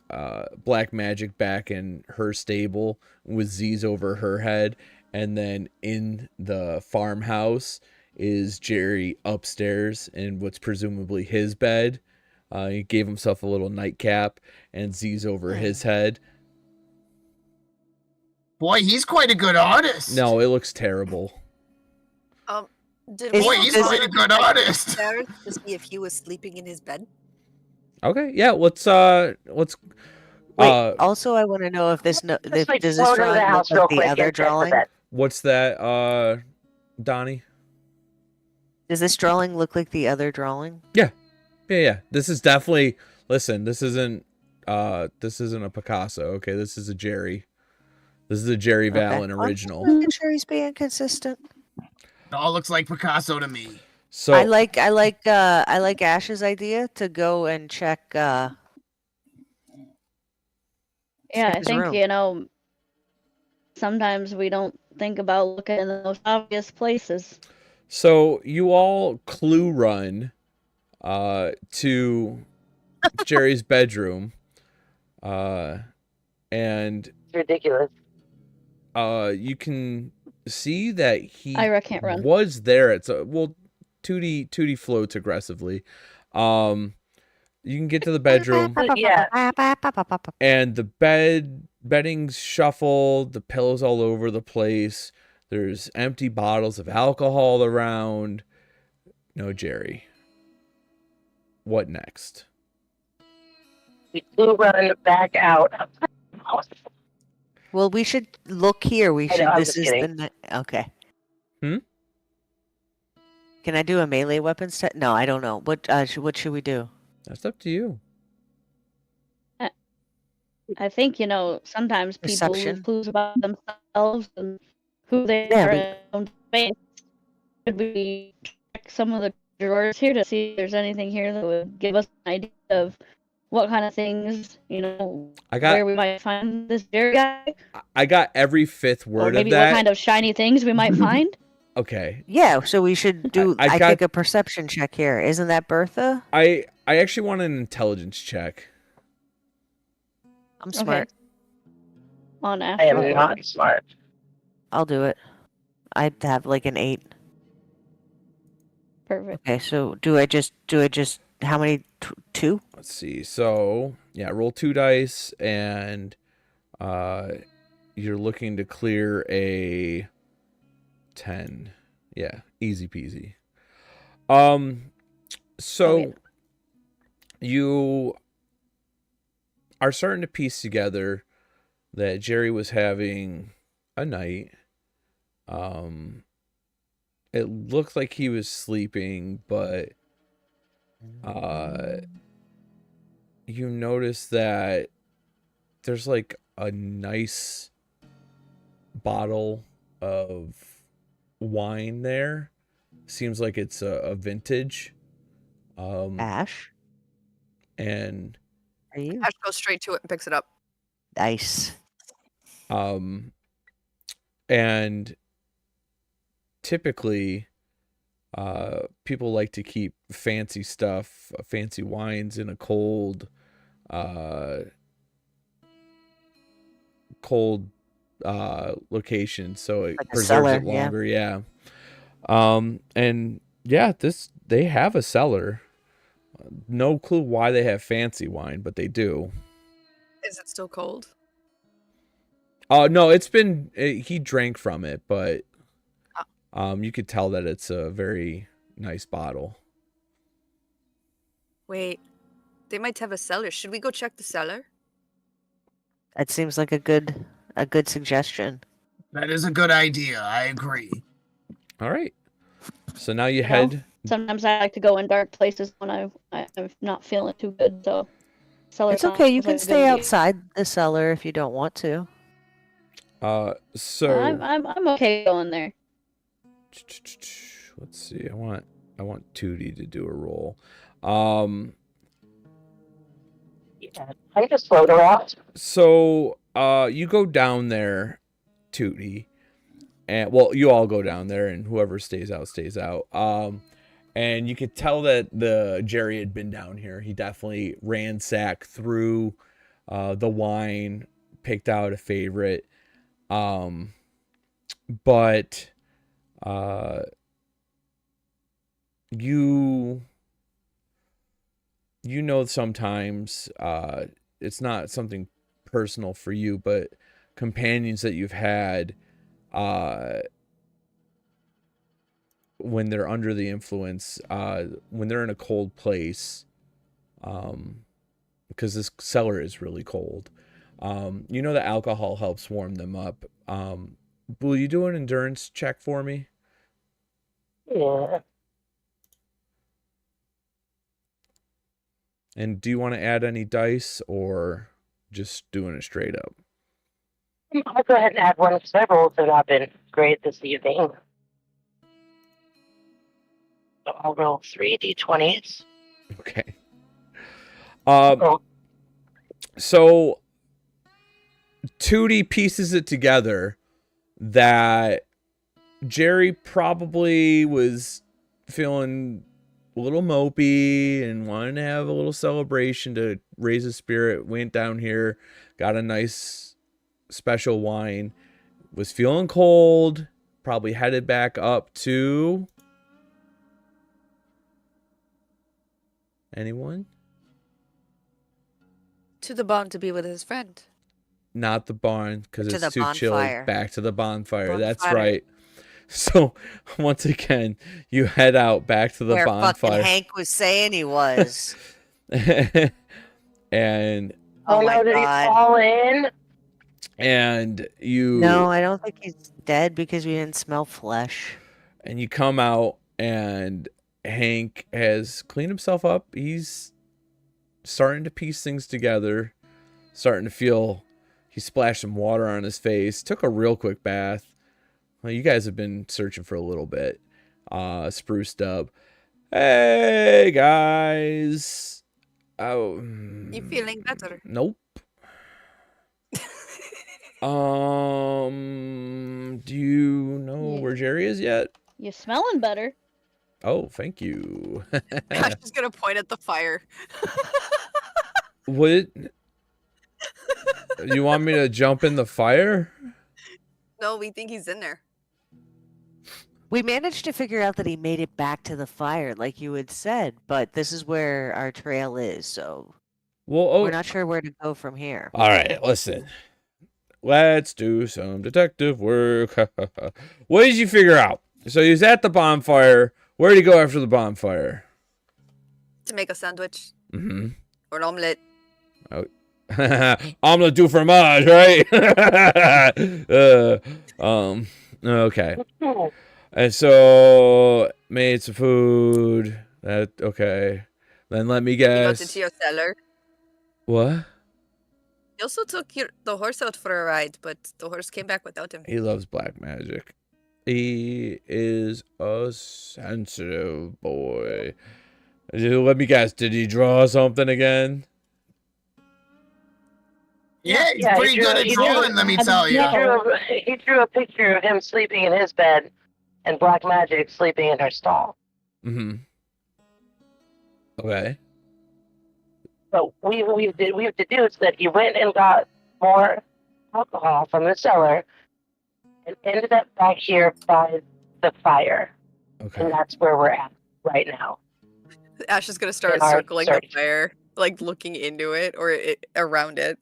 black magic back in her stable with Z's over her head, and then in the farmhouse is Jerry upstairs in what's presumably his bed. He gave himself a little nightcap, and Z's over his head. Boy, he's quite a good artist. No, it looks terrible. Did Boy, we he's go quite a good artist. upstairs to see if he was sleeping in his bed? Okay, yeah, let's Wait, also, I want to know if Just like does this float into drawing the look house like real the quick other and check for drawing? that. what's that, Donnie? Does this drawing look like the other drawing? Yeah. This is definitely, listen, this isn't a Picasso, okay? This is a Jerry. This is a Jerry Vallon original. I'm making sure he's being consistent. It all looks like Picasso to me. So I like Ash's idea to go and check. Yeah, I his think, room. Sometimes we don't think about looking in the most obvious places. So you all clue run to Jerry's bedroom, and It's ridiculous. you can see that he Ira can't run. was there. It's well, Tootie floats aggressively. You can get to the bedroom, Yeah. and the bedding's shuffled, the pillows all over the place. There's empty bottles of alcohol around. No Jerry. What next? We do run back out. Well, we should look here. We I should. know, I'm This just is kidding. the okay. Hmm? Can I do a melee weapons test? No, I don't know. What should we do? That's up to you. I think, sometimes people Perception. lose clues about themselves and who they Yeah, are we- in their own space. Could we check some of the drawers here to see if there's anything here that would give us an idea of what kind of things, where we might find this Jerry guy? I got every fifth Or word maybe of that. what kind of shiny things we might find? Okay. Yeah, so we should do. I I got- think a perception check here. Isn't that Bertha? I actually want an intelligence check. I'm smart. On I after. am not smart. I'll do it. I'd have like an 8. Perfect. Okay, so do I just how many? 2? Let's see. So yeah, roll 2 dice, and you're looking to clear a 10. Yeah, easy peasy. So Okay. you are starting to piece together that Jerry was having a night. It looked like he was sleeping, but you notice that there's like a nice bottle of wine there. Seems like it's a vintage. Ash, And are you? Ash goes straight to it and picks it up. Nice. and typically people like to keep fancy stuff, fancy wines in a cold location, so it Like a preserves cellar, it yeah. longer. Yeah. And yeah, they have a cellar. No clue why they have fancy wine, but they do. Is it still cold? No, he drank from it, but you could tell that it's a very nice bottle. Wait, they might have a cellar. Should we go check the cellar? That seems like a good suggestion. That is a good idea. I agree. All right. So now you know, head. Sometimes I like to go in dark places when I'm not feeling too good. So, cellar It's okay. You sounds can like a good stay idea. outside the cellar if you don't want to. So I'm okay going there. let's see. I want Tootie to do a roll. Yeah. I just float around. So you go down there, Tootie, and well, you all go down there, and whoever stays out stays out. And you could tell that the Jerry had been down here. He definitely ransacked through the wine, picked out a favorite. But you know sometimes it's not something personal for you, but companions that you've had when they're under the influence, when they're in a cold place, because this cellar is really cold, you know that alcohol helps warm them up. Will you do an endurance check for me? Yeah. And do you want to add any dice or just doing it straight up? I'll go ahead and add one because my rolls have not been great this evening. So I'll roll 3 d20s. Okay. Oh, So Tootie pieces it together that Jerry probably was feeling a little mopey and wanted to have a little celebration to raise his spirit. Went down here, got a nice special wine, was feeling cold, probably headed back up to... Anyone? To the barn to be with his friend. Not the barn, because To it's the too chilly. bonfire. Back to the bonfire. That's Bonfire. right. So, once again, you head out back to the Where bonfire. fucking Hank was saying he was. and Oh my no, did he God. fall in? and you No, I don't think he's dead because we didn't smell flesh. and you come out, and Hank has cleaned himself up. He's starting to piece things together, starting to feel... He splashed some water on his face, took a real quick bath. Well, you guys have been searching for a little bit. Spruced up. Hey, guys. Oh, You feeling better? Nope. Do you know Yeah. where Jerry is yet? You smelling better? Oh, thank you. Ash is gonna point at the fire. What? You want me to jump in the fire? No, we think he's in there. We managed to figure out that he made it back to the fire, like you had said, but this is where our trail is, so Well, we're not sure where to go from here. All right, listen. Let's do some detective work. What did you figure out? So he was at the bonfire. Where did he go after the bonfire? To make a sandwich Mm-hmm. or an omelet. Omelet du fromage, right? Okay. And so made some food. Okay. Then let me He went guess. into your cellar. What? He also took the horse out for a ride, but the horse came back without him. He loves black magic. He is a sensitive boy. Let me guess. Did he draw something again? Yeah, he's Yeah, pretty he drew- good at he drew- drawing, let me tell you. He drew a picture of him sleeping in his bed and Black Magic sleeping in her stall. Mm-hmm. Okay. So we've deduced that he went and got more alcohol from the cellar and ended up back here by the fire. Okay. And that's where we're at right now. Ash is gonna start In our circling the search. fire, like looking into it or around it.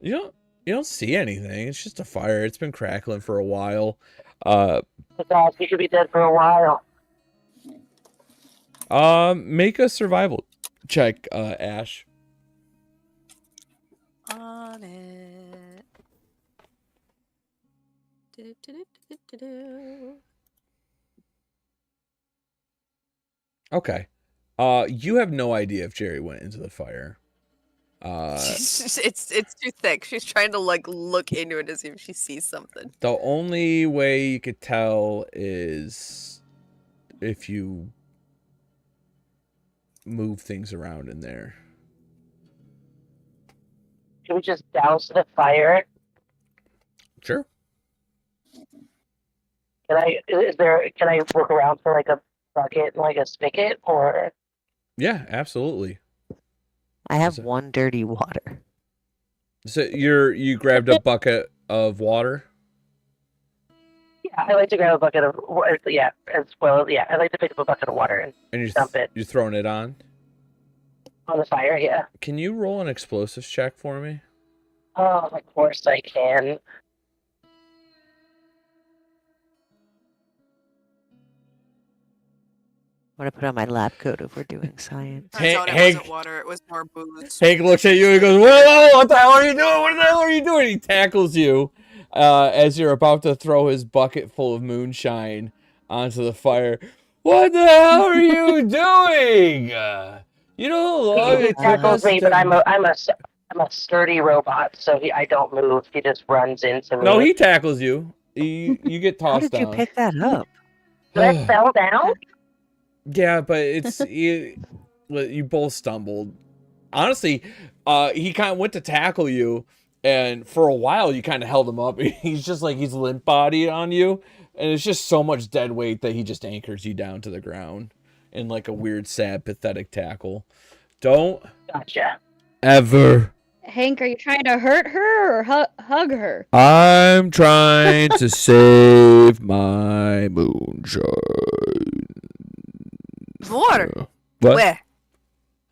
You don't see anything. It's just a fire. It's been crackling for a while. Because he should be dead for a while. Make a survival check, Ash. On it. Do-do-do-do-do-do. Okay. You have no idea if Jerry went into the fire. It's too thick. She's trying to like look into it to see if she sees something. The only way you could tell is if you move things around in there. Should we just douse the fire? Sure. Can I look around for like a bucket and like a spigot or? Yeah, absolutely. I have So- one dirty water. So you grabbed a bucket of water? Yeah, I like to grab a bucket of as well. Yeah, I like to pick up a bucket of water and And dump it you're throwing it on? on the fire. Yeah. Can you roll an explosives check for me? Oh, of course I can. I'm gonna put on my lab coat if we're doing science. Turns out it Hank- wasn't water, it was more booze. Hank looks at you and goes, "Whoa, what the hell are you doing? What the hell are you doing?" He tackles you as you're about to throw his bucket full of moonshine onto the fire. What the hell are you doing? You know how long He it took tackles us me, to- but I'm a sturdy robot, so I don't move. He just runs into me. No, he tackles you. You get How tossed did you down. pick that up? Did I fell down? Yeah, but it's you both stumbled. Honestly, he kind of went to tackle you, and for a while you kind of held him up. He's just like he's limp bodied on you, and it's just so much dead weight that he just anchors you down to the ground in like a weird, sad, pathetic tackle. Don't Gotcha. ever. Hank, are you trying to hurt her or hug her? I'm trying to save my moonshine. Water. What? Where?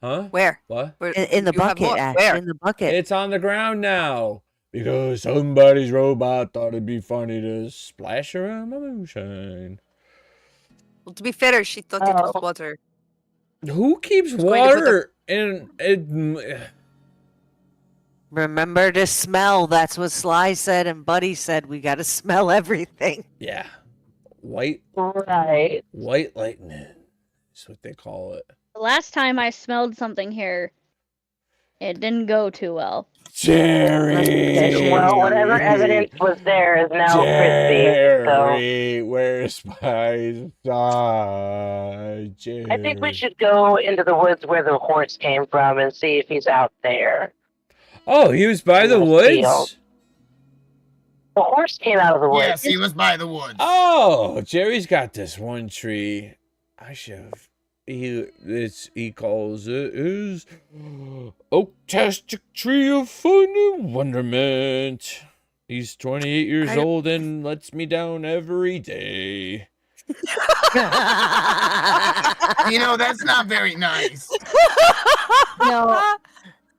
Huh? Where? What? Where? In the You have bucket, more. Ash. Where? In the bucket. It's on the ground now. Because somebody's robot thought it'd be funny to splash around my moonshine. Well, to be fair, she thought it was Oh. water. Who keeps Who's going to put the- water in it? Remember to smell. That's what Sly said and Buddy said. We gotta smell everything. Yeah. White Right. lightning is what they call it. The last time I smelled something here, it didn't go too well. Jerry! Well, whatever evidence was there is now crispy. So Jerry, where's my son? Jerry. I think we should go into the woods where the horse came from and see if he's out there. Oh, he was by the In the woods? field. The horse came out of the woods. Yes, he was by the woods. Oh, Jerry's got this one tree. I should have. He calls it his oak-tastic tree of fun and wonderment. He's 28 years old and lets me down every day. You know, that's not very nice. No,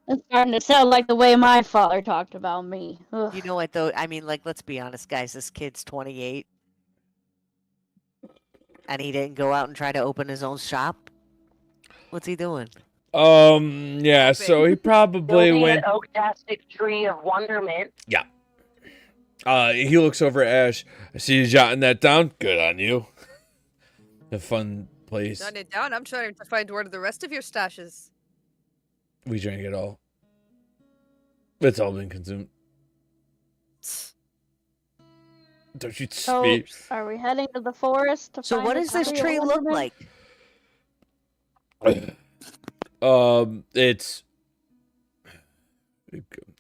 it's starting to sound like the way my father talked about me. Ugh. You know what though? I mean, like, let's be honest, guys. This kid's 28, and he didn't go out and try to open his own shop. What's he doing? Yeah, so he probably Building went. an oak-tastic tree of wonderment. He looks over at Ash. I see you jotting that down. Good on you. A fun place. Jot it down. I'm trying to find where the rest of your stashes. We drank it all. It's all been consumed. Don't you So, speak? are we heading to the forest to So, find what the does this tree of tree look wonderment? like?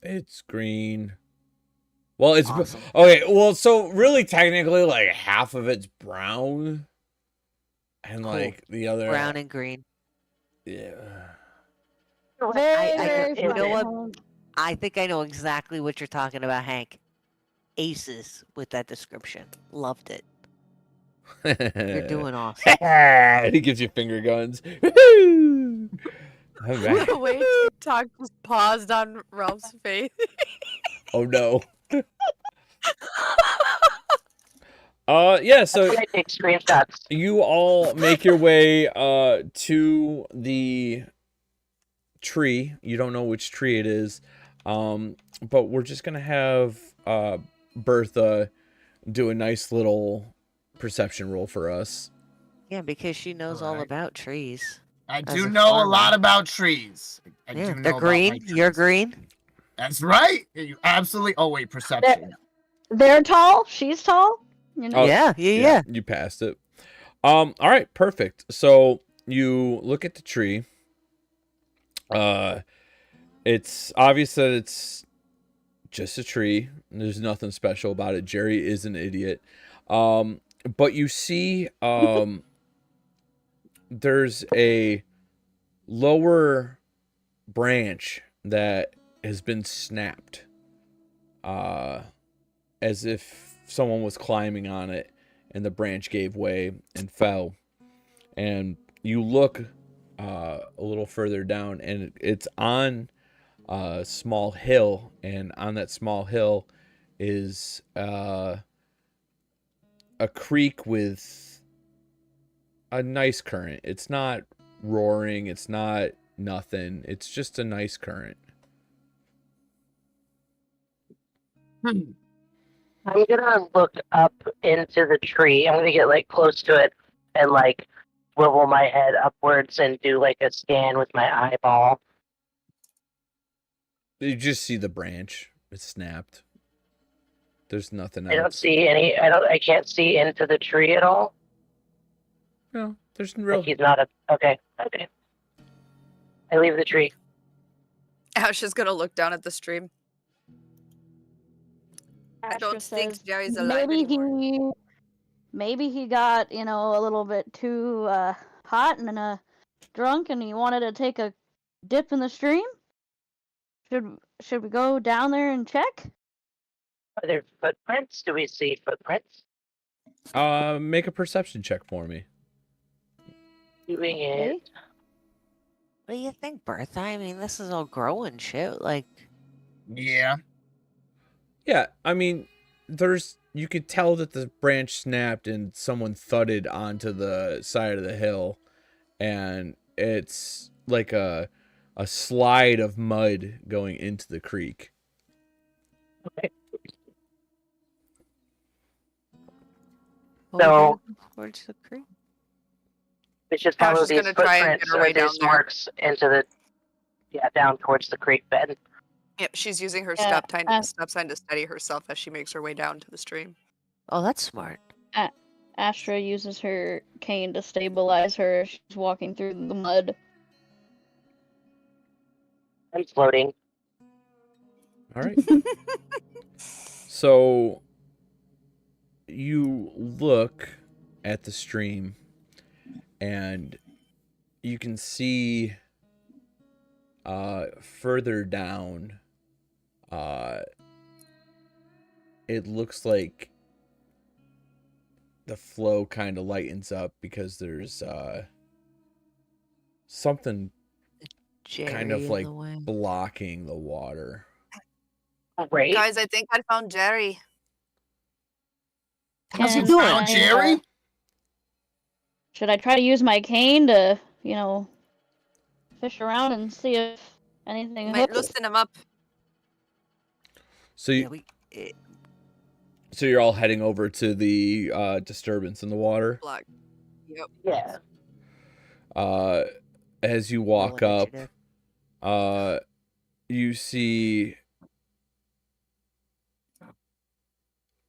It's green. Well, it's Awesome. okay. Well, so really, technically, like half of it's brown, and Cool. like the other Brown and green. Yeah. Very, I- very you know what? fun. I think I know exactly what you're talking about, Hank. Aces with that description. Loved it. You're doing awesome. He gives you finger guns. Woohoo! All right. The way she talked just paused on Ralph's face. Oh no. Yeah. So I take screenshots. you all make your way to the tree. You don't know which tree it is, but we're just gonna have Bertha do a nice little perception roll for us. Yeah, because she knows all Alright. about trees. I As do a know a farmer. lot about trees. I Yeah, do know they're about my green. You're trees. green. That's right. You absolutely. Oh wait, perception. They're tall. She's tall. You know? Oh, Yeah. You passed it. All right, perfect. So you look at the tree. It's obvious that it's just a tree. There's nothing special about it. Jerry is an idiot. but you see, there's a lower branch that has been snapped, as if someone was climbing on it, and the branch gave way and fell. And you look a little further down, and it's on a small hill, and on that small hill is a creek with a nice current. It's not roaring, it's not nothing, it's just a nice current. I'm gonna look up into the tree. I'm gonna get like close to it and like swivel my head upwards and do like a scan with my eyeball. You just see the branch. It's snapped. There's nothing else. I don't see any. I can't see into the tree at all. No, there's real. Like he's not a. Okay. Okay. I leave the tree. Ash is gonna look down at the stream. I don't Astra think says, Jerry's alive anymore. maybe he got, a little bit too hot and drunk, and he wanted to take a dip in the stream. Should we go down there and check? Are there footprints? Do we see footprints? Make a perception check for me. Doing it. What do you think, Bertha? I mean, this is all growing shit. Like, Yeah. Yeah, I mean, you could tell that the branch snapped and someone thudded onto the side of the hill, and it's like a slide of mud going into the creek. Okay. what So- would you do towards the creek? We should Ash follow is these gonna try and footprints get her way or down these there. marks into the down towards the creek bed. Yep, she's using her Yeah, stop sign to steady herself as she makes her way down to the stream. Oh, that's smart. Astra uses her cane to stabilize her as she's walking through the mud. I'm floating. All right. So you look at the stream, and you can see further down, it looks like the flow kind of lightens up because there's something Jerry kind of in like the way. blocking the water. Great. Guys, I think I found Jerry. How's he Can doing, I, Jerry? Should I try to use my cane to, fish around and see if anything Might hooks? loosen him up. So Yeah, so you're all heading over to the disturbance in the water. Block. Yep. Yeah. As you roll walk up, initiative. you see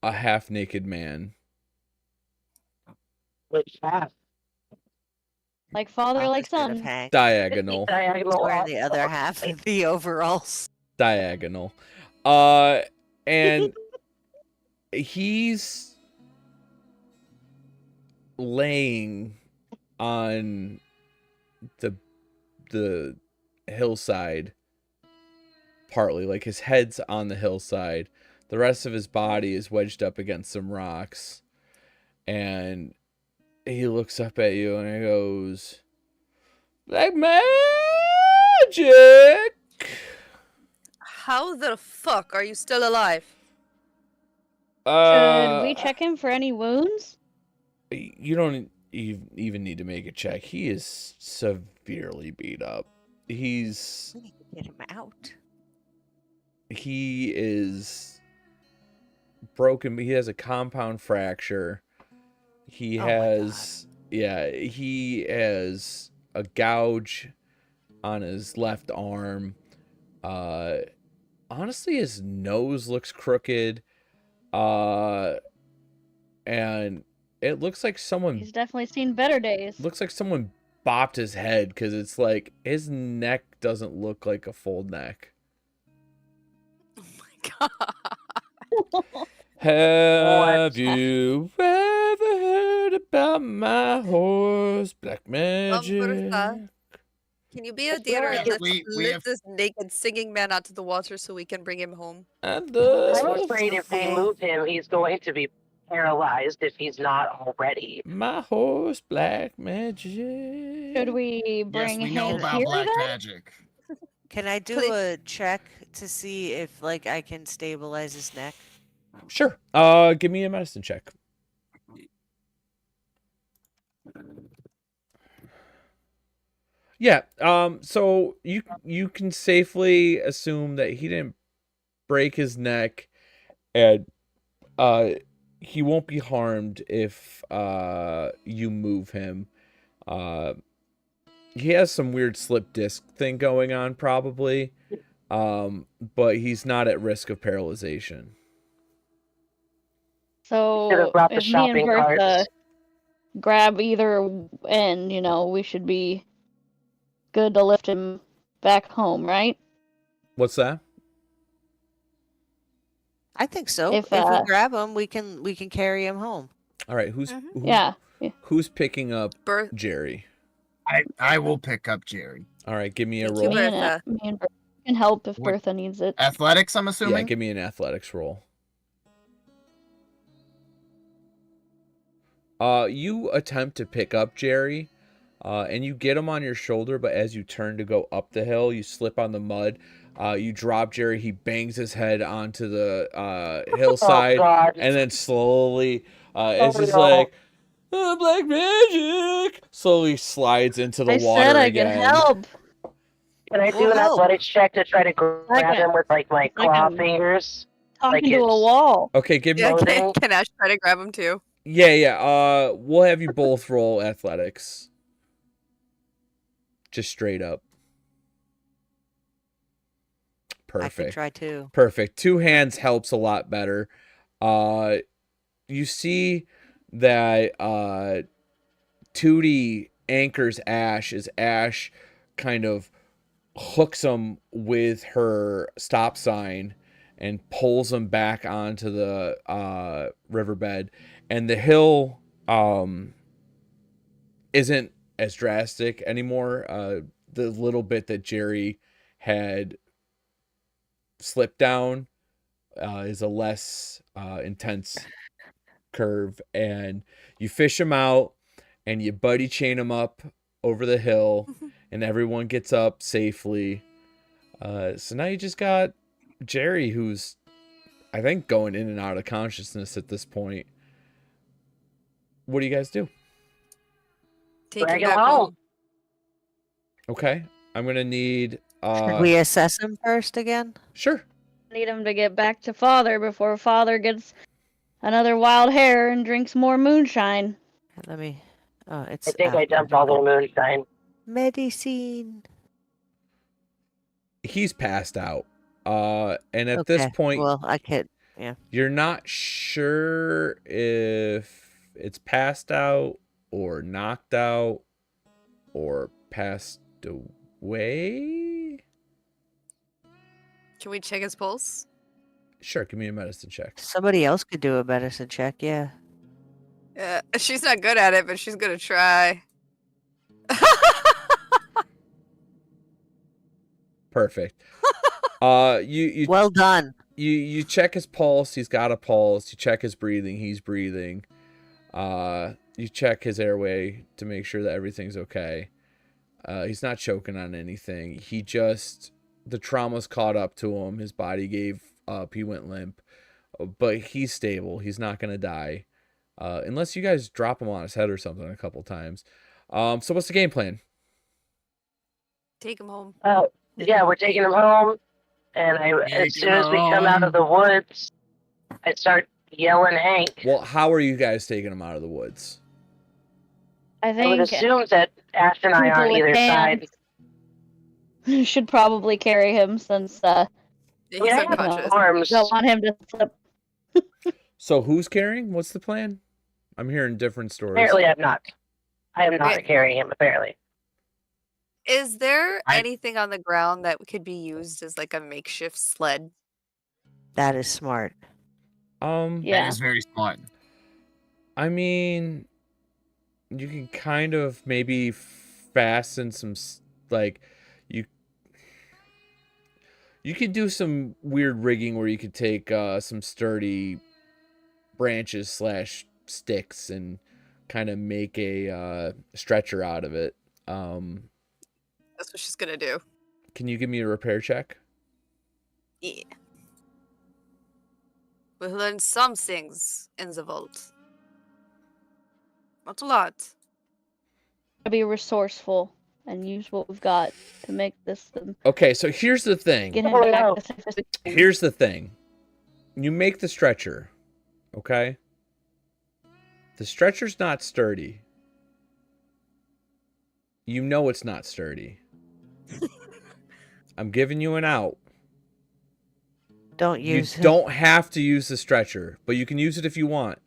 a half-naked man. Which half? Like father, like Opposite of son. Hank. Diagonal. Diagonal. Wearing off. the other half of the overalls. Diagonal. And he's laying on the hillside, partly, like his head's on the hillside. The rest of his body is wedged up against some rocks, and he looks up at you and he goes, "Black magic." How the fuck are you still alive? Should we check him for any wounds? You don't even need to make a check. He is severely beat up. He's We need to get him out. he is broken. He has a compound fracture. He Oh my has he has a gouge on his left arm. Honestly, his nose looks crooked. And it looks like someone He's definitely seen better days. looks like someone bopped his head, because it's like his neck doesn't look like a full neck. Oh my god. Have you ever heard about my horse, Black Magic? Bertha, can you be a dear and like we lift have- this naked singing man out to the water so we can bring him home? I'm It's afraid if we okay. move him, he's going to be paralyzed if he's not already. My horse, Black Magic. Should we Yes, bring we know him about here black then? magic. Can I do Please. a check to see if like I can stabilize his neck? Sure. Give me a medicine check. Yeah. So you can safely assume that he didn't break his neck, and he won't be harmed if you move him. He has some weird slip disc thing going on probably, but he's not at risk of paralyzation. So brought the if me and shopping Bertha carts. grab either end, we should be good to lift him back home, right? What's that? I think so. If, If we grab him, we can carry him home. All right, Yeah. who's picking up Bertha, Jerry? I will pick up Jerry. All right, give me a Thank you, roll. Bertha. Me and Bertha can help if What- Bertha needs it. Athletics, I'm Yeah, assuming. give me an athletics roll. You attempt to pick up Jerry, and you get him on your shoulder, but as you turn to go up the hill, you slip on the mud. You drop Jerry. He bangs his head onto the hillside, Oh, God. and then slowly, it's just no. like, Black Magic, slowly slides into the I water said I again. could help. Can I do Well, an no. athletics check to try to grab Second. him with like my claw Second. fingers? Talking Like to a it's- wall. Okay, give me. Yeah, Clothing. can Ash try to grab him too? Yeah. We'll have you both roll athletics. Just straight up. I can Perfect. try too. Perfect. Two hands helps a lot better. You see that Tootie anchors Ash as Ash kind of hooks him with her stop sign and pulls him back onto the riverbed. And the hill isn't as drastic anymore. The little bit that Jerry had slipped down is a less intense curve, and you fish him out and you buddy chain him up over the hill, and everyone gets up safely. So now you just got Jerry, who's I think going in and out of consciousness at this point. What do you guys do? Take Drag him him back home. home. Okay, I'm gonna need Should we assess him first again? sure. Need him to get back to Father before Father gets another wild hair and drinks more moonshine. Let me. Oh, it's. I think I dumped all the moonshine. Medicine. He's passed out. And at this Okay, point, well, I could. you're not sure if it's passed out or knocked out or passed away. Can we check his pulse? Sure, give me a medicine check. Somebody else could do a medicine check. Yeah. She's not good at it, but she's gonna try. Perfect. You Well done. you check his pulse. He's got a pulse. You check his breathing. He's breathing. You check his airway to make sure that everything's okay. He's not choking on anything. He just the trauma's caught up to him. His body gave up. He went limp, but he's stable. He's not gonna die, unless you guys drop him on his head or something a couple times. So what's the game plan? Take him home. Yeah, we're taking him home, and as soon as we come out of the woods, I start yelling Hank. Well, how are you guys taking him out of the woods? I I would think assume that Ash and I are on people with either side. hands should probably carry him since He's We have unconscious. arms. don't want him to slip. So who's carrying? What's the plan? I'm hearing different stories. Apparently, I'm not. I am not Okay. carrying him. Apparently, Is there I- anything on the ground that could be used as like a makeshift sled? That is smart. That Yeah. is very smart. I mean, you can kind of maybe fasten some like you could do some weird rigging where you could take some sturdy branches / sticks and kind of make a stretcher out of it. That's what she's gonna do. Can you give me a repair check? Yeah. We learned some things in the vault. Not a lot. Gotta be resourceful and use what we've got to make this Okay, so here's the thing. get him Oh, back no. to safety. Here's the thing. You make the stretcher, okay? The stretcher's not sturdy. You know it's not sturdy. I'm giving you an out. Don't You use it. don't have to use the stretcher, but you can use it if you want.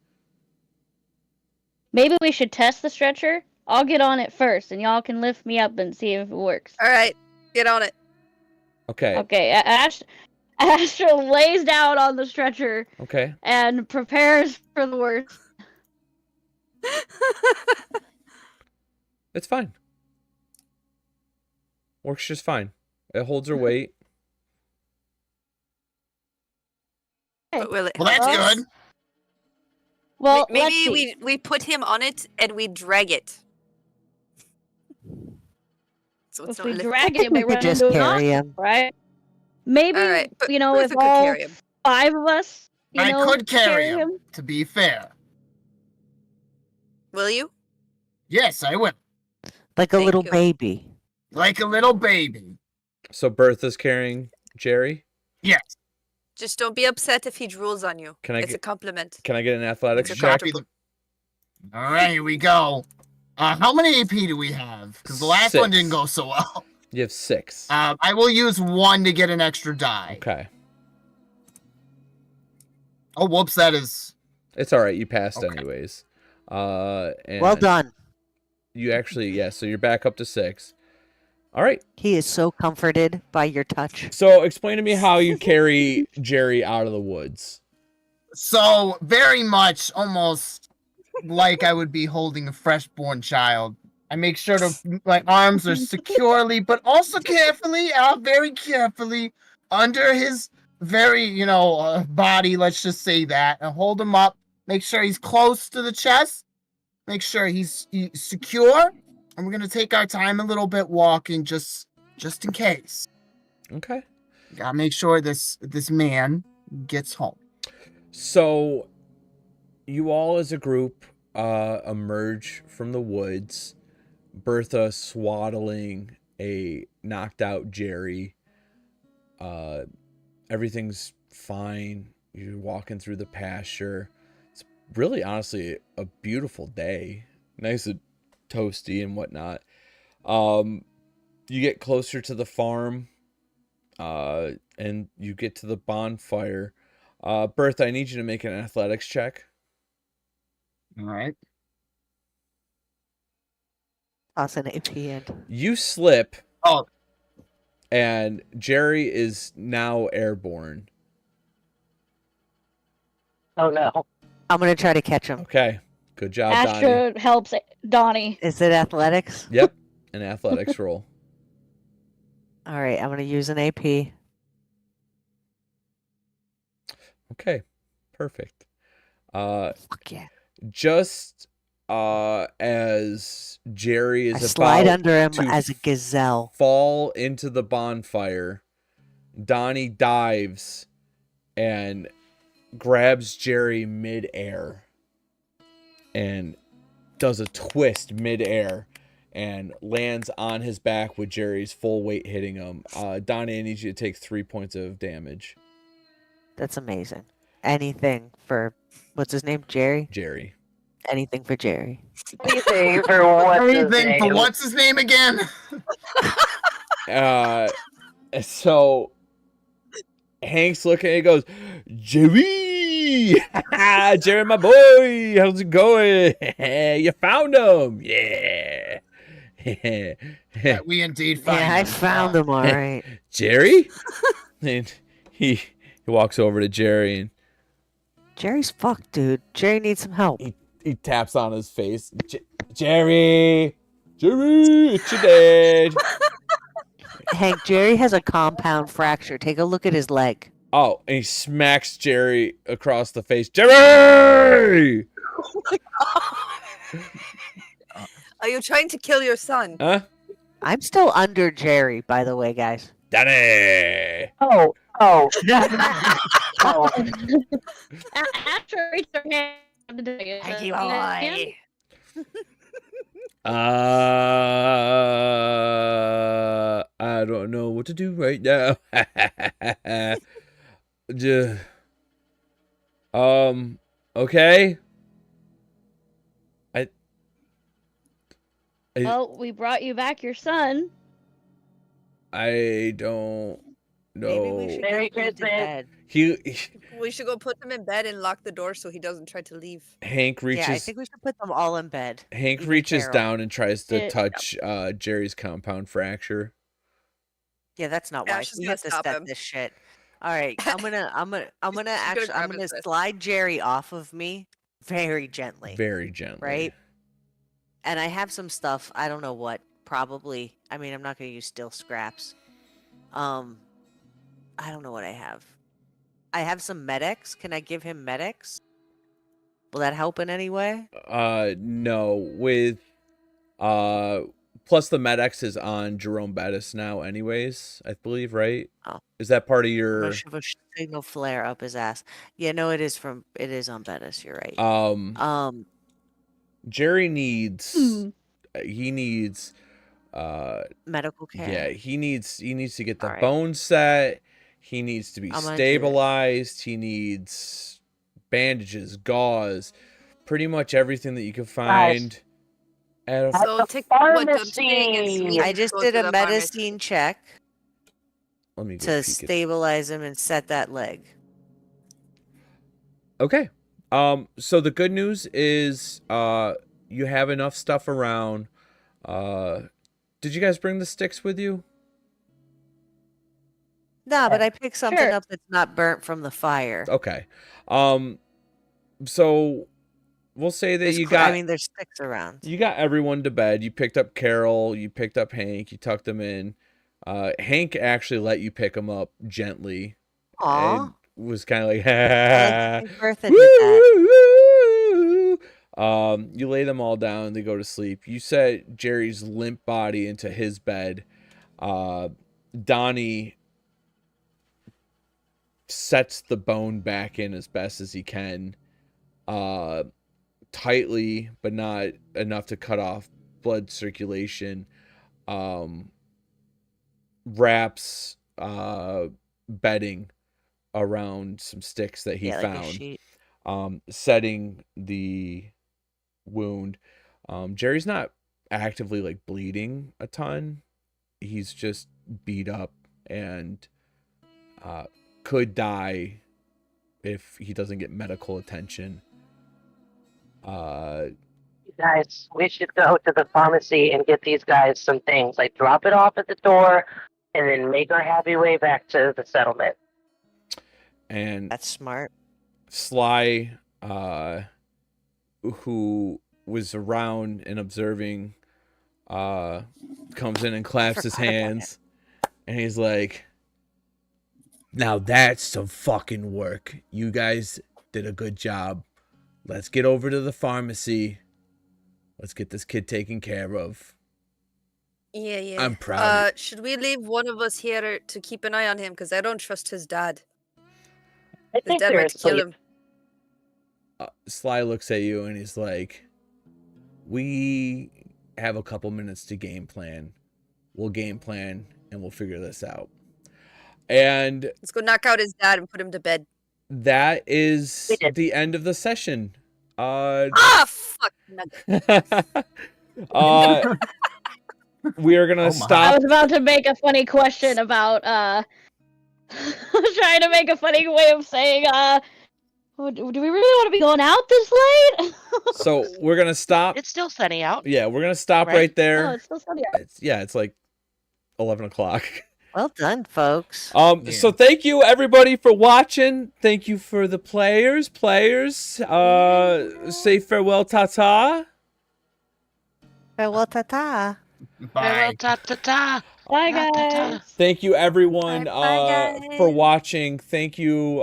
Maybe we should test the stretcher. I'll get on it first, and y'all can lift me up and see if it works. All right, get on it. Okay. Okay, Astra lays down on the stretcher Okay. and prepares for the worst. It's fine. Works just fine. It holds her weight. But will it Well, that's help us? good. Well, Maybe let's see. we put him on it and we drag it. So it's If not we lifted. drag it, it We might could run just into an carry obstacle, him. right? Maybe, All right, but you know, Bertha if could all carry him. 5 of us, I know, could carry him, to be fair. Will you? Yes, I will. Like a Thank little you. baby. Like a little baby. So Bertha's carrying Jerry. Yes. Just don't be upset if he drools on you. Can I It's get- a compliment. Can I get an athletics It's a check? Copy the... All right, here we go. How many AP do we have? Because the last one 6. didn't go so well. You have 6. I will use 1 to get an extra die. Okay. Oh, whoops, that is... It's all right. You passed Okay. anyways. And Well done. You actually, yeah. So you're back up to 6. All right. He is so comforted by your touch. So explain to me how you carry Jerry out of the woods. So, very much almost like I would be holding a freshborn child. I make sure my arms are securely, but also carefully, very carefully, under his very, body, let's just say that, and hold him up. Make sure he's close to the chest. Make sure he's secure. And we're going to take our time a little bit walking just in case. Okay. Gotta make sure this man gets home. So you all as a group emerge from the woods. Bertha swaddling a knocked out Jerry. Everything's fine. You're walking through the pasture. It's really honestly a beautiful day. Nice and toasty and whatnot. You get closer to the farm, and you get to the bonfire. Bertha, I need you to make an athletics check. All right. Toss an AP in. You slip, Oh, and Jerry is now airborne. Oh no. I'm gonna try to catch him. Okay, good job, Donnie. Astra helps Donnie. Is it athletics? Yep, an athletics roll. All right, I'm gonna use an AP. Okay, perfect. Fuck yeah! Just as Jerry I is slide about under him to as a gazelle. fall into the bonfire, Donnie dives and grabs Jerry mid-air and does a twist mid-air and lands on his back with Jerry's full weight hitting him. Donnie, I need you to take 3 points of damage. That's amazing. Anything for what's his name? Jerry. Jerry. Anything for Jerry. Anything for what's his anything for name? what's his name again? So Hank's looking and he goes, Jerry! Jerry, my boy! How's it going? You found him! Yeah! That we indeed found. Yeah, I him. found him. All right. Jerry? And he walks over to Jerry and Jerry's fucked, dude. Jerry needs some help. He taps on his face. Jerry, it's your dad. Hank, Jerry has a compound fracture. Take a look at his leg. Oh, and he smacks Jerry across the face. Jerry! Oh my god! Are you trying to kill your son? Huh? I'm still under Jerry, by the way, guys. Daddy! Oh. Oh. After I reached her hand, Hanky boy. I don't know what to do right now. Okay. Well, we brought you back your son. I don't Maybe we know. should Merry get him to Christmas. bed. We should go put him in bed and lock the door so he doesn't try to leave. Hank reaches. Yeah, I think we should put them all in bed. Hank even reaches Carol. down and tries to It- touch Jerry's compound fracture. Yeah, that's not Yeah, wise. she's We gonna have to stop set him. this shit. All right, I'm gonna She's gonna grab his wrist. slide Jerry off of me very gently, Very gently. right? And I have some stuff. I don't know what. Probably. I mean, I'm not gonna use steel scraps. I don't know what I have. I have some medics. Can I give him medics? Will that help in any way? No. With plus the Med-X is on Jerome Bettis now anyways, I believe, right? Oh. Is that part of I'm your gonna shove a signal flare up his ass. Yeah, no, it is on Bettis. You're right. Jerry needs Hmm. he needs Medical care. yeah, he needs to get the Alright. bone set. He needs to be I'm gonna do it. stabilized. He needs bandages, gauze, pretty much everything that you can find at a At So the take what I'm saying is pharmacy. we I just go did to a the pharmacy. medicine check let me go to peek at- stabilize him and set that leg. Okay. So the good news is you have enough stuff around. Did you guys bring the sticks with you? Nah, but I picked something Sure. up that's not burnt from the fire. Okay. So we'll say that There's you cl- got I mean, there's sticks around. you got everyone to bed. You picked up Carol, you picked up Hank, you tucked them in. Hank actually let you pick them up gently. Aw. And was kind of like, I think Bertha did that. Woo! You lay them all down. They go to sleep. You set Jerry's limp body into his bed. Donnie sets the bone back in as best as he can, tightly, but not enough to cut off blood circulation. Wraps bedding around some sticks that he Yeah, like a found. sheet. Setting the wound. Jerry's not actively like bleeding a ton. He's just beat up and could die if he doesn't get medical attention. Guys, we should go to the pharmacy and get these guys some things. Like drop it off at the door and then make our happy way back to the settlement. And That's smart. Sly, who was around and observing, comes in and claps his Forgot about hands, and he's like, "Now that's some fucking work. You guys did a good job. Let's get over to the pharmacy. Let's get this kid taken care of." Yeah, yeah. I'm proud. Should we leave one of us here to keep an eye on him? Because I don't trust his dad. I His think dad they're might kill asleep. him. Sly looks at you and he's like, "We have a couple minutes to game plan. We'll game plan and we'll figure this out." And Let's go knock out his dad and put him to bed. that is We did. the end of the session. Ah, fuck. We are gonna Oh my. I stop. was about to make a funny question about I was trying to make a funny way of saying do we really want to be going out this late? So we're gonna stop. It's still sunny out. Yeah, we're gonna stop Right? right Oh, there. it's still sunny out. It's 11 o'clock. Well done, folks. So thank you everybody for watching. Thank you for the players. Say farewell, ta-ta. Farewell, ta-ta. Farewell, Bye. ta-ta-ta. Bye, Ta-ta-ta. guys. Thank you everyone Bye, for guys. watching. Thank you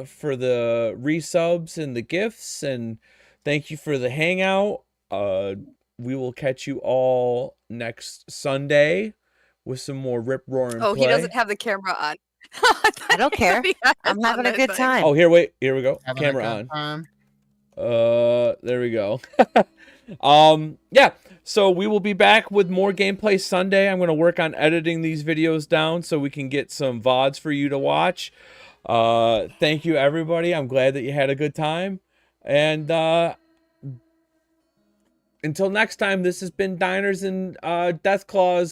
for the resubs and the gifts, and thank you for the hangout. We will catch you all next Sunday with some more rip roaring Oh, play. he doesn't have the camera on. I don't care. I'm having a good time. Oh, here we go. Having a Camera good on. time. There we go. Yeah, so we will be back with more gameplay Sunday. I'm going to work on editing these videos down so we can get some VODs for you to watch. Thank you, everybody. I'm glad that you had a good time. And until next time, this has been Diners and Deathclaws.